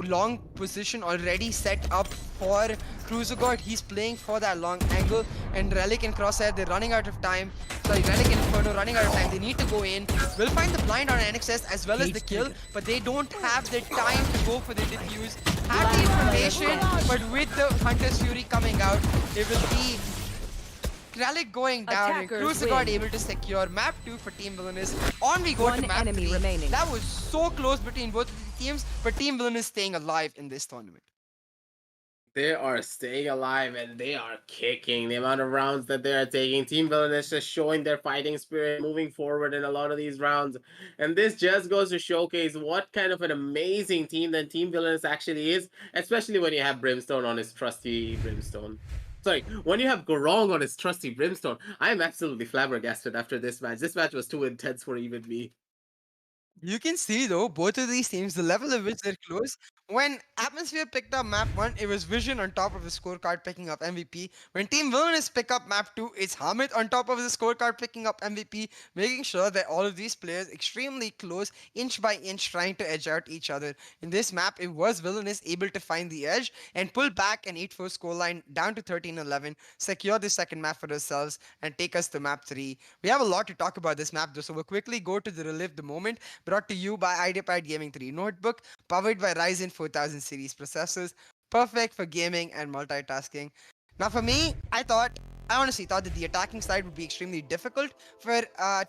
long position already set up for Cruiser God. He's playing for that long angle, and Relic and Crosshair, they're running out of time. Sorry, Relic and Inferno running out of time. They need to go in. We'll find the blind on NXS as well as the kill, but they don't have the time to go for the diffuse. Have the information, but with the Hunter's Fury coming out, it will be Relic going down and Cruiser God able to secure map 2 for Team Villainous. On we go to map 3. That was so close between both of the teams, but Team Villainous staying alive in this tournament. They are staying alive and they are kicking. The amount of rounds that they are taking. Team Villainous just showing their fighting spirit, moving forward in a lot of these rounds. And this just goes to showcase what kind of an amazing team that Team Villainous actually is, especially when you have Brimstone on his trusty Brimstone. Sorry, when you have Gorong on his trusty Brimstone, I am absolutely flabbergasted after this match. This match was too intense for even me. You can see though, both of these teams, the level of which they're close. When Atmosphere picked up map 1, it was Vision on top of the scorecard picking up MVP. When Team Villainous pick up map 2, it's Hamid on top of the scorecard picking up MVP, making sure that all of these players extremely close, inch by inch, trying to edge out each other. In this map, it was Villainous able to find the edge and pull back an 8-4 scoreline down to 13-11, secure the second map for themselves, and take us to map 3. We have a lot to talk about this map though, so we'll quickly go to the Relive the Moment, brought to you by Ideapad Gaming 3 Notebook, powered by Ryzen 4000 series processors, perfect for gaming and multitasking. Now for me, I honestly thought that the attacking side would be extremely difficult for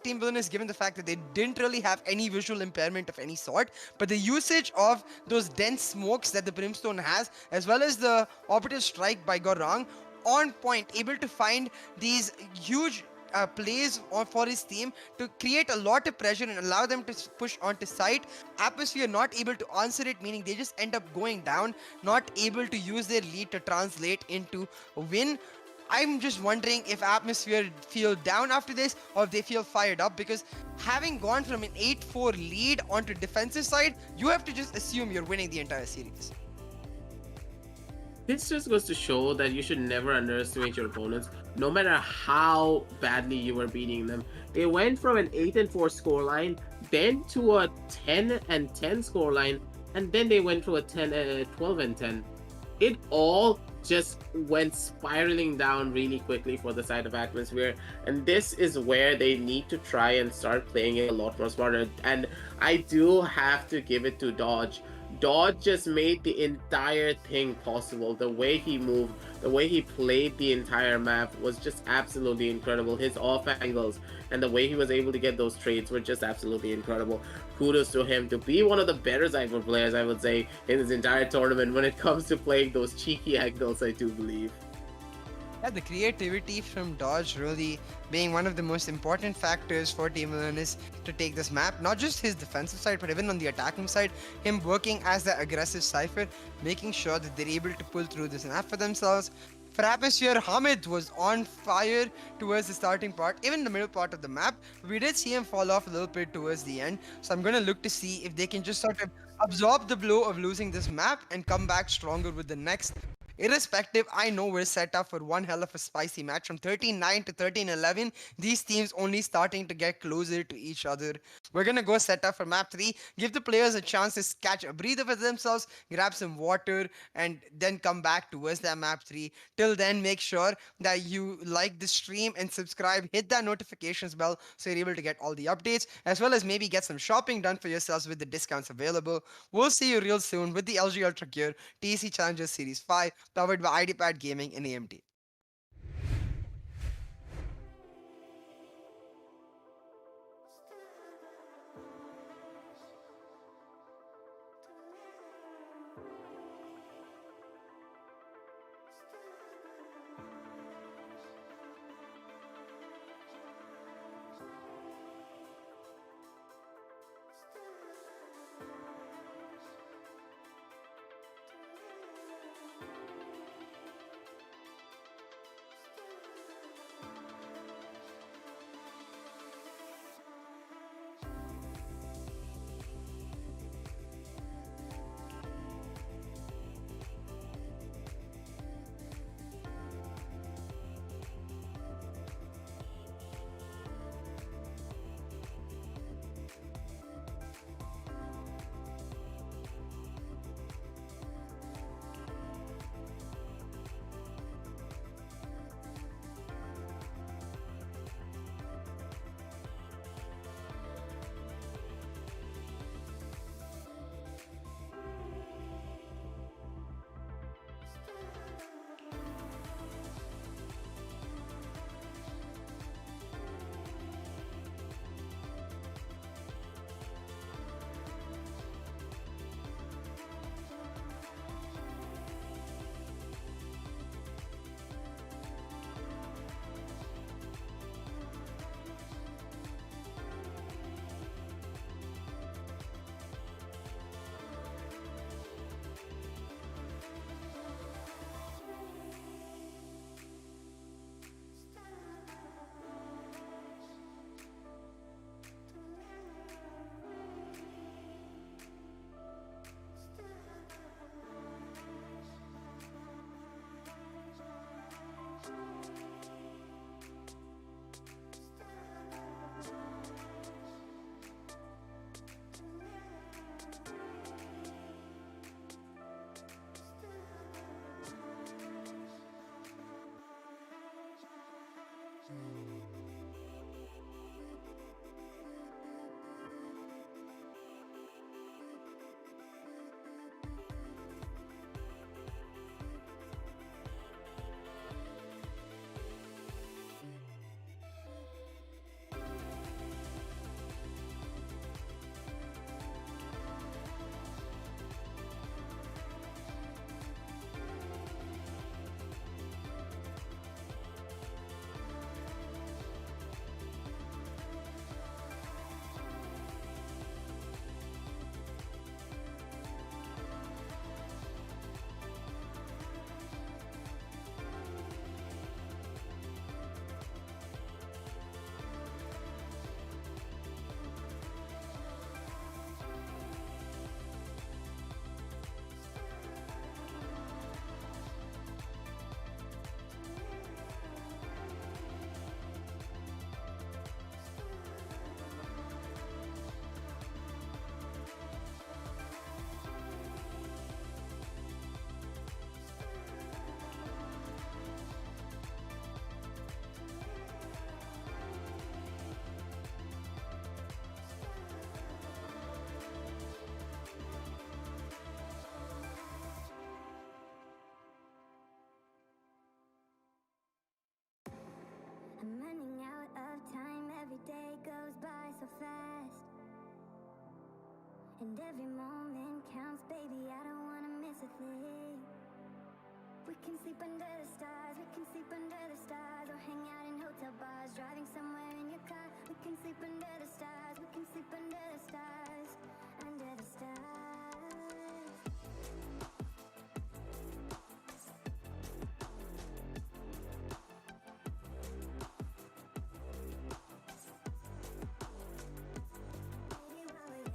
Team Villainous, given the fact that they didn't really have any visual impairment of any sort, but the usage of those dense smokes that the Brimstone has, as well as the operative strike by Gorong, on point, able to find these huge plays for his team to create a lot of pressure and allow them to push onto site. Atmosphere not able to answer it, meaning they just end up going down, not able to use their lead to translate into a win. I'm just wondering if Atmosphere feel down after this or if they feel fired up, because having gone from an 8-4 lead onto defensive side, you have to just assume you're winning the entire series. This just goes to show that you should never underestimate your opponents, no matter how badly you were beating them. They went from an 8-4 scoreline, then to a 10-10 scoreline, and then they went to a 12-10. It all just went spiraling down really quickly for the side of Atmosphere, and this is where they need to try and start playing it a lot more smarter. And I do have to give it to Dodge. Dodge just made the entire thing possible. The way he moved, the way he played the entire map was just absolutely incredible. His off angles and the way he was able to get those trades were just absolutely incredible. Kudos to him to be one of the better Zypher players, I would say, in this entire tournament when it comes to playing those cheeky angles, I do believe. Yeah, the creativity from Dodge really being one of the most important factors for Team VILLAINOUS to take this map. Not just his defensive side, but even on the attacking side. Him working as the aggressive Cypher, making sure that they're able to pull through this map for themselves. For Atmosphere, Hamid was on fire towards the starting part, even the middle part of the map. We did see him fall off a little bit towards the end. So I'm going to look to see if they can just sort of absorb the blow of losing this map and come back stronger with the next. Irrespective, I know we're set up for one hell of a spicy match. From 13-9 to 13-11, these teams only starting to get closer to each other. We're gonna go set up for map 3, give the players a chance to catch a breather for themselves, grab some water, and then come back towards that map 3. Till then, make sure that you like the stream and subscribe, hit that notifications bell so you're able to get all the updates, as well as maybe get some shopping done for yourselves with the discounts available. We'll see you real soon with the LG Ultra Gear TEC Challenger Series 5, powered by Ideapad Gaming and AMD. And every moment counts, baby, I don't wanna miss a thing. We can sleep under the stars, we can sleep under the stars, or hang out in hotel bars, driving somewhere in your car. We can sleep under the stars, we can sleep under the stars, under the stars. Baby, while we're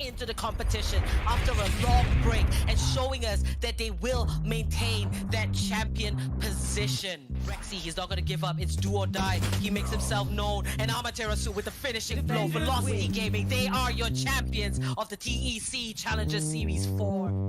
into the competition after a long break and showing us that they will maintain that champion position. Rexy, he's not gonna give up. It's do or die. He makes himself known. And Amaterasu with the finishing blow. Velocity Gaming, they are your champions of the TEC Challenger Series 4.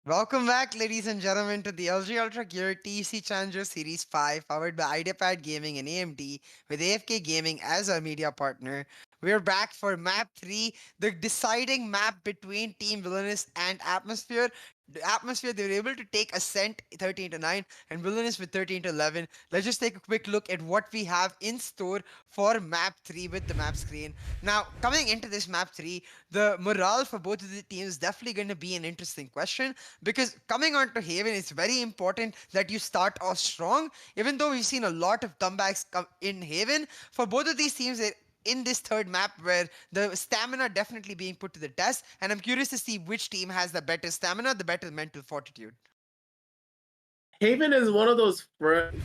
Welcome back, ladies and gentlemen, to the LG Ultra Gear TEC Challenger Series 5, powered by Ideapad Gaming and AMD, with AFK Gaming as our media partner. We're back for Map 3, the deciding map between Team Villainous and Atmosphere. The Atmosphere, they were able to take Ascent 13-9 and Villainous with 13-11. Let's just take a quick look at what we have in store for Map 3 with the map screen. Now, coming into this Map 3, the morale for both of the teams is definitely going to be an interesting question, because coming onto Haven, it's very important that you start off strong. Even though we've seen a lot of comebacks in Haven, for both of these teams, in this third map where the stamina definitely being put to the test, and I'm curious to see which team has the better stamina, the better mental fortitude. Haven is one of those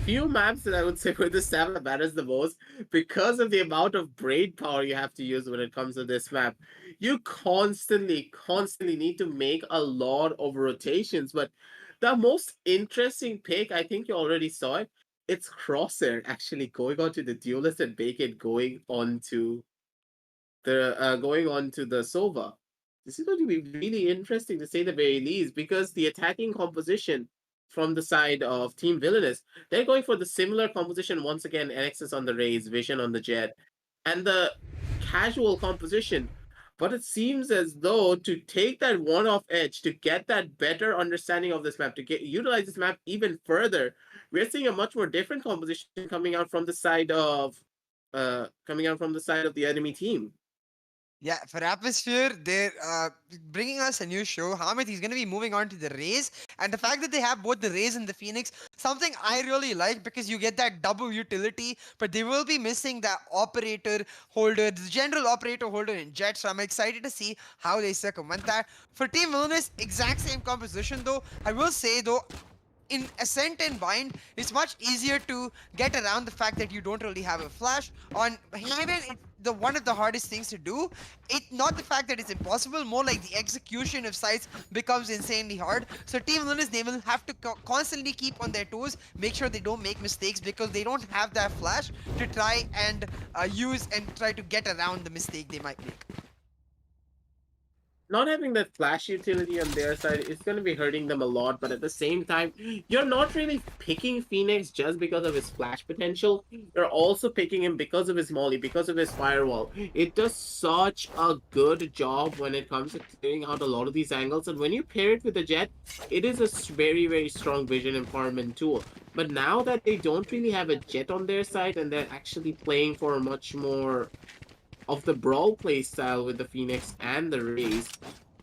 few maps that I would say where the stamina matters the most because of the amount of brain power you have to use when it comes to this map. You constantly need to make a lot of rotations, but the most interesting pick, I think you already saw it, it's Crosshair actually going on to the Duelist and Bacon going on to the Sova. This is going to be really interesting to say the very least, because the attacking composition from the side of Team Villainous, they're going for the similar composition once again. NXS on the Raze, Vision on the Jet, and the casual composition. But it seems as though to take that one-off edge, to get that better understanding of this map, to utilize this map even further, we're seeing a much more different composition coming out from the side of the enemy team. Yeah, for Atmosphere, they're bringing us a new show. Hamid, he's going to be moving on to the Raze. And the fact that they have both the Raze and the Phoenix, something I really like, because you get that double utility, but they will be missing that operator holder, the general operator holder in Jet. So I'm excited to see how they circumvent that. For Team Villainous, exact same composition though. I will say though, in Ascent and Bind, it's much easier to get around the fact that you don't really have a flash. On Haven, it's one of the hardest things to do. It's not the fact that it's impossible, more like the execution of sites becomes insanely hard. So Team Villainous, they will have to constantly keep on their toes, make sure they don't make mistakes, because they don't have that flash to try and use and try to get around the mistake they might make. Not having that flash utility on their side is going to be hurting them a lot, but at the same time, you're not really picking Phoenix just because of his flash potential. You're also picking him because of his molly, because of his firewall. It does such a good job when it comes to clearing out a lot of these angles, and when you pair it with the Jet, it is a very, very strong vision empowerment tool. But now that they don't really have a Jet on their side, and they're actually playing for a much more of the brawl play style with the Phoenix and the Raze,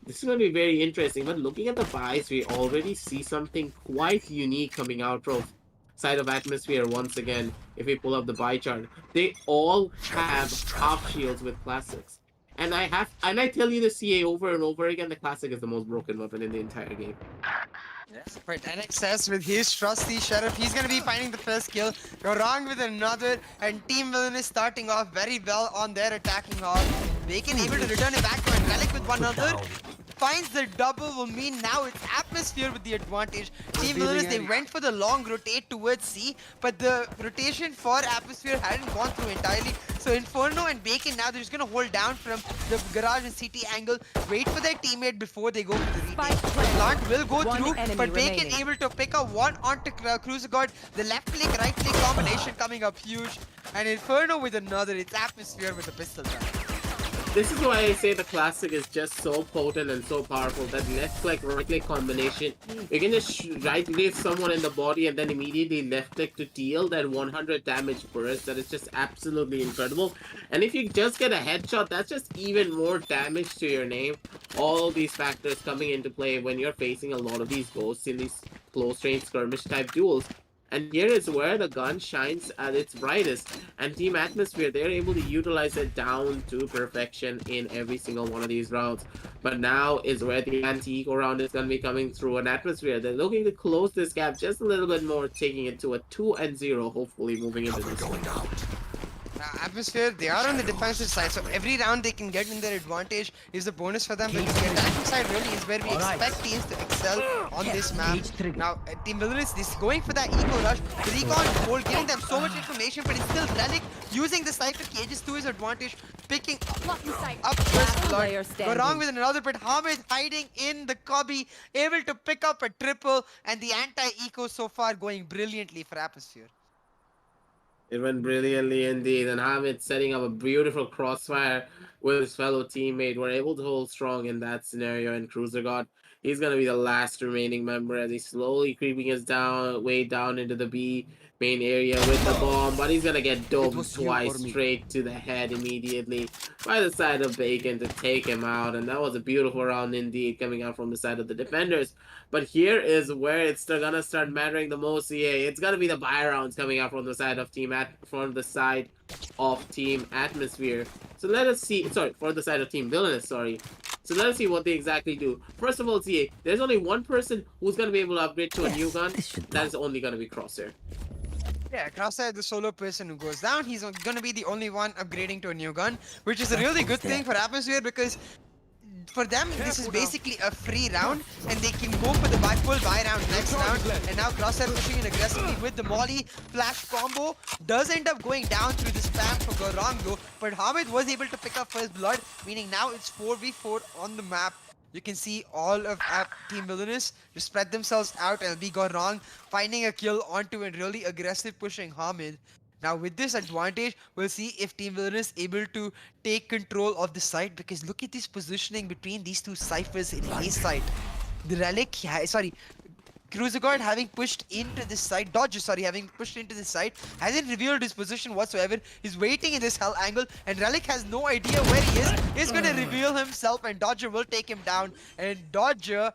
this is going to be very interesting. But looking at the buys, we already see something quite unique coming out of side of Atmosphere once again. If we pull up the buy chart, they all have half shields with classics. And I tell you the CA over and over again, the classic is the most broken weapon in the entire game. Yes, but NXS with his trusty Sheriff, he's going to be finding the first kill. Go wrong with another, and Team Villain is starting off very well on their attacking hog. Bacon able to return it back to a Relic with one another. Finds the double, will mean now it's Atmosphere with the advantage. Team Villainous, they went for the long rotate towards C, but the rotation for Atmosphere hadn't gone through entirely. So Inferno and Bacon now they're just gonna hold down from the garage and CT angle, wait for their teammate before they go for the retake. Plant will go through, but Bacon able to pick up one onto Cruiser Guard. The left click, right click combination coming up huge. And Inferno with another, it's Atmosphere with a pistol shot. this is why I say the classic is just so potent and so powerful. That left click, right click combination. You can just right click someone in the body and then immediately left click to deal that 100 damage burst. That is just absolutely incredible. And if you just get a headshot, that's just even more damage to your name. All these factors coming into play when you're facing a lot of these ghosts in these close range skirmish type duels. And here is where the gun shines at its brightest. And Team Atmosphere, they're able to utilize it down to perfection in every single one of these rounds. But now is where the anti-eco round is going to be coming through. An Atmosphere, they're looking to close this gap just a little bit more, taking it to a 2-0, hopefully moving into this one. Atmosphere, they are on the defensive side, so every round they can get in their advantage is a bonus for them. But the attacking side really is where we expect teams to excel on this map. Now, Team VILLAINOUS is going for that eco rush, the recon hold, giving them so much information, but it's still Relic using the cypher cages to his advantage, picking up first blood. Go wrong with another, but Hamid hiding in the cubby, able to pick up a triple, and the anti-eco so far going brilliantly for Atmosphere. It went brilliantly indeed, and Hamid setting up a beautiful crossfire with his fellow teammate. Were able to hold strong in that scenario, and Cruiser God, he's going to be the last remaining member as he's slowly creeping his way down into the B main area with the bomb, but he's going to get domed twice straight to the head immediately by the side of Bacon to take him out, and that was a beautiful round indeed coming out from the side of the defenders. But here is where it's gonna start mattering the most. CA, it's gonna be the buy rounds coming out from the side of Team Atmosphere. So let us see. Sorry, for the side of Team VILLAINOUS. Sorry. So let us see what they exactly do. First of all, CA, there's only one person who's gonna be able to upgrade to a new gun. That is only gonna be Crosshair. Yeah, Crosshair, the solo person who goes down, he's gonna be the only one upgrading to a new gun, which is a really good thing for Atmosphere because for them, this is basically a free round, and they can go for the full buy round next round. And now Crosshair pushing in aggressively with the Molly flash combo. Does end up going down through the spam for Gorong though, but Hamid was able to pick up first blood, meaning now it's 4v4 on the map. You can see all of Team VILLAINOUS just spread themselves out, and we got wrong, finding a kill onto and really aggressive pushing Hamid. Now with this advantage, we'll see if Team VILLAINOUS able to take control of the site, because look at this positioning between these two ciphers in A site. The Relic, Cruiser God having pushed into this site, Dodger, sorry, having pushed into this site, hasn't revealed his position whatsoever. He's waiting in this hell angle, and Relic has no idea where he is. He's gonna reveal himself, and Dodger will take him down. And Dodger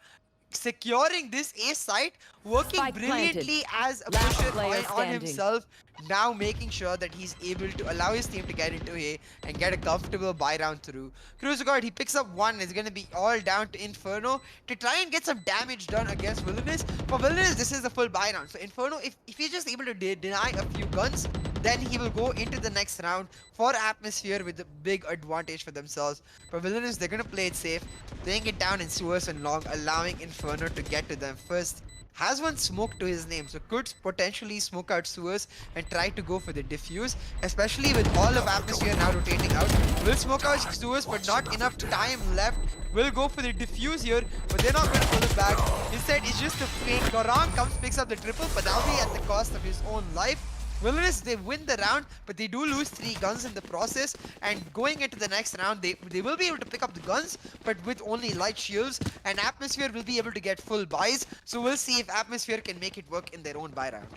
securing this A site, working brilliantly as a pusher on himself, now making sure that he's able to allow his team to get into A and get a comfortable buy round through. Cruiser God, he picks up one. It's going to be all down to Inferno to try and get some damage done against VILLAINOUS. For VILLAINOUS, this is the full buy round. So Inferno, if he's just able to deny a few guns, then he will go into the next round for Atmosphere with a big advantage for themselves. For VILLAINOUS, they're going to play it safe, playing it down in sewers and long, allowing Inferno to get to them first. Has one smoke to his name, so could potentially smoke out sewers and try to go for the diffuse, especially with all of Atmosphere now rotating out. Will smoke out sewers, but not enough time left. Will go for the diffuse here, but they're not going to pull it back. Instead, it's just a fake. Gorong comes, picks up the triple, but that'll be at the cost of his own life. VILLAINOUS, they win the round, but they do lose 3 guns in the process. And going into the next round, they will be able to pick up the guns, but with only light shields. And Atmosphere will be able to get full buys. So we'll see if Atmosphere can make it work in their own buy round.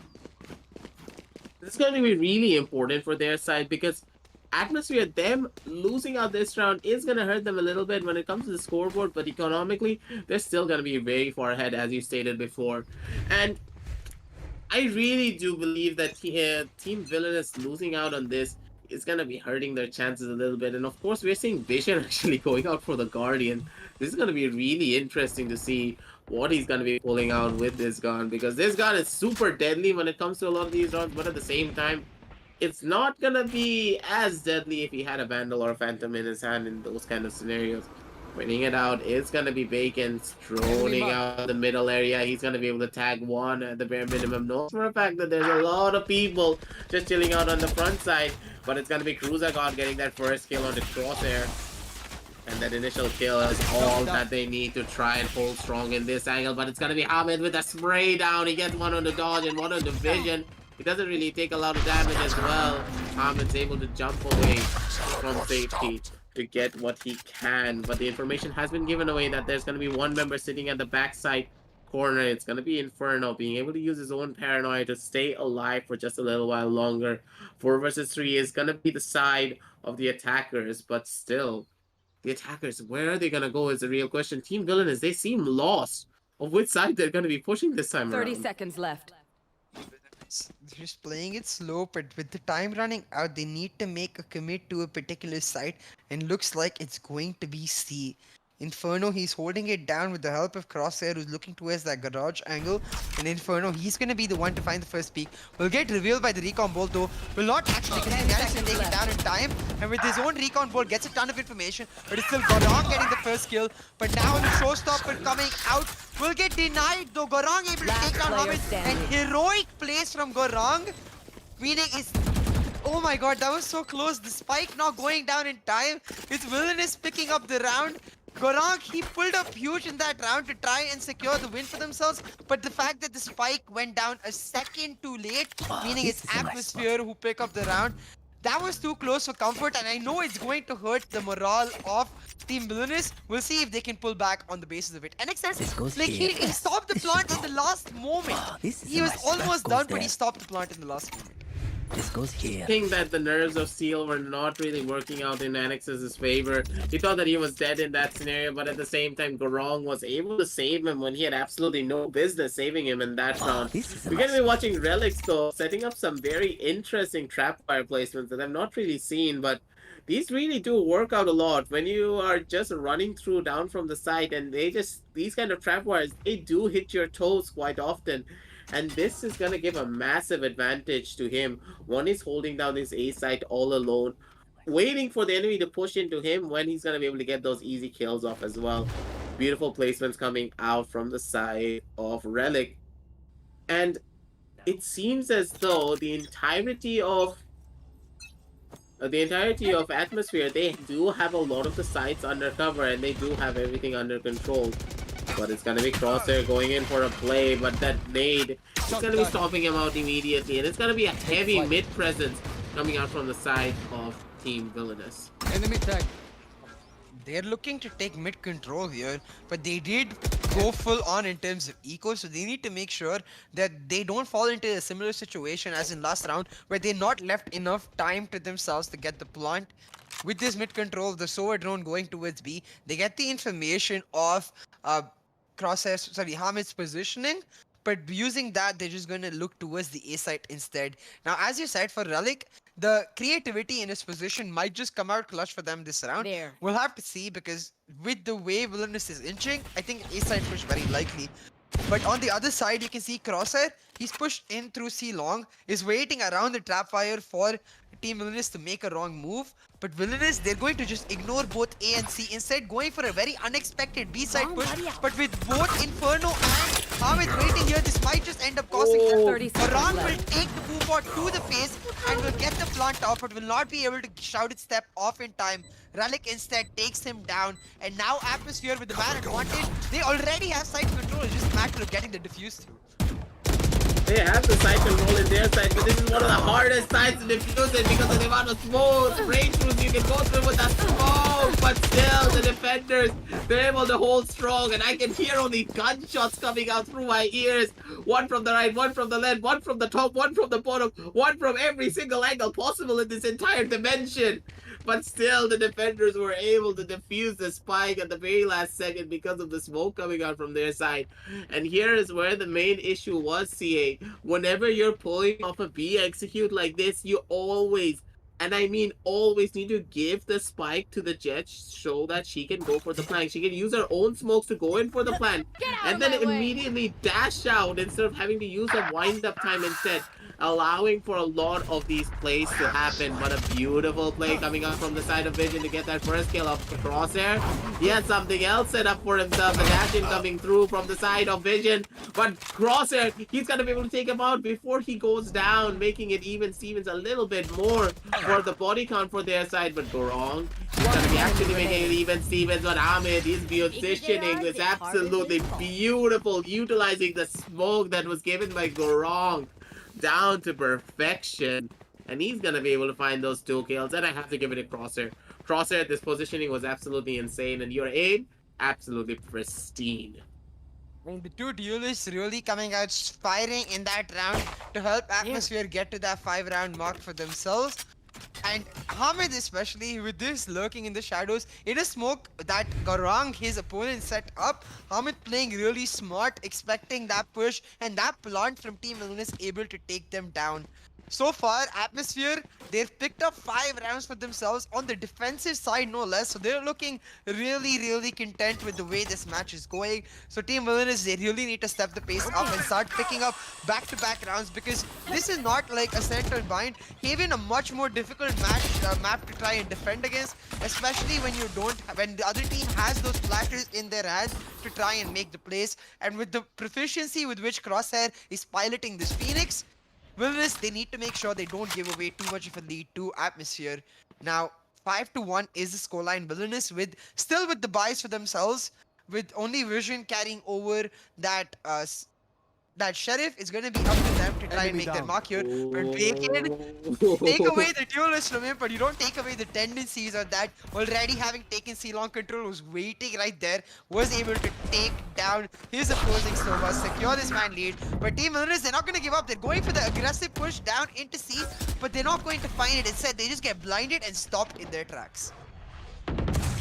This is going to be really important for their side, because Atmosphere, them losing out this round is going to hurt them a little bit when it comes to the scoreboard, but economically, they're still going to be very far ahead, as you stated before. And I really do believe that Team VILLAINOUS losing out on this is going to be hurting their chances a little bit. And of course, we're seeing Vision actually going out for the Guardian. This is going to be really interesting to see what he's going to be pulling out with this gun, because this gun is super deadly when it comes to a lot of these rounds, but at the same time, it's not going to be as deadly if he had a Vandal or a Phantom in his hand in those kind of scenarios. Winning it out is going to be Bacon droning out the middle area. He's going to be able to tag one at the bare minimum. Knows for a fact that there's a lot of people just chilling out on the front side. But it's going to be Cruiser God getting that first kill on the Crosshair. And that initial kill is all that they need to try and hold strong in this angle. But it's going to be Hamid with a spray down. He gets one on the dodge and one on the vision. He doesn't really take a lot of damage as well. Hamid's able to jump away from safety. to get what he can. But the information has been given away that there's going to be one member sitting at the backside corner. It's going to be Inferno, being able to use his own paranoia to stay alive for just a little while longer. 4 versus 3 is going to be the side of the attackers, but still, the attackers, where are they going to go is the real question. Team Villainous, they seem lost of which side they're going to be pushing this time 30 around. seconds left. They're just playing it slow, but with the time running out, they need to make a commit to a particular site, and looks like it's going to be C. Inferno, he's holding it down with the help of Crosshair, who's looking towards that garage angle. And Inferno, he's going to be the one to find the first peak. Will get revealed by the recon bolt though. Will not actually manage to take it down in time. And with his own recon bolt, gets a ton of information. But it's still Gorong getting the first kill. But now the showstopper coming out will get denied though. Gorong able to take down Hamid. And heroic plays from Gorong. Meaning it's... Oh my god, that was so close. The spike not going down in time. It's Villainous picking up the round. Gorong, he pulled up huge in that round to try and secure the win for themselves, but the fact that the spike went down a second too late, meaning it's Atmosphere who pick up the round, that was too close for comfort, and I know it's going to hurt the morale of Team Villainous. We'll see if they can pull back on the basis of it. NXS, like he stopped the plant in the last moment. He was almost done, but he stopped the plant in the last moment. This goes here. I think that the nerves of Seal were not really working out in Annex's favor. He thought that he was dead in that scenario, but at the same time, Gorong was able to save him when he had absolutely no business saving him in that round. We're going to be watching Relics, though, setting up some very interesting trapfire placements that I've not really seen, but these really do work out a lot when you are just running through down from the side, and these kind of trapwires, they do hit your toes quite often. And this is going to give a massive advantage to him. One is holding down his A site all alone, waiting for the enemy to push into him when he's going to be able to get those easy kills off as well. Beautiful placements coming out from the side of Relic. And it seems as though the entirety of Atmosphere, they do have a lot of the sites under cover, and they do have everything under control. But it's going to be Crosshair going in for a play, but that nade is going to be stopping him out immediately. And it's going to be a heavy mid presence coming out from the side of Team Villainous. Enemy tag. They're looking to take mid control here, but they did go full on in terms of eco, so they need to make sure that they don't fall into a similar situation as in last round, where they not left enough time to themselves to get the plant. With this mid control, the Sova drone going towards B, they get the information of Hamid's positioning, but using that, they're just going to look towards the A site instead. Now, as you said, for Relic, the creativity in his position might just come out clutch for them this round. We'll have to see, because with the way Villainous is inching, I think A site push very likely. But on the other side, you can see Crosshair, he's pushed in through C long, is waiting around the trapfire for Team Villainous to make a wrong move. But Villainous, they're going to just ignore both A and C, instead going for a very unexpected B side push. But with both Inferno and Hamid waiting here, this might just end up costing them. Varane will take the boom bot to the face and will get the plant off, but will not be able to shout its step off in time. Relic instead takes him down, and now Atmosphere with the man advantage. They already have side control, it's just a matter of getting the defuse through. They have the side control in their side, but this is one of the hardest sides to defuse it because of the amount of smoke breakthroughs you can go through with that smoke. But still, the defenders, they're able to hold strong, and I can hear only gunshots coming out through my ears. One from the right, one from the left, one from the top, one from the bottom, one from every single angle possible in this entire dimension. But still, the defenders were able to defuse the spike at the very last second because of the smoke coming out from their side. And here is where the main issue was, CA. Whenever you're pulling off a B execute like this, you always, and I mean always, need to give the spike to the Jet so that she can go for the flank. She can use her own smokes to go in for the flank and then immediately dash out instead of having to use a wind-up time instead, allowing for a lot of these plays to happen. But a beautiful play coming up from the side of Vision to get that first kill off the Crosshair. He had something else set up for himself. The dash in coming through from the side of Vision, but Crosshair, he's gonna be able to take him out before he goes down, making it even Stevens a little bit more for the body count for their side. But Gorong, he's gonna be actually making it even Stevens. But Hamid, his positioning is absolutely beautiful, utilizing the smoke that was given by Gorong down to perfection, and he's gonna be able to find those 2 kills. And I have to give it a Crosshair Crosshair, this positioning was absolutely insane, and your aim, absolutely pristine. I mean, the two duelists really coming out firing in that round to help Atmosphere get to that 5-round mark for themselves. And Hamid especially, with this lurking in the shadows, in a smoke that Garang, his opponent, set up. Hamid playing really smart, expecting that push, and that plant from Team Villainous able to take them down. So far, Atmosphere, they've picked up 5 rounds for themselves on the defensive side, no less. So they're looking really content with the way this match is going. So Team Villainous, they really need to step the pace up and start picking up back-to-back rounds, because this is not like a center bind. Haven a much more difficult map to try and defend against, especially when when the other team has those flashes in their hands to try and make the plays. And with the proficiency with which Crosshair is piloting this Phoenix, Villainous, they need to make sure they don't give away too much of a lead to Atmosphere. Now, 5-1 is the scoreline. Villainous still with the buys for themselves, with only Vision carrying over that that Sheriff is going to be up to them to try and make their mark here. But they can take away the duelist from him, but you don't take away the tendencies of that. Already having taken C-Long control, was waiting right there, was able to take down his opposing Sova, secure this man lead. But Team Villainous, they're not going to give up. They're going for the aggressive push down into C, but they're not going to find it. Instead, they just get blinded and stopped in their tracks.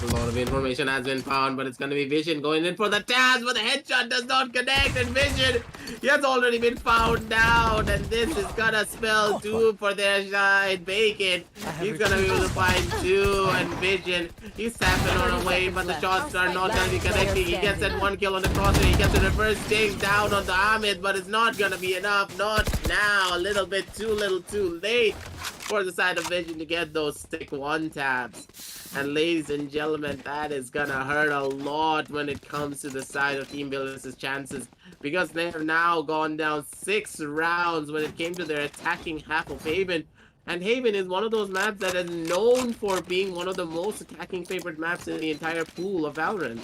A lot of information has been found, but it's going to be Vision going in for the Taz, but the headshot does not connect, and Vision, he has already been found down, and this is going to spell doom for their side. Bacon, he's going to be able to find 2, and Vision, he's tapping on away, but the shots are not going to be connecting. He gets that 1 kill on the crosser, he gets the reverse take down on the Ahmed, but it's not going to be enough. Not now, a little too late for the side of Vision to get those stick 1 taps. And ladies and gentlemen, that is gonna hurt a lot when it comes to the side of Team Villainous' chances, because they have now gone down 6 rounds when it came to their attacking half of Haven. And Haven is one of those maps that is known for being one of the most attacking favorite maps in the entire pool of Valorant.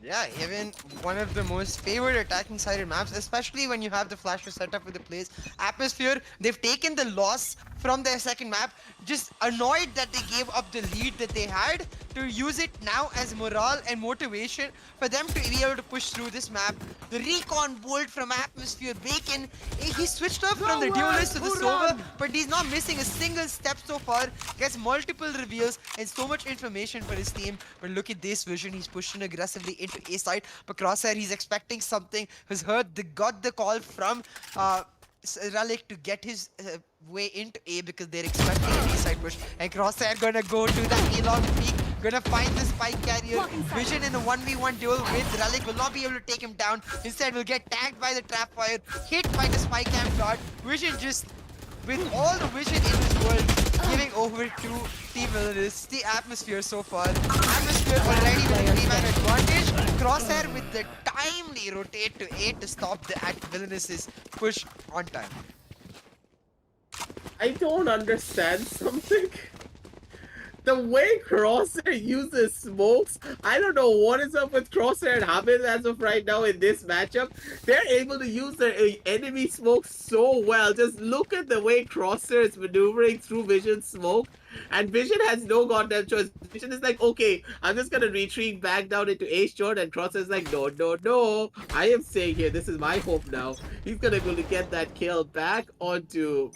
Yeah, even one of the most favored attacking sided maps, especially when you have the flasher setup with the plays. Atmosphere, they've taken the loss from their second map, just annoyed that they gave up the lead that they had, to use it now as morale and motivation for them to be able to push through this map. The recon bolt from Atmosphere. Bacon, he switched up from the duelist to the Sova, but he's not missing a single step so far. Gets multiple reveals and so much information for his team. But look at this Vision, he's pushing aggressively into A side. But Crosshair, he's expecting something. Has got the call from Relic to get his way into A, because they're expecting an A side push. And Crosshair gonna go to the A-long peak, gonna find the spike carrier. Vision in a 1v1 duel with Relic will not be able to take him down. Instead, will get tagged by the trap fire, hit by the spike cam dart. Vision just, with all the vision in this world, giving over to Team Villainous. The Atmosphere so far. Atmosphere already with a 3-man advantage. Crosshair with the timely rotate to A to stop the Villainous' push on time. I don't understand something. The way Crosshair uses smokes, I don't know what is up with Crosshair and Hamid as of right now in this matchup. They're able to use their enemy smoke so well. Just look at the way Crosshair is maneuvering through Vision's smoke. And Vision has no goddamn choice. Vision is like, okay, I'm just gonna retreat back down into A short, and Crosshair is like, no, I am staying here. This is my home now. He's gonna be able to get that kill back onto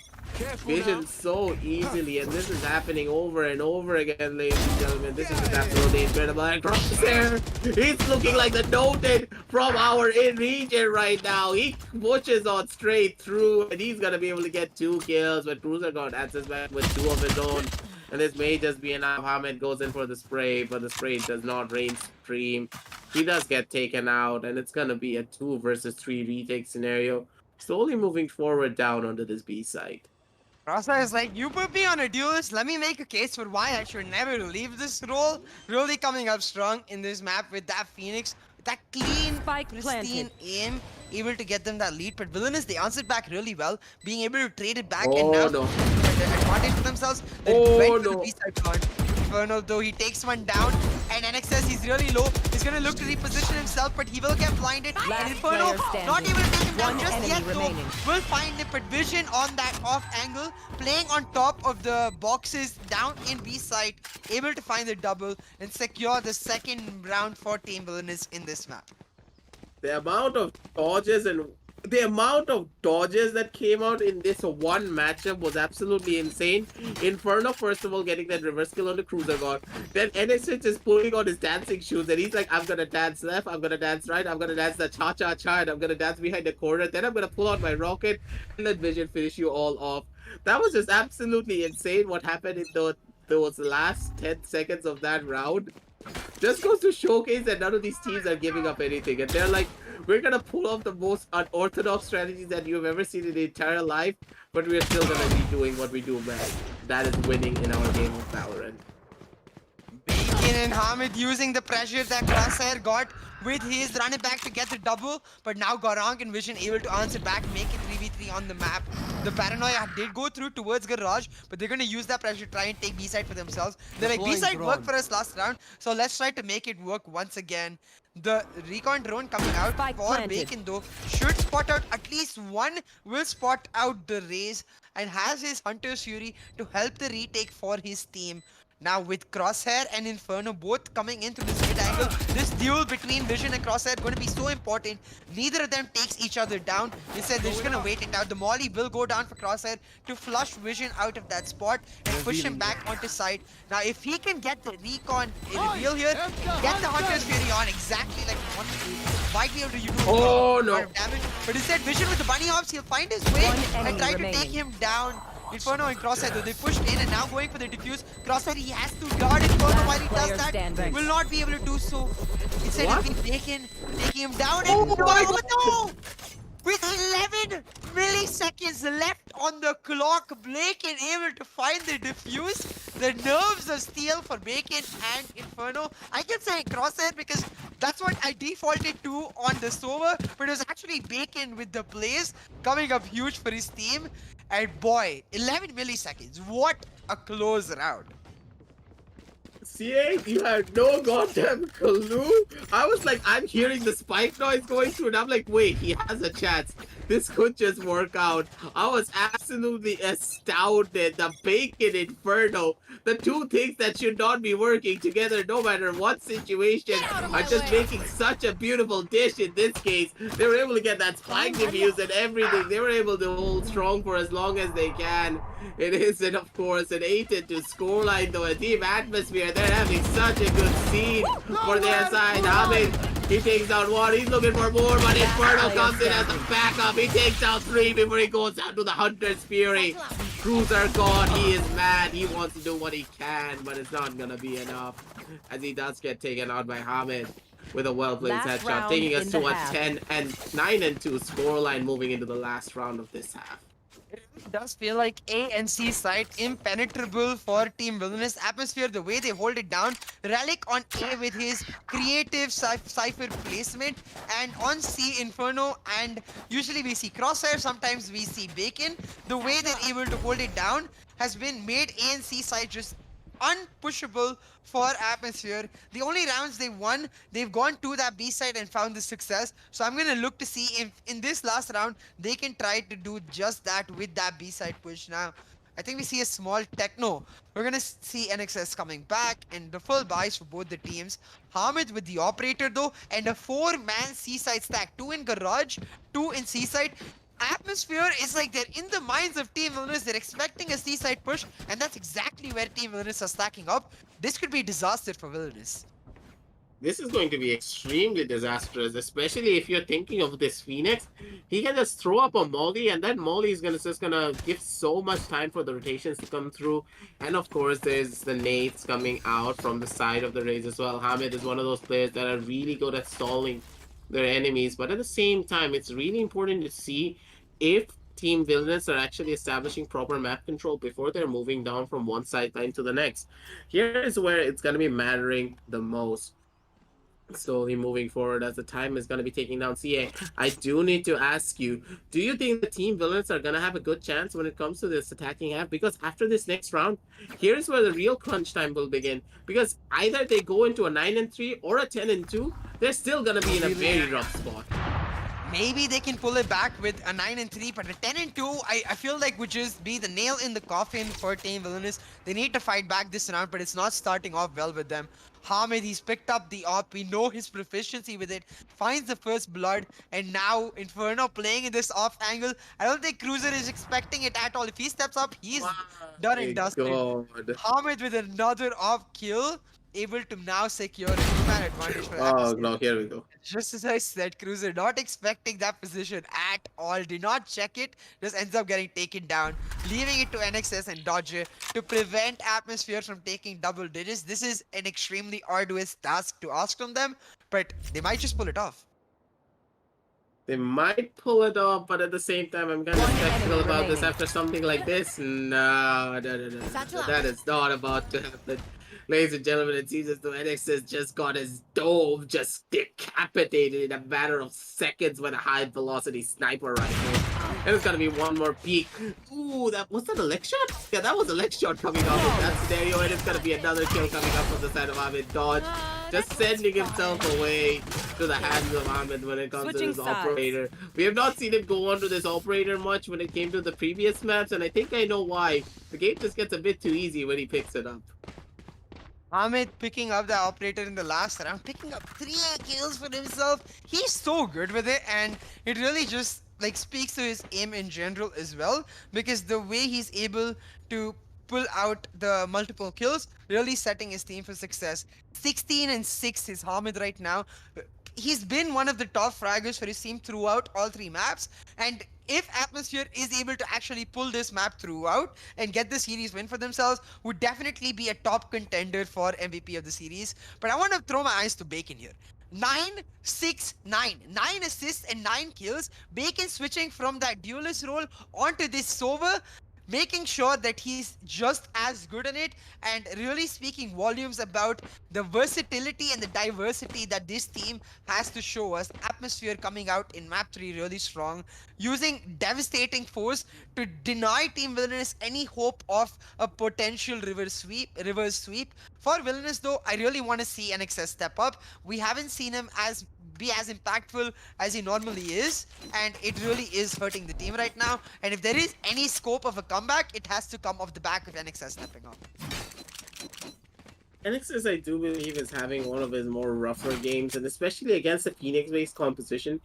Vision so easily, and this is happening over and over again, ladies and gentlemen. This is just absolutely incredible. And Crosshair, he's looking like the noted from our in-region right now. He pushes on straight through, and he's gonna be able to get 2 kills, but Cruiser got answers back with 2 of his own. And this may just be enough. Hamid goes in for the spray, but the spray does not reign supreme. He does get taken out, and it's gonna be a 2 versus 3 retake scenario. Slowly moving forward down onto this B site. Crosshair is like, you put me on a duelist, let me make a case for why I should never leave this role. Really coming up strong in this map with that Phoenix, with that clean, pristine aim, able to get them that lead. But Villainous, they answered back really well, being able to trade it back and now the advantage for themselves. They went for the B-side plant. Inferno, though he takes one down. And NXS, he's really low. He's gonna look to reposition himself, but he will get blinded. And Inferno, not able to take him down just yet, though. Will find it, but Vision on that off angle, playing on top of the boxes down in B side, able to find the double and secure the second round for Team Villainous in this map. The amount of dodges that came out in this one matchup was absolutely insane. Inferno, first of all, getting that reverse kill on the Cruiser God. Then NSH is pulling on his dancing shoes and he's like, I'm gonna dance left, I'm gonna dance right, I'm gonna dance the cha-cha-cha, and I'm gonna dance behind the corner. Then I'm gonna pull out my rocket and let Vision finish you all off. That was just absolutely insane what happened in those last 10 seconds of that round. Just goes to showcase that none of these teams are giving up anything, and they're like, we're gonna pull off the most unorthodox strategies that you've ever seen in the entire life, but we're still gonna be doing what we do best. That is winning in our game of Valorant. Bacon and Hamid using the pressure that Crosshair got with his running back to get the double, but now Garang and Vision able to answer back, make it 3v3 on the map. The Paranoia did go through towards Garage, but they're going to use that pressure to try and take B-side for themselves. They're like, B-side worked for us last round, so let's try to make it work once again. The recon drone coming out for Bacon, though, should spot out at least one, will spot out the Raze, and has his Hunter's Fury to help the retake for his team. Now with Crosshair and Inferno both coming in through this mid angle, this duel between Vision and Crosshair going to be so important. Neither of them takes each other down. Instead, they're just going to wait it out. The Molly will go down for Crosshair to flush Vision out of that spot and push him back onto side. Now if he can get the recon reveal here, get the Hunter's Fury on exactly like he wanted to, might be able to use a lot of damage. But instead, Vision with the bunny hops, he'll find his way and try to take him down. Inferno and Crosshair, though, they pushed in and now going for the diffuse. Crosshair, he has to guard Inferno while he does that. Will not be able to do so. Instead, he'll be taking him down. And no! With 11 milliseconds left on the clock, Bacon able to find the diffuse. The nerves of steel for Bacon and Inferno. I can say Crosshair because that's what I defaulted to on the server, but it was actually Bacon with the plays coming up huge for his team. And boy, 11 milliseconds. What a close round. CA, you had no goddamn clue. I was like, I'm hearing the spike noise going through, and I'm like, wait, he has a chance. This could just work out. I was absolutely astounded. The Bacon Inferno, the two things that should not be working together no matter what situation, are just making such a beautiful dish in this case. They were able to get that spike diffuse and everything. They were able to hold strong for as long as they can. It isn't, of course, an 8-2 scoreline, though. A Team Atmosphere, they're having such a good scene for their side. Hamid, he takes down one. He's looking for more, but Inferno comes in as a backup. He takes down 3 before he goes down to the Hunter's Fury. Cruiser God, he is mad. He wants to do what he can, but it's not gonna be enough, as he does get taken out by Hamid with a well-placed headshot, taking us to a 9-2 scoreline moving into the last round of this half. It does feel like A and C side impenetrable for Team Villainous. Atmosphere, the way they hold it down. Relic on A with his creative cypher placement, and on C, Inferno, and usually we see Crosshair, sometimes we see Bacon. The way they're able to hold it down has been made A and C side just unpushable for Atmosphere. The only rounds they won, they've gone to that B side and found the success. So I'm gonna look to see if in this last round they can try to do just that with that B side push. Now I think we see a small techno. We're gonna see NXS coming back and the full buys for both the teams. Hamid with the operator though, and a 4-man C side stack, 2 in garage, 2 in C side. Atmosphere is like they're in the minds of Team Villainous. They're expecting a C-side push, and that's exactly where Team Villainous are stacking up. This could be a disaster for Villainous. This is going to be extremely disastrous, especially if you're thinking of this Phoenix. He can just throw up a Molly, and that Molly is just gonna give so much time for the rotations to come through. And of course, there's the nades coming out from the side of the Raze as well. Hamid is one of those players that are really good at stalling their enemies, but at the same time, it's really important to see if Team Villainous are actually establishing proper map control before they're moving down from one sideline to the next. Here is where it's going to be mattering the most. slowly moving forward as the time is going to be taking down CA. I do need to ask you, do you think the team villains are going to have a good chance when it comes to this attacking half? Because after this next round, here's where the real crunch time will begin. Because either they go into a 9-3 or a 10-2, they're still going to be in a very rough spot. Maybe they can pull it back with a 9-3, but a 10-2, I feel like would just be the nail in the coffin for Team Villainous. They need to fight back this round, but it's not starting off well with them. Hamid, he's picked up the op. We know his proficiency with it. Finds the first blood, and now Inferno playing in this off angle. I don't think Cruiser is expecting it at all. If he steps up, he's done and dusted. God. Hamid with another off kill, able to now secure a 2-man advantage for Oh, Atmosphere. no, here we go. Just as I said, Cruiser not expecting that position at all. Did not check it. Just ends up getting taken down, leaving it to NXS and Dodger to prevent Atmosphere from taking double digits. This is an extremely arduous task to ask from them, but they might just pull it off. They might pull it off, but at the same time, I'm kind of One skeptical enemy about this remaining. after something like this. No. That is not about to happen. Ladies and gentlemen, it seems as though NXS just got his dome just decapitated in a matter of seconds with a high velocity sniper rifle. And it's gonna be one more peek. Ooh, was that a leg shot? Yeah, that was a leg shot coming off in that scenario, and it's gonna be another kill coming up from the side of Ahmed. Dodge just sending himself away to the hands of Ahmed when it comes to this operator. We have not seen him go on to this operator much when it came to the previous maps, and I think I know why. The game just gets a bit too easy when he picks it up. Ahmed picking up the operator in the last round, picking up 3 kills for himself. He's so good with it, and it really just like speaks to his aim in general as well, because the way he's able to pull out the multiple kills, really setting his team for success. 16-6 is Hamid right now. He's been one of the top fraggers for his team throughout all 3 maps, and if Atmosphere is able to actually pull this map throughout and get the series win for themselves, would definitely be a top contender for MVP of the series. But I want to throw my eyes to Bacon here. 9-6-9. 9 assists and 9 kills. Bacon switching from that duelist role onto this Sova, making sure that he's just as good in it, and really speaking volumes about the versatility and the diversity that this team has to show us. Atmosphere coming out in map 3 really strong, using devastating force to deny Team Villainous any hope of a potential reverse sweep. For Villainous though, I really want to see NXS step up. We haven't seen him be as impactful as he normally is, and it really is hurting the team right now. And if there is any scope of a comeback, it has to come off the back of NXS stepping up. NXS, I do believe, is having one of his more rougher games, and especially against the Phoenix-based composition,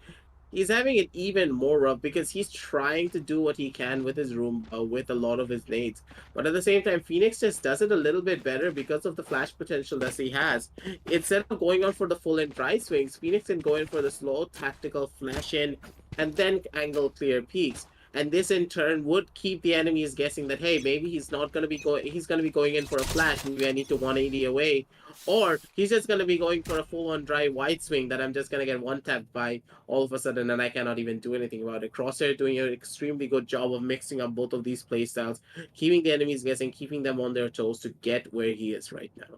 he's having it even more rough because he's trying to do what he can with his room, with a lot of his nades. But at the same time, Phoenix just does it a little bit better because of the flash potential that he has. Instead of going on for the full-in dry swings, Phoenix can go in for the slow tactical flash in and then angle clear peaks. And this in turn would keep the enemies guessing that, hey, maybe he's not going to be going in for a flash, maybe I need to 180 away, or he's just going to be going for a full-on dry wide swing that I'm just going to get one-tapped by all of a sudden, and I cannot even do anything about it. Crosshair doing an extremely good job of mixing up both of these playstyles, keeping the enemies guessing, keeping them on their toes to get where he is right now.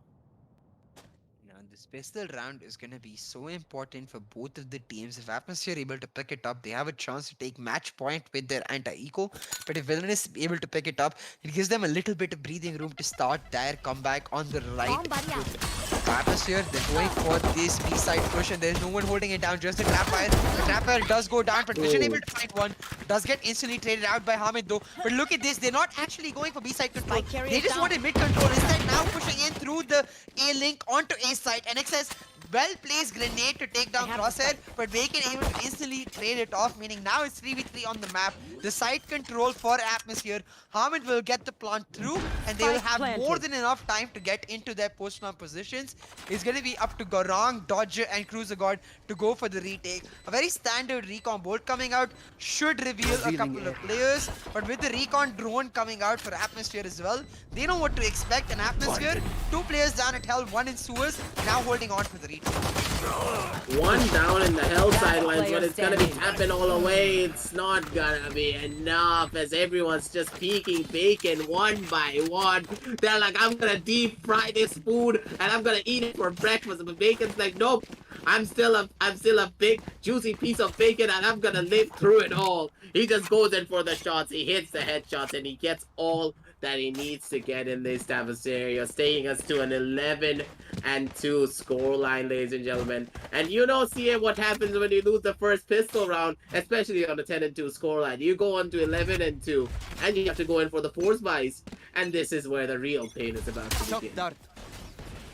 This pistol round is going to be so important for both of the teams. If Atmosphere are able to pick it up, they have a chance to take match point with their anti-eco. But if Villainous is able to pick it up, it gives them a little bit of breathing room to start their comeback on the right foot. Atmosphere, they're going for this B-side push, and there's no one holding it down, just a trap fire. The trap fire does go down, but Vision able to find one. Does get instantly traded out by Hamid though. But look at this, they're not actually going for B-side control. They just wanted mid control. Instead, now pushing in through the A-link onto A-side. NXS, well-placed grenade to take down Crosshair, but Bacon able to instantly trade it off, meaning now it's 3v3 on the map. The side control for Atmosphere. Hamid will get the plant through, and they will have more than enough time to get into their post-plant positions. It's going to be up to Gorong, Dodger, and Cruiser God to go for the retake. A very standard recon bolt coming out should reveal a couple of players, but with the recon drone coming out for Atmosphere as well, they know what to expect. An Atmosphere, 2 players down at Hell, 1 in sewers, now holding on for the retake. retake. One down in the hell sidelines, player but it's gonna be standing. tapping all away. It's not gonna be enough as everyone's just peeking bacon one by one. They're like, I'm gonna deep fry this food and I'm gonna eat it for breakfast. But bacon's like, nope. I'm still a big juicy piece of bacon and I'm gonna live through it all. He just goes in for the shots, he hits the headshots, and he gets all that he needs to get in this type of scenario, taking us to an 11-2 scoreline, ladies and gentlemen. And you know, CA, what happens when you lose the first pistol round, especially on a 10-2 scoreline. You go on to 11-2, and you have to go in for the force buys. And this is where the real pain is about to begin.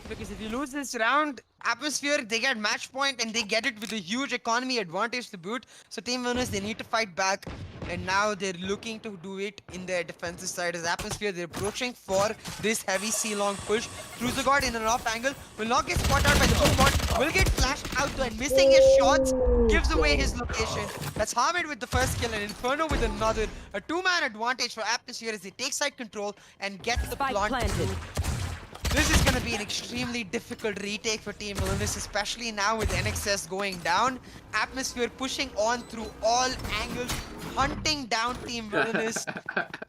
Because if you lose this round, Atmosphere, they get match point and they get it with a huge economy advantage to boot. So Team Winners, they need to fight back. And now they're looking to do it in their defensive side as Atmosphere. They're approaching for this heavy C-long push. Cruiser Guard in an off angle will not get spotted out by the boom bot. Will get flashed out though, and missing his shots gives away his location. That's Hamid with the first kill and Inferno with another. A two-man advantage for Atmosphere as they take side control and get the plant planted. This is going to be an extremely difficult retake for Team VILLAINOUS, especially now with NXS going down. Atmosphere pushing on through all angles, hunting down Team VILLAINOUS.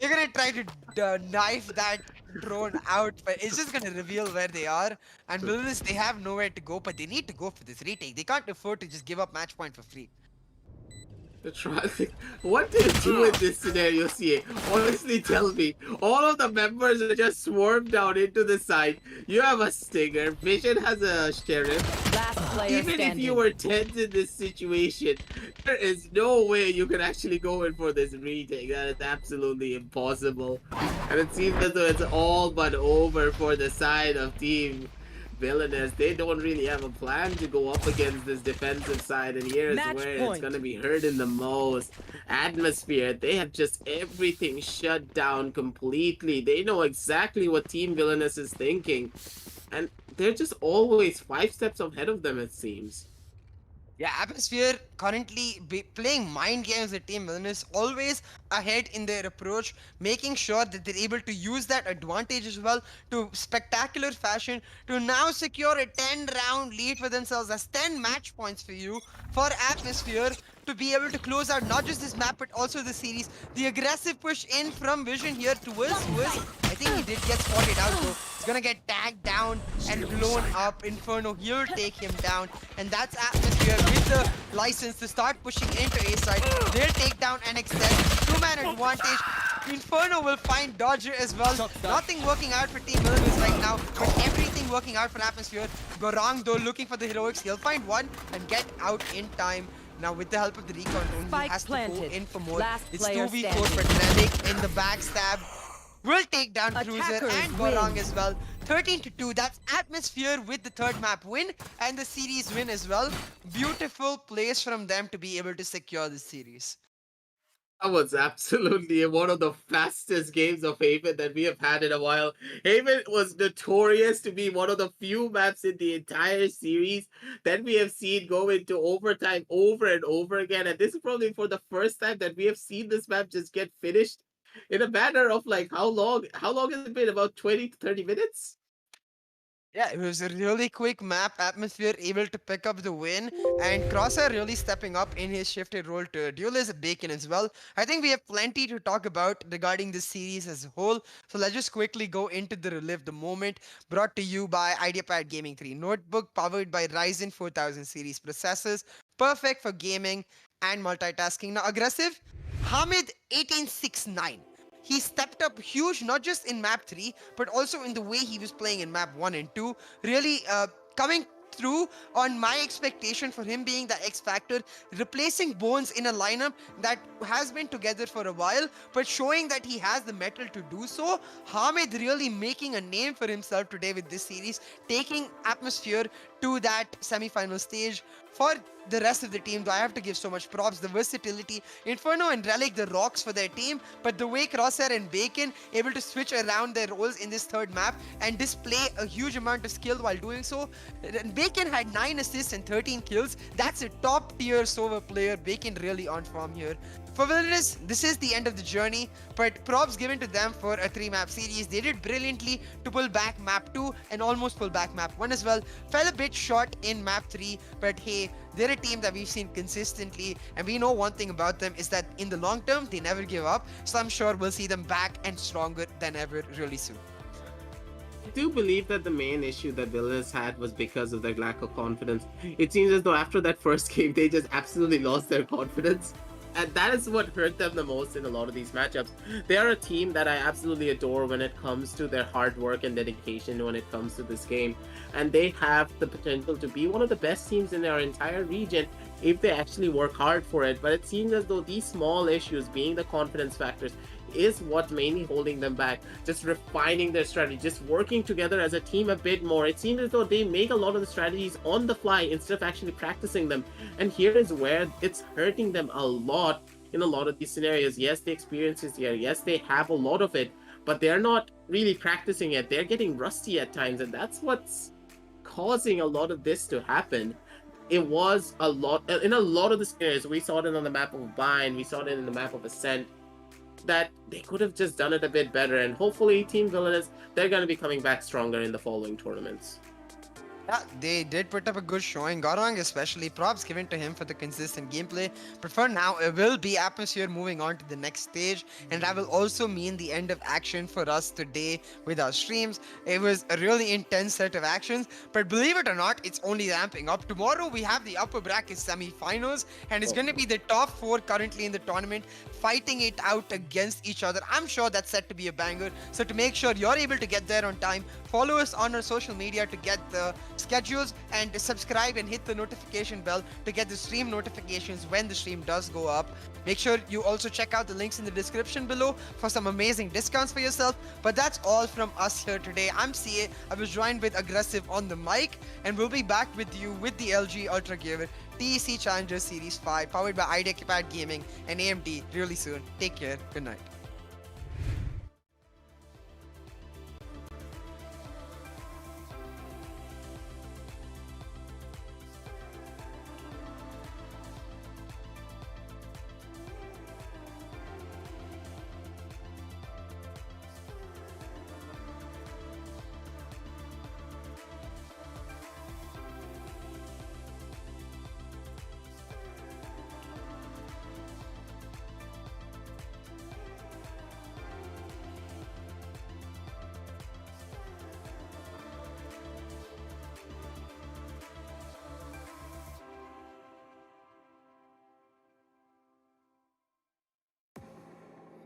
They're going to try to knife that drone out, but it's just going to reveal where they are. And VILLAINOUS, they have nowhere to go, but they need to go for this retake. They can't afford to just give up match point for free. What do you do in this scenario, CA? Honestly, tell me. All of the members are just swarmed down into the side. You have a Stinger. Vision has a Sheriff. Last player Even standing. if you were 10 in this situation, there is no way you can actually go in for this retake. That is absolutely impossible. And it seems as though it's all but over for the side of Team VILLAINOUS. They don't really have a plan to go up against this defensive side, and here's Match where point. it's gonna be hurting the most. Atmosphere, they have just everything shut down completely. They know exactly what Team VILLAINOUS is thinking, and they're just always 5 steps ahead of them, it seems. Yeah, Atmosphere currently playing mind games with Team VILLAINOUS, always ahead in their approach, making sure that they're able to use that advantage as well to spectacular fashion to now secure a 10-round lead for themselves. That's 10 match points for you for Atmosphere to be able to close out not just this map but also the series. The aggressive push in from Vision here to Wiz. I think he did get spotted out though. He's gonna get tagged down and blown up. Inferno, he'll take him down. And that's Atmosphere with the license to start pushing into A side. They'll take down NXS. Two-man advantage. Inferno will find Dodger as well. Nothing working out for Team VILLAINOUS right now, but everything working out for Atmosphere. Gorang though looking for the heroics. He'll find one and get out in time. Now with the help of the recon drone, he has to go in for more. Last It's player 2v4 standing. for Dynamic in the backstab. Will take down Cruiser Attackers and win. Gorang as well. 13-2, that's Atmosphere with the third map win and the series win as well. Beautiful plays from them to be able to secure the series. That was absolutely one of the fastest games of Haven that we have had in a while. Haven was notorious to be one of the few maps in the entire series that we have seen go into overtime over and over again. And this is probably for the first time that we have seen this map just get finished in a matter of like how long? How long has it been? About 20 to 30 minutes? Yeah, it was a really quick map. Atmosphere able to pick up the win, and Crosshair really stepping up in his shifted role to duelist Bacon as well. I think we have plenty to talk about regarding this series as a whole. So let's just quickly go into the relive the moment, brought to you by Ideapad Gaming 3 notebook powered by Ryzen 4000 series processors, perfect for gaming and multitasking. Now aggressive, Hamid 1869. He stepped up huge, not just in map 3, but also in the way he was playing in map 1 and 2. Really coming through on my expectation for him being the X factor, replacing Bones in a lineup that has been together for a while, but showing that he has the metal to do so. Hamid really making a name for himself today with this series, taking Atmosphere to that semi-final stage For the rest of the team, though, I have to give so much props. The versatility, Inferno and Relic, the rocks for their team, but the way Crosshair and Bacon able to switch around their roles in this third map and display a huge amount of skill while doing so. Bacon had 9 assists and 13 kills. That's a top tier Sova player. Bacon really on form here. For Villainous, this is the end of the journey, but props given to them for a 3-map series. They did brilliantly to pull back map 2 and almost pull back map 1 as well. Fell a bit short in map 3, but hey, they're a team that we've seen consistently, and we know one thing about them is that in the long term, they never give up. So I'm sure we'll see them back and stronger than ever really soon. I do believe that the main issue that Villainous had was because of their lack of confidence. It seems as though after that first game, they just absolutely lost their confidence. And that is what hurt them the most in a lot of these matchups. They are a team that I absolutely adore when it comes to their hard work and dedication when it comes to this game. And they have the potential to be one of the best teams in their entire region if they actually work hard for it. But it seems as though these small issues, being the confidence factors, is what's mainly holding them back. Just refining their strategy, just working together as a team a bit more. It seems as though they make a lot of the strategies on the fly instead of actually practicing them. And here is where it's hurting them a lot in a lot of these scenarios. Yes, the experience is here. Yes, they have a lot of it, but they're not really practicing it. They're getting rusty at times, and that's what's causing a lot of this to happen. It was a lot in a lot of the scenarios. We saw it on the map of Bind, we saw it in the map of Ascent, that they could have just done it a bit better, and hopefully Team Villainous, they're going to be coming back stronger in the following tournaments. Yeah, they did put up a good showing. Garang especially, props given to him for the consistent gameplay. But for now, it will be Atmosphere moving on to the next stage, and that will also mean the end of action for us today with our streams. It was a really intense set of actions, but believe it or not, it's only ramping up. Tomorrow we have the upper bracket semi-finals, and it's going to be the top 4 currently in the tournament fighting it out against each other. I'm sure that's set to be a banger. So to make sure you're able to get there on time, follow us on our social media to get the schedules, and subscribe and hit the notification bell to get the stream notifications when the stream does go up. Make sure you also check out the links in the description below for some amazing discounts for yourself. But that's all from us here today. I'm CA. I was joined with Aggressive on the mic, and we'll be back with you with the LG Ultragear TEC Challenger Series 5 powered by Ideapad Gaming and AMD really soon. Take care. Good night.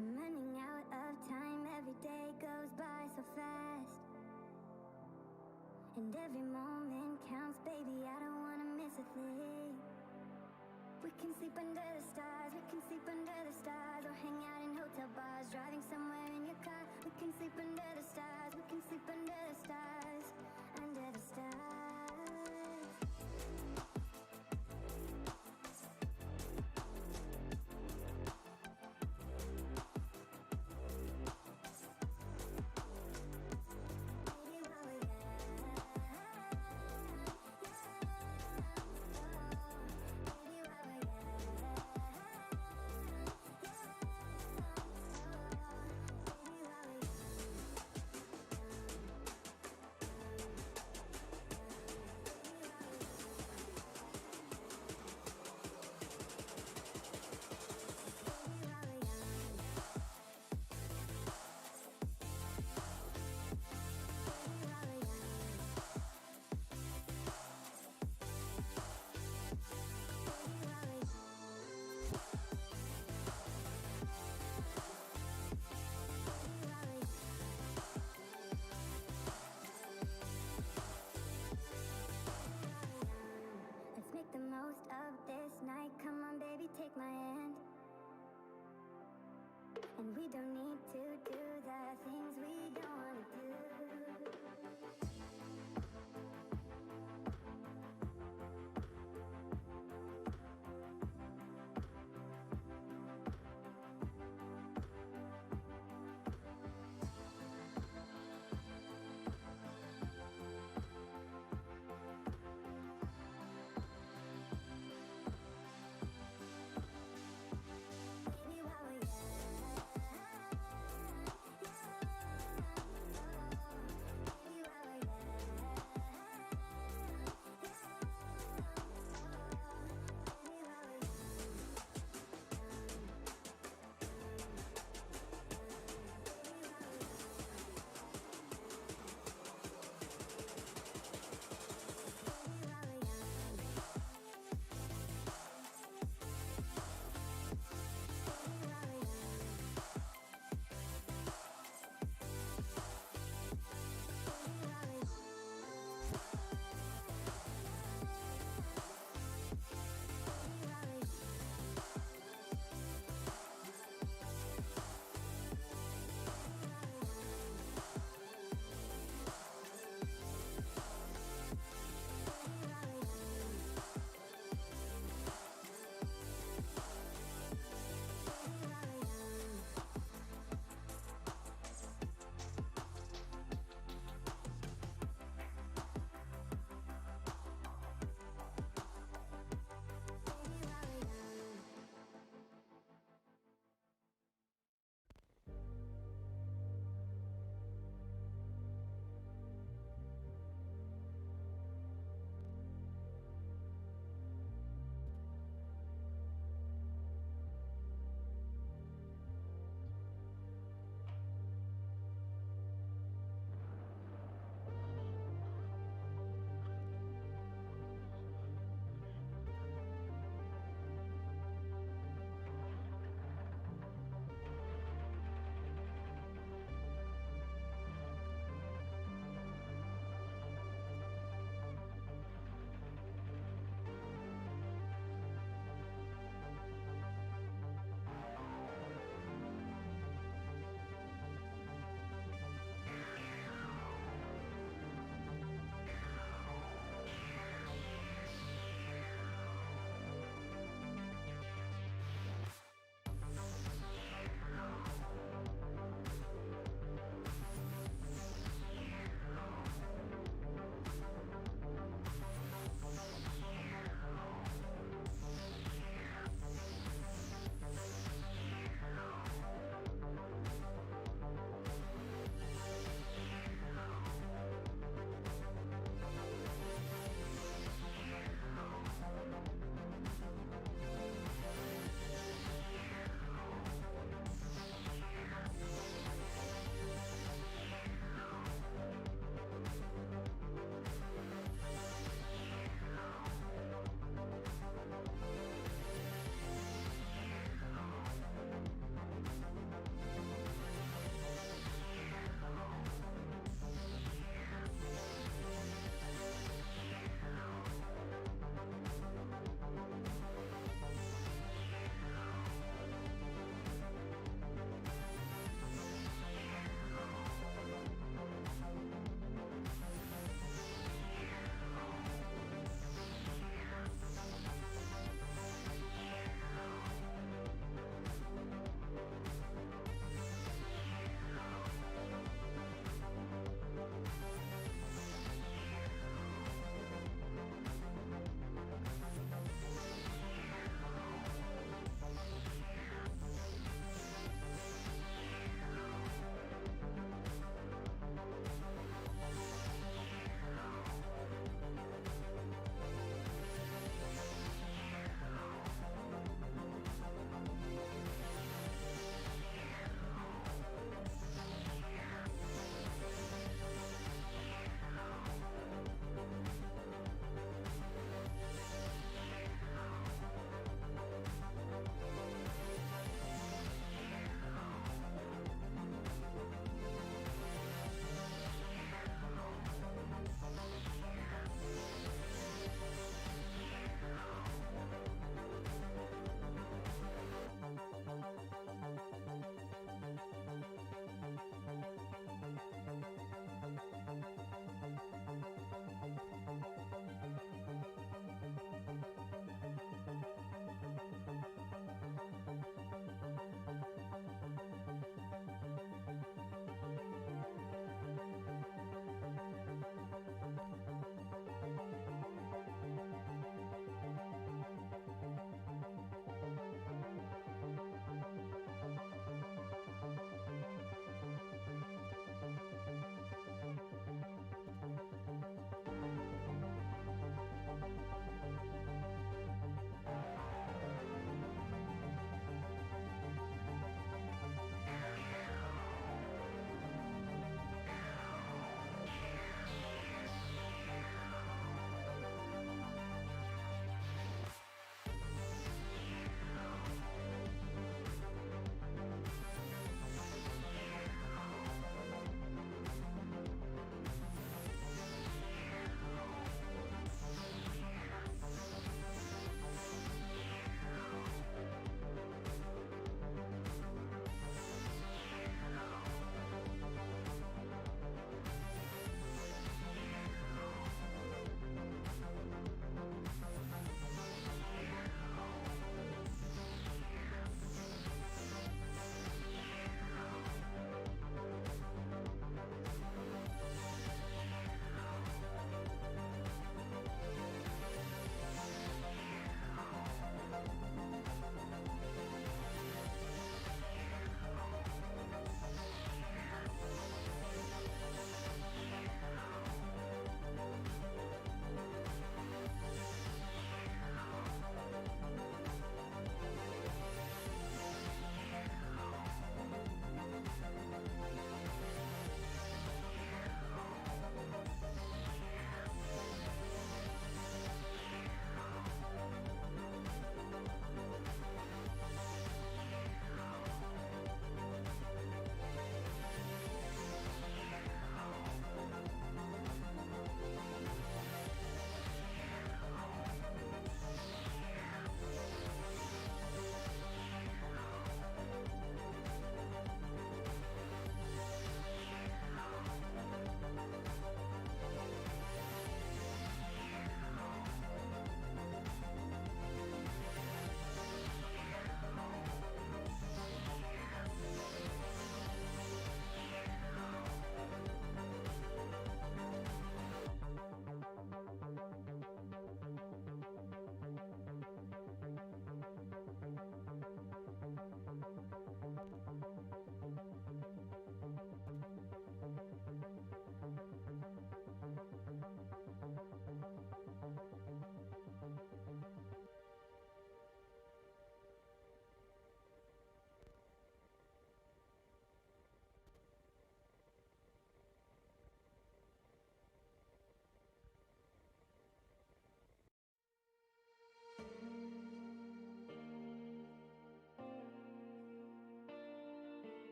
I'm running out of time, every day goes by so fast. And every moment counts, baby, I don't wanna miss a thing. We can sleep under the stars, we can sleep under the stars, or hang out in hotel bars, driving somewhere in your car. We can sleep under the stars, we can sleep under the